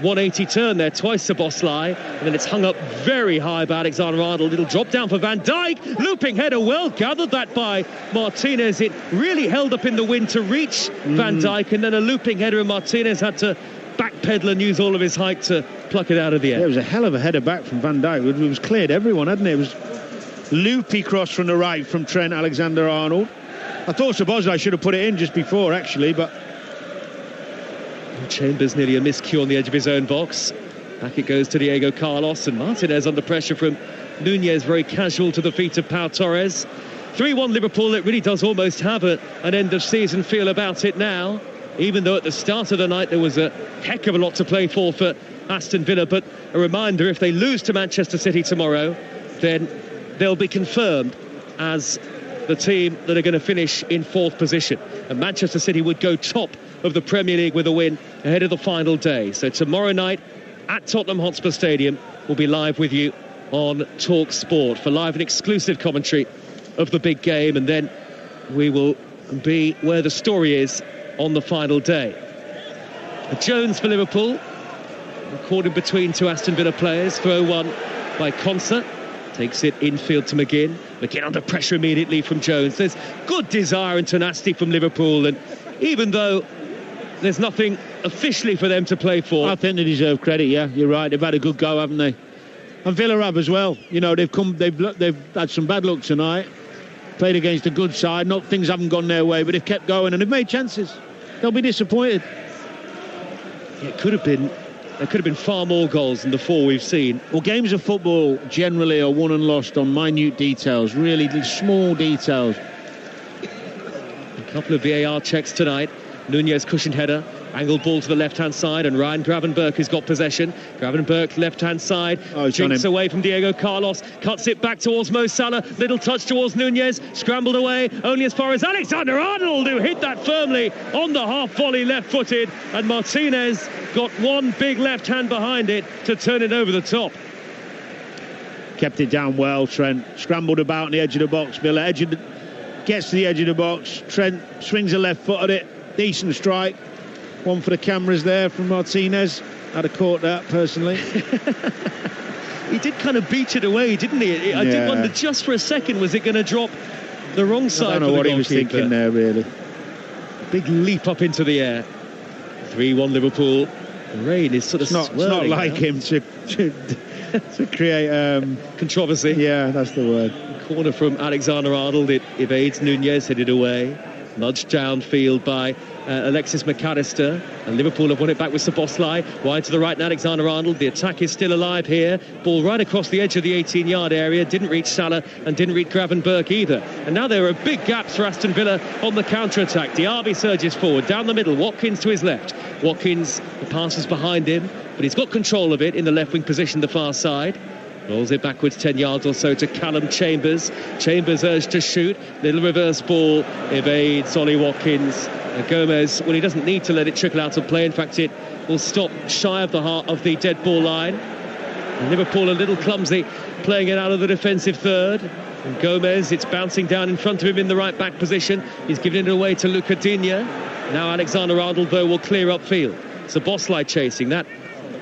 180 turn there, twice Szoboszlai, and then it's hung up very high by Alexander-Arnold. Little drop down for Van Dijk. Looping header, well gathered that by Martinez. It really held up in the wind to reach Van Dijk, and then a looping header, and Martinez had to backpedal and use all of his height to pluck it out of the air. Yeah, it was a hell of a header back from Van Dijk. It was cleared everyone, hadn't it? It was loopy cross from the right from Trent Alexander-Arnold. I thought Szoboszlai should have put it in just before, actually, but Chambers nearly a miscue on the edge of his own box. Back it goes to Diego Carlos, and Martinez under pressure from Nunez, very casual to the feet of Pau Torres. 3-1 Liverpool. It really does almost have an end of season feel about it now, even though at the start of the night there was a heck of a lot to play for Aston Villa. But a reminder, if they lose to Manchester City tomorrow, then they'll be confirmed as the team that are going to finish in 4th position, and Manchester City would go top of the Premier League with a win ahead of the final day. So tomorrow night at Tottenham Hotspur Stadium, we'll be live with you on Talk Sport for live and exclusive commentary of the big game, and then we will be where the story is on the final day. Jones for Liverpool, caught in between two Aston Villa players. Throw one by Konsa, takes it infield to McGinn. McGinn under pressure immediately from Jones. There's good desire and tenacity from Liverpool, and even though there's nothing officially for them to play for, I think they deserve credit. Yeah, you're right. They've had a good go, haven't they? And Villa have as well. You know, they've had some bad luck tonight. Played against a good side. Not things haven't gone their way, but they've kept going and they've made chances. They'll be disappointed. There could have been far more goals than the 4 we've seen. Well, games of football generally are won and lost on minute details, really small details. A couple of VAR checks tonight. Nunez cushioned header Angled ball to the left-hand side, and Ryan Gravenberch has got possession. Gravenberch, left-hand side, jinks away from Diego Carlos, cuts it back towards Mo Salah, little touch towards Nunez, scrambled away, only as far as Alexander-Arnold, who hit that firmly on the half-volley, left-footed, and Martinez got one big left hand behind it to turn it over the top. Kept it down well, Trent. Scrambled about on the edge of the box. Villa gets to the edge of the box. Trent swings a left foot at it. Decent strike. One for the cameras there from Martinez. I'd have caught that personally. He did kind of beat it away, didn't he? I did wonder just for a second, was it going to drop the wrong side? I don't know what he was thinking there, really. Big leap up into the air. 3-1 Liverpool. The rain is sort of swirling. It's not like him to create controversy. Yeah, that's the word. Corner from Alexander-Arnold. It evades Nunez, headed away. Nudged downfield by Alexis McAllister, and Liverpool have won it back with Szoboszlai. Wide to the right, Alexander-Arnold. The attack is still alive here. Ball right across the edge of the 18-yard area. Didn't reach Salah and didn't reach Gravenberch either. And now there are big gaps for Aston Villa on the counter-attack. Diaby surges forward, down the middle. Watkins to his left. Watkins, the passes behind him, but he's got control of it in the left-wing position, the far side. Rolls it backwards 10 yards or so to Callum Chambers. Chambers urged to shoot. Little reverse ball evades Ollie Watkins. Gomez, well, he doesn't need to let it trickle out of play. In fact, it will stop shy of the heart of the dead ball line. And Liverpool a little clumsy, playing it out of the defensive third. And Gomez, it's bouncing down in front of him in the right back position. He's giving it away to Luca Digne. Now Alexander-Arnold, though, will clear upfield. Szoboszlai chasing that.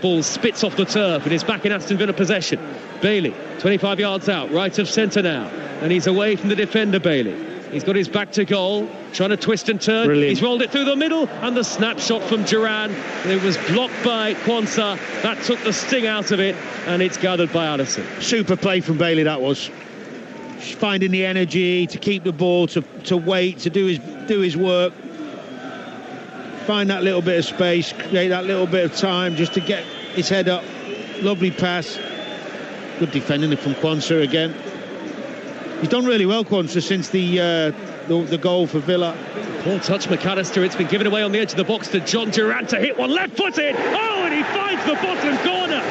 Ball spits off the turf and is back in Aston Villa possession. Bailey, 25 yards out, right of centre now, and he's away from the defender, Bailey. He's got his back to goal, trying to twist and turn. Brilliant. He's rolled it through the middle, and the snapshot from Duran. It was blocked by Quansah. That took the sting out of it, and it's gathered by Alisson. Super play from Bailey, that was. Finding the energy to keep the ball, to wait, to do his work. Find that little bit of space, create that little bit of time just to get his head up. Lovely pass. Good defending from Quansah again. He's done really well, Quansah, since the goal for Villa. Poor touch, McAllister. It's been given away on the edge of the box to John Duran to hit one left-footed. Oh, and he finds the bottom corner.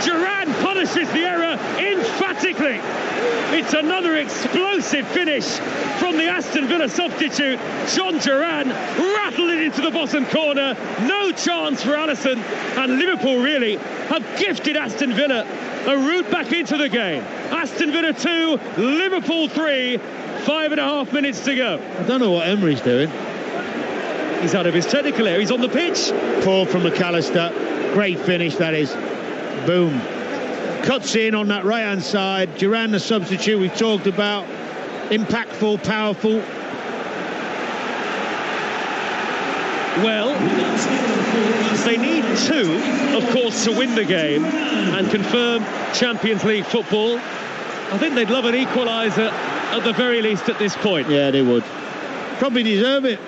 Duran punishes the error emphatically. It's another explosive finish from the Aston Villa substitute. John Duran rattled it into the bottom corner. No chance for Alisson. And Liverpool really have gifted Aston Villa a route back into the game. Aston Villa 2, Liverpool 3, 5.5 minutes to go. I don't know what Emery's doing. He's out of his technical area. He's on the pitch. Poor from McAllister. Great finish, that is. Boom. Cuts in on that right-hand side. Duran, the substitute we've talked about. Impactful, powerful. Well, they need 2, of course, to win the game and confirm Champions League football. I think they'd love an equaliser at the very least at this point. Yeah, they would. Probably deserve it.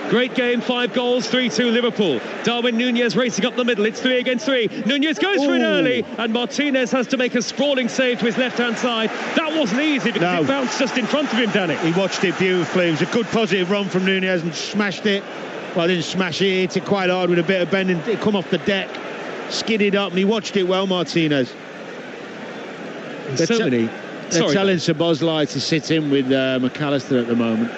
Great game, 5 goals, 3-2 Liverpool. Darwin Nunez racing up the middle. It's 3 against 3. Nunez goes for it early, and Martinez has to make a sprawling save to his left-hand side. That wasn't easy because it bounced just in front of him, Danny. He watched it beautifully. It was a good positive run from Nunez and smashed it. Well, didn't smash it, hit it quite hard with a bit of bending. It come off the deck, skidded up, and he watched it well, Martinez. They're telling Szoboszlai to sit in with McAllister at the moment.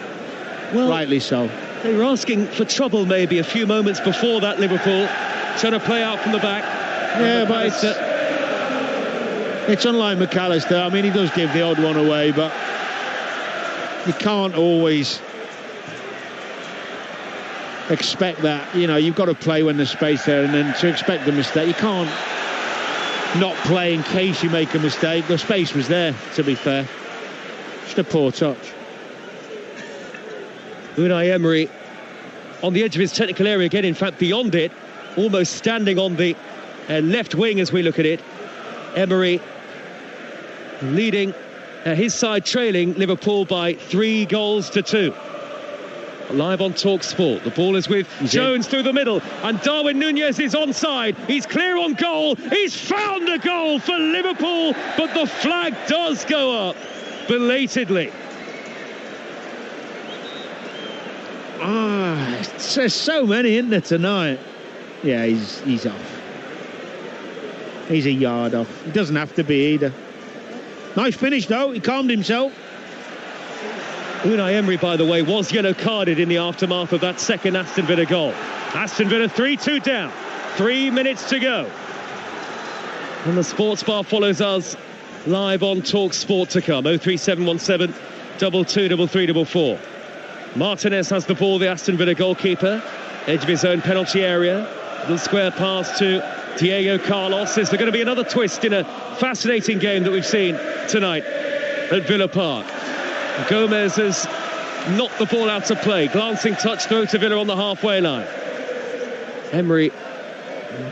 Well, rightly so. They were asking for trouble maybe a few moments before that, Liverpool, trying to play out from the back. Yeah, but it's unlike McAllister. I mean, he does give the odd one away, but you can't always expect that. You know, you've got to play when there's space there, and then to expect the mistake, you can't not play in case you make a mistake. The space was there, to be fair. Just a poor touch. Unai Emery on the edge of his technical area again, in fact beyond it, almost standing on the left wing as we look at it. Emery leading his side, trailing Liverpool by 3 goals to 2. Live on Talk Sport. The ball is with Jones through the middle, and Darwin Nunez is onside. He's clear on goal. He's found a goal for Liverpool, but the flag does go up belatedly. There's so many, isn't there, tonight? Yeah, he's off. He's a yard off. He doesn't have to be either. Nice finish, though. He calmed himself. Unai Emery, by the way, was yellow carded in the aftermath of that second Aston Villa goal. Aston Villa 3-2 down. 3 minutes to go. And the Sports Bar follows us live on Talk Sport to come. 03717 223344. Martinez has the ball, the Aston Villa goalkeeper. Edge of his own penalty area. Little square pass to Diego Carlos. Is there going to be another twist in a fascinating game that we've seen tonight at Villa Park? Gomez has knocked the ball out of play. Glancing touch throw to Villa on the halfway line. Emery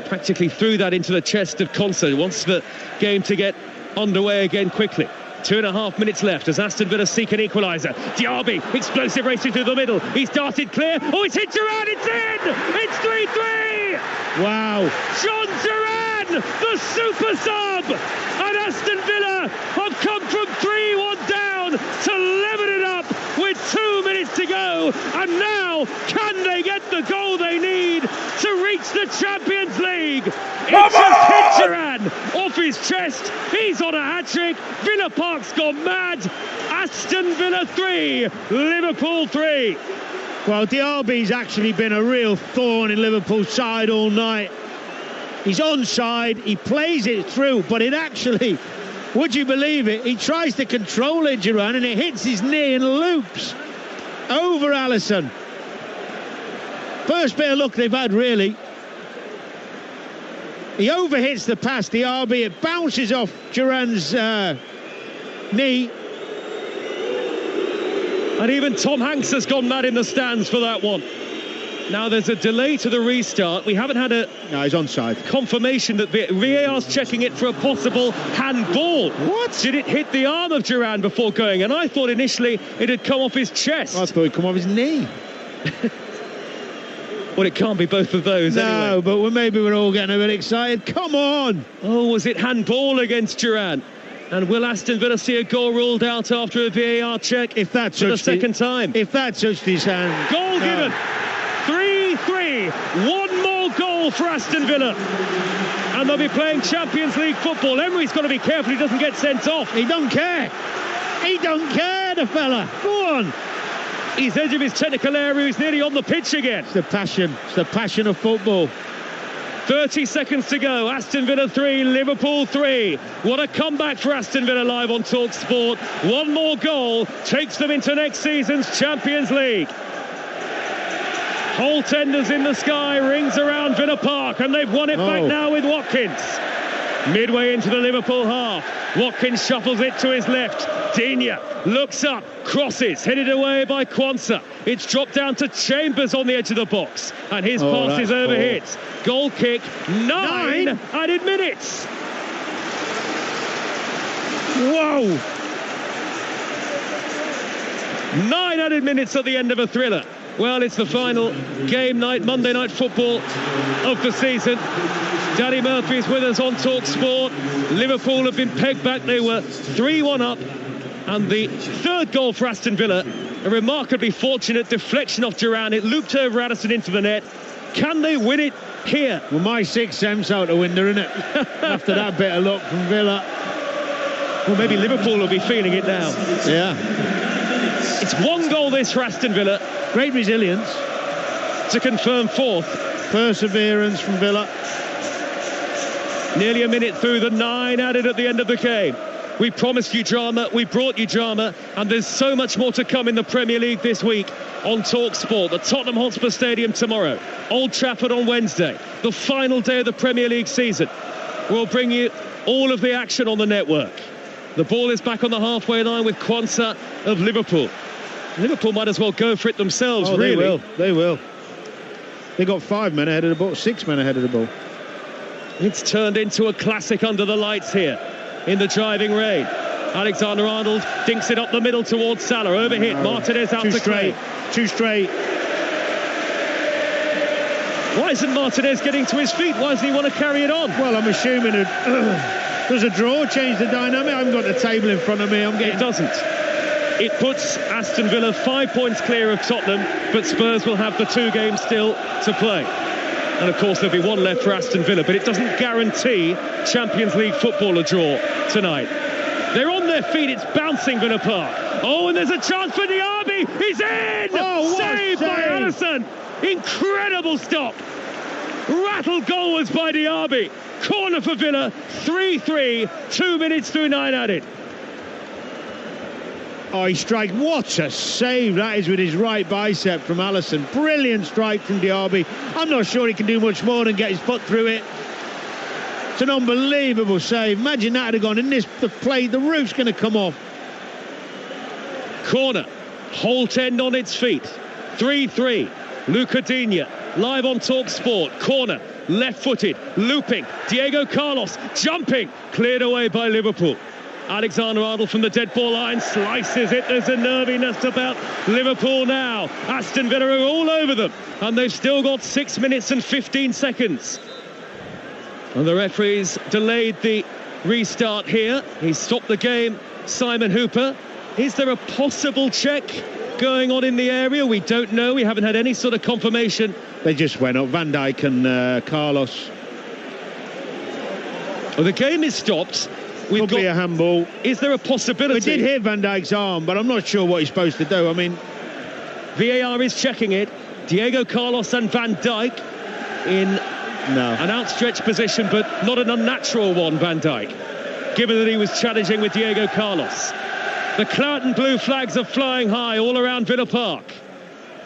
practically threw that into the chest of Konsa. He wants the game to get underway again quickly. 2.5 minutes left as Aston Villa seek an equaliser. Diaby, explosive racing through the middle. He's darted clear. Oh, it's hit Duran. It's in. It's 3-3. Wow. John Duran, the super sub. And Aston Villa have come from 3-1 down to level it up with 2 minutes to go. And now, can they get the goal they need to reach the Champions League? It's just hit Duran off his chest. He's on a hat-trick. Villa Park's gone mad. Aston Villa 3, Liverpool 3. Well, Diaby's actually been a real thorn in Liverpool's side all night. He's onside, he plays it through, but it actually, would you believe it, he tries to control it, Duran, and it hits his knee and loops over Alisson. First bit of luck they've had, really. He overhits the pass, Diaby, it bounces off Duran's knee. And even Tom Hanks has gone mad in the stands for that one. Now there's a delay to the restart. We haven't had a he's onside. Confirmation that VAR's checking it for a possible handball. What? Did it hit the arm of Duran before going? And I thought initially it had come off his chest. I thought it'd come off his knee. Well, it can't be both of those anyway. No, but maybe we're all getting a bit excited. Come on! Oh, was it handball against Duran? And will Aston Villa see a goal ruled out after a VAR check? If that for the second time. If that touched his hand. Goal given. 3-3. One more goal for Aston Villa. And they'll be playing Champions League football. Emery's got to be careful he doesn't get sent off. He don't care. He don't care, the fella. Go on. He's edge of his technical area. He's nearly on the pitch again. It's the passion. It's the passion of football. 30 seconds to go. Aston Villa 3, Liverpool 3. What a comeback for Aston Villa live on Talk Sport. One more goal takes them into next season's Champions League. Whole tenders in the sky, rings around Villa Park, and they've won it back now with Watkins. Midway into the Liverpool half, Watkins shuffles it to his left. Digne looks up, crosses, headed away by Quansah. It's dropped down to Chambers on the edge of the box, and his pass is overhit. Goal kick, 9 added minutes. Whoa! 9 added minutes at the end of a thriller. Well, it's the final game night, Monday Night Football of the season. Danny Murphy is with us on Talk Sport. Liverpool have been pegged back. They were 3-1 up. And the third goal for Aston Villa, a remarkably fortunate deflection off Duran. It looped over Addison into the net. Can they win it here? Well, my sixth sense out the window, isn't it? After that bit of luck from Villa. Well, maybe Liverpool will be feeling it now. Yeah. It's one goal this for Aston Villa. Great resilience. To confirm fourth. Perseverance from Villa. Nearly a minute through, the 9 added at the end of the game. We promised you drama, we brought you drama, and there's so much more to come in the Premier League this week on Talk Sport. The Tottenham Hotspur Stadium tomorrow, Old Trafford on Wednesday, the final day of the Premier League season. We'll bring you all of the action on the network. The ball is back on the halfway line with Quansah of Liverpool. Liverpool might as well go for it themselves, really. They will. They got 5 men ahead of the ball, 6 men ahead of the ball. It's turned into a classic under the lights here in the driving rain. Alexander-Arnold dinks it up the middle towards Salah. Overhit. Martinez out to Clay. Too straight. Why isn't Martinez getting to his feet? Why doesn't he want to carry it on? Well, I'm assuming does a draw change the dynamic? I haven't got the table in front of me. It doesn't. It puts Aston Villa 5 points clear of Tottenham, but Spurs will have the 2 games still to play. And of course there'll be 1 left for Aston Villa, but it doesn't guarantee Champions League football a draw tonight. They're on their feet, it's bouncing Villa Park. Oh, and there's a chance for Diaby. He's in! Oh, saved by Alisson. Incredible stop. Rattle goal was by Diaby. Corner for Villa. 3-3. 2 minutes through 9 added. Oh, he strike. What a save that is with his right bicep from Alisson. Brilliant strike from Diaby. I'm not sure he can do much more than get his foot through it. It's an unbelievable save. Imagine that had gone in this, the roof's going to come off. Corner. Holt End on its feet. 3-3. Luca Digne live on Talk Sport. Corner. Left-footed. Looping. Diego Carlos jumping. Cleared away by Liverpool. Alexander-Arnold from the dead ball line slices it. There's a nerviness about Liverpool now. Aston Villa are all over them, and they've still got 6 minutes and 15 seconds. And the referee's delayed the restart here. He's stopped the game. Simon Hooper. Is there a possible check going on in the area? We don't know. We haven't had any sort of confirmation. They just went up. Van Dijk and Carlos. Well, the game is stopped. Could be a handball. Is there a possibility? We did hit Van Dijk's arm, but I'm not sure what he's supposed to do. I mean, VAR is checking it. Diego Carlos and Van Dijk in an outstretched position, but not an unnatural one, Van Dijk, given that he was challenging with Diego Carlos. The claret and blue flags are flying high all around Villa Park.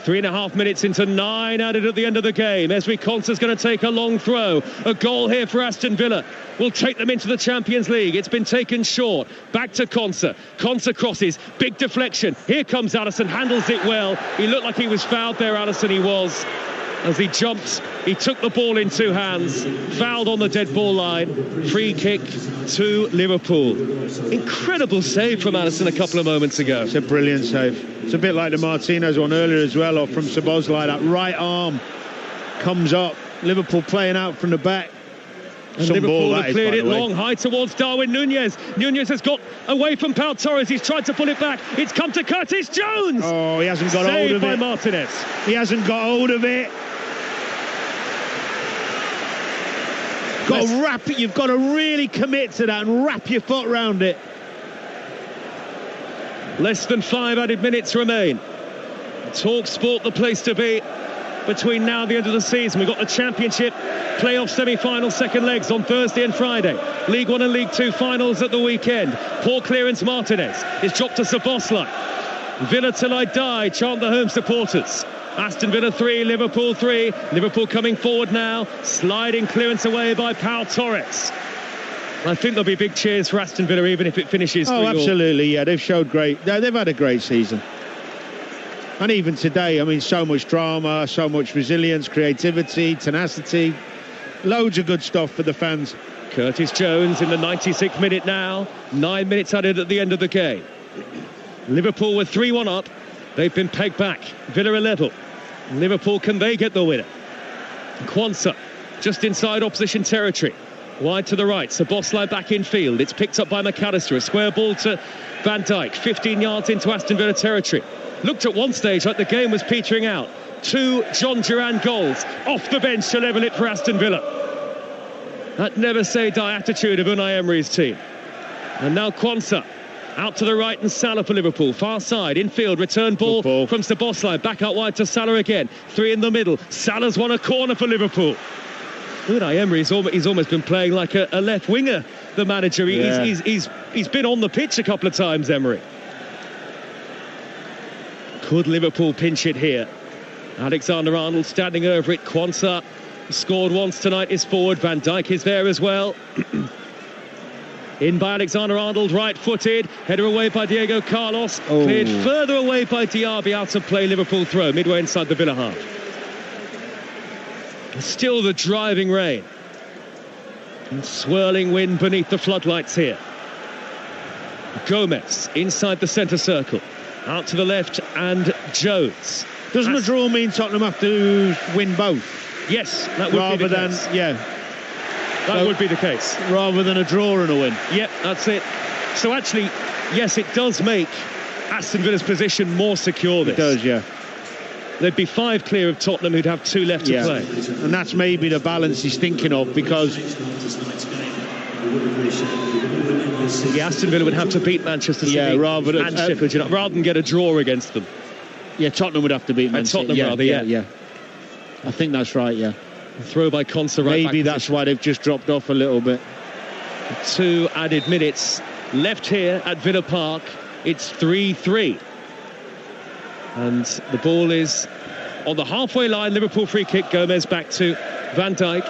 3.5 minutes into 9 added at the end of the game. Ezri Konsa's going to take a long throw. A goal here for Aston Villa will take them into the Champions League. It's been taken short. Back to Konsa. Konsa crosses. Big deflection. Here comes Alisson. Handles it well. He looked like he was fouled there, Alisson. He was. As he jumped, he took the ball in 2 hands. Fouled on the dead ball line. Free kick to Liverpool. Incredible save from Alisson a couple of moments ago. It's a brilliant save. It's a bit like the Martinez one earlier as well, or from Szoboszlai. That right arm comes up. Liverpool playing out from the back. And Liverpool have cleared it long, high towards Darwin Núñez. Núñez has got away from Pau Torres. He's tried to pull it back. It's come to Curtis Jones. Oh, he hasn't got hold of it. Saved by Martinez. He hasn't got hold of it. You've got to really commit to that and wrap your foot around it. Less than 5 added minutes remain. Talk Sport, the place to be between now and the end of the season. We've got the Championship playoff semi-final second legs on Thursday and Friday. League 1 and League 2 finals at the weekend. Poor clearance, Martinez. It's dropped to Szoboszlai. Villa till I die, chant the home supporters. Aston Villa 3, Liverpool 3. Liverpool coming forward now. Sliding clearance away by Pau Torres. I think there'll be big cheers for Aston Villa even if it finishes 3-3. Oh, absolutely, yeah. They've showed great. They've had a great season. And even today, I mean, so much drama, so much resilience, creativity, tenacity. Loads of good stuff for the fans. Curtis Jones in the 96th minute now. 9 minutes added at the end of the game. Liverpool were 3-1 up. They've been pegged back. Villa are level. Liverpool, can they get the winner? Quansah, just inside opposition territory. Wide to the right. Szoboszlai back in field. It's picked up by McAllister. A square ball to Van Dijk. 15 yards into Aston Villa territory. Looked at one stage like the game was petering out. 2 John Duran goals off the bench to level it for Aston Villa. That never say die attitude of Unai Emery's team. And now Quansah. Out to the right and Salah for Liverpool. Far side, infield, return ball from Szoboszlai. Back out wide to Salah again. 3 in the middle. Salah's won a corner for Liverpool. Unai Emery, he's almost been playing like a left winger, the manager. He's been on the pitch a couple of times, Emery. Could Liverpool pinch it here? Alexander-Arnold standing over it. Quansah scored once tonight, is forward. Van Dijk is there as well. In by Alexander-Arnold, right-footed. Header away by Diego Carlos. Oh. Cleared further away by Diaby, out of play. Liverpool throw, midway inside the Villa half. Still the driving rain. And swirling wind beneath the floodlights here. Gomez inside the centre circle. Out to the left, and Jones. Doesn't a draw mean Tottenham have to win both? Yes, that would be the case. That would be the case. Rather than a draw and a win. Yep, that's it. So actually, yes, it does make Aston Villa's position more secure. This it does, yeah. There'd be 5 clear of Tottenham, who'd have 2 left to play. And that's maybe the balance he's thinking of, because Aston Villa would have to beat Manchester City rather and Sheffield United, rather than get a draw against them. Yeah, Tottenham would have to beat Man City. Tottenham, yeah. I think that's right, yeah. A throw by Konsa right Maybe back that's why they've just dropped off a little bit. 2 added minutes left here at Villa Park. It's 3-3. And the ball is on the halfway line. Liverpool free kick. Gomez back to Van Dijk.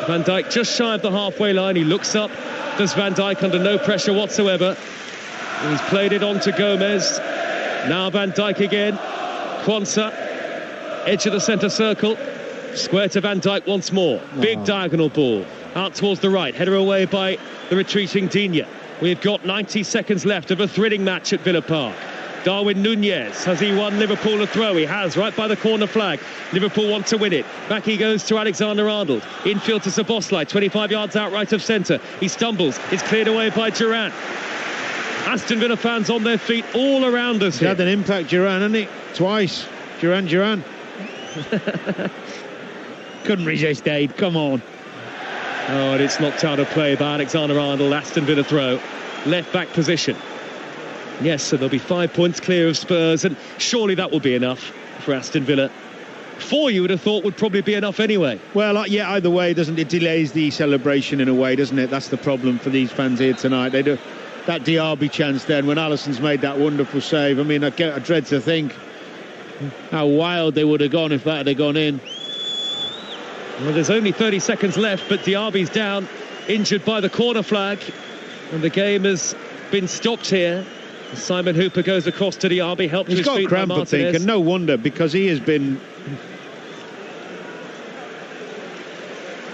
Van Dijk just shy of the halfway line. He looks up. Does Van Dijk under no pressure whatsoever. He's played it on to Gomez. Now Van Dijk again. Quansah, edge of the centre circle. Square to Van Dijk once more. Big diagonal ball out towards the right. Header away by the retreating Digne. We've got 90 seconds left of a thrilling match at Villa Park. Darwin Núñez, has he won Liverpool a throw? He has, right by the corner flag. Liverpool want to win it. Back he goes to Alexander-Arnold. Infield to Szoboszlai, 25 yards out right of centre. He stumbles. It's cleared away by Duran. Aston Villa fans on their feet all around us here. He had an impact, Duran, hasn't he? Twice. Duran. Couldn't resist, Dave. Come on. Oh, and it's knocked out of play by Alexander-Arnold. Aston Villa throw. Left back position. Yes, so there'll be 5 points clear of Spurs, and surely that will be enough for Aston Villa. 4, you would have thought, would probably be enough anyway. Well, yeah, either way, doesn't it? Delays the celebration in a way, doesn't it? That's the problem for these fans here tonight. They do that Diaby chance then when Alisson's made that wonderful save. I mean, I dread to think how wild they would have gone if that had gone in. Well, there's only 30 seconds left, but Diaby's down, injured by the corner flag, and the game has been stopped here. Simon Hooper goes across to Diaby, helped to his feet by Martinez. He's got cramp, I think, and no wonder, because he's been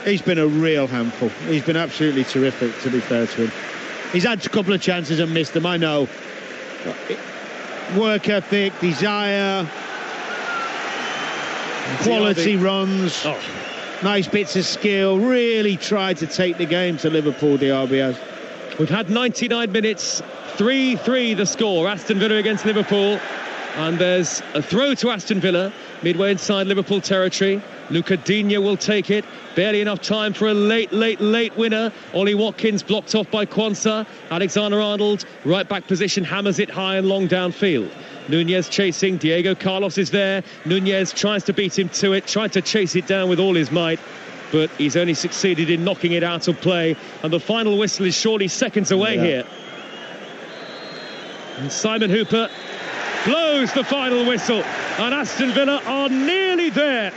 a real handful. He's been absolutely terrific, to be fair to him. He's had a couple of chances and missed them, I know. Work ethic, desire, quality runs, nice bits of skill, really tried to take the game to Liverpool, Diaby has. We've had 99 minutes, 3-3 the score, Aston Villa against Liverpool, and there's a throw to Aston Villa, midway inside Liverpool territory. Luca Digne will take it, barely enough time for a late winner. Ollie Watkins blocked off by Quansah. Alexander-Arnold, right back position, hammers it high and long downfield. Núñez chasing, Diego Carlos is there. Núñez tries to beat him to it, tried to chase it down with all his might, but he's only succeeded in knocking it out of play, and the final whistle is surely seconds away here. And Simon Hooper blows the final whistle, and Aston Villa are nearly there.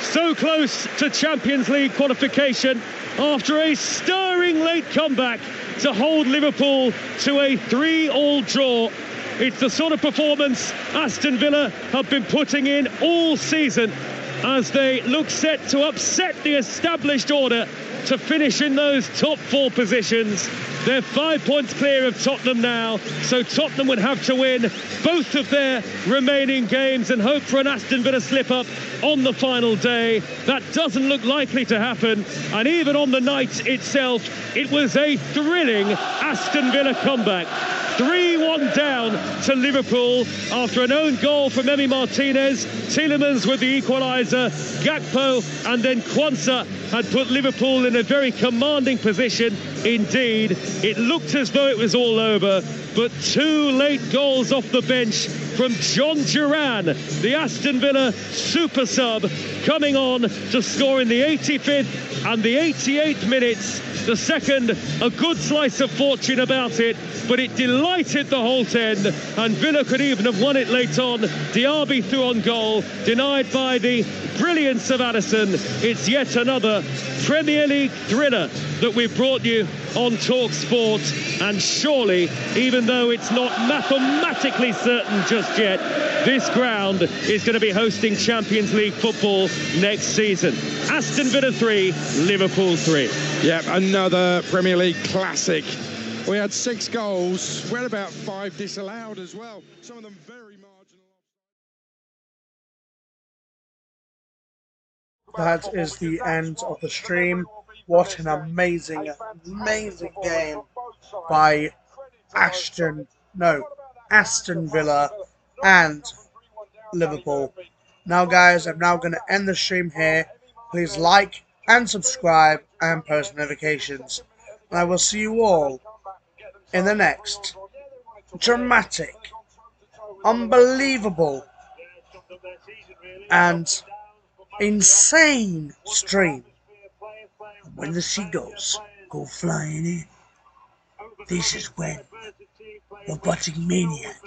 So close to Champions League qualification after a stirring late comeback to hold Liverpool to a 3-3 draw. It's the sort of performance Aston Villa have been putting in all season as they look set to upset the established order to finish in those top 4 positions. They're 5 points clear of Tottenham now, so Tottenham would have to win both of their remaining games and hope for an Aston Villa slip-up on the final day. That doesn't look likely to happen, and even on the night itself, it was a thrilling Aston Villa comeback. 3-1 down to Liverpool after an own goal from Emi Martinez. Tielemans with the equaliser, Gakpo and then Quansah had put Liverpool in a very commanding position indeed. It looked as though it was all over, but 2 late goals off the bench from John Duran, the Aston Villa super sub, coming on to score in the 85th and the 88th minutes. The second, a good slice of fortune about it, but it delighted the whole 10, and Villa could even have won it late on. Diaby threw on goal, denied by the brilliance of Alisson. It's yet another Premier League thriller that we've brought you on Talk Sport, and surely, even though it's not mathematically certain just yet, this ground is going to be hosting Champions League football next season. Aston Villa 3, Liverpool 3. Yep, another Premier League classic. We had 6 goals. We had about 5 disallowed as well. Some of them very marginal. That is the end of the stream. What an amazing game by Aston Villa and Liverpool. Now, guys, I'm now going to end the stream here. Please like and subscribe and post notifications. And I will see you all in the next dramatic, unbelievable, and insane stream. When the seagulls go flying in, this is when Robotic Maniac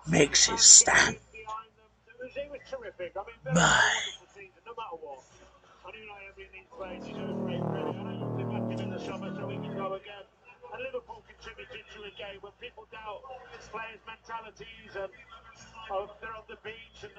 makes his stand. Bye. And Liverpool contributed to a game when people doubt players' mentalities and they're on the beach and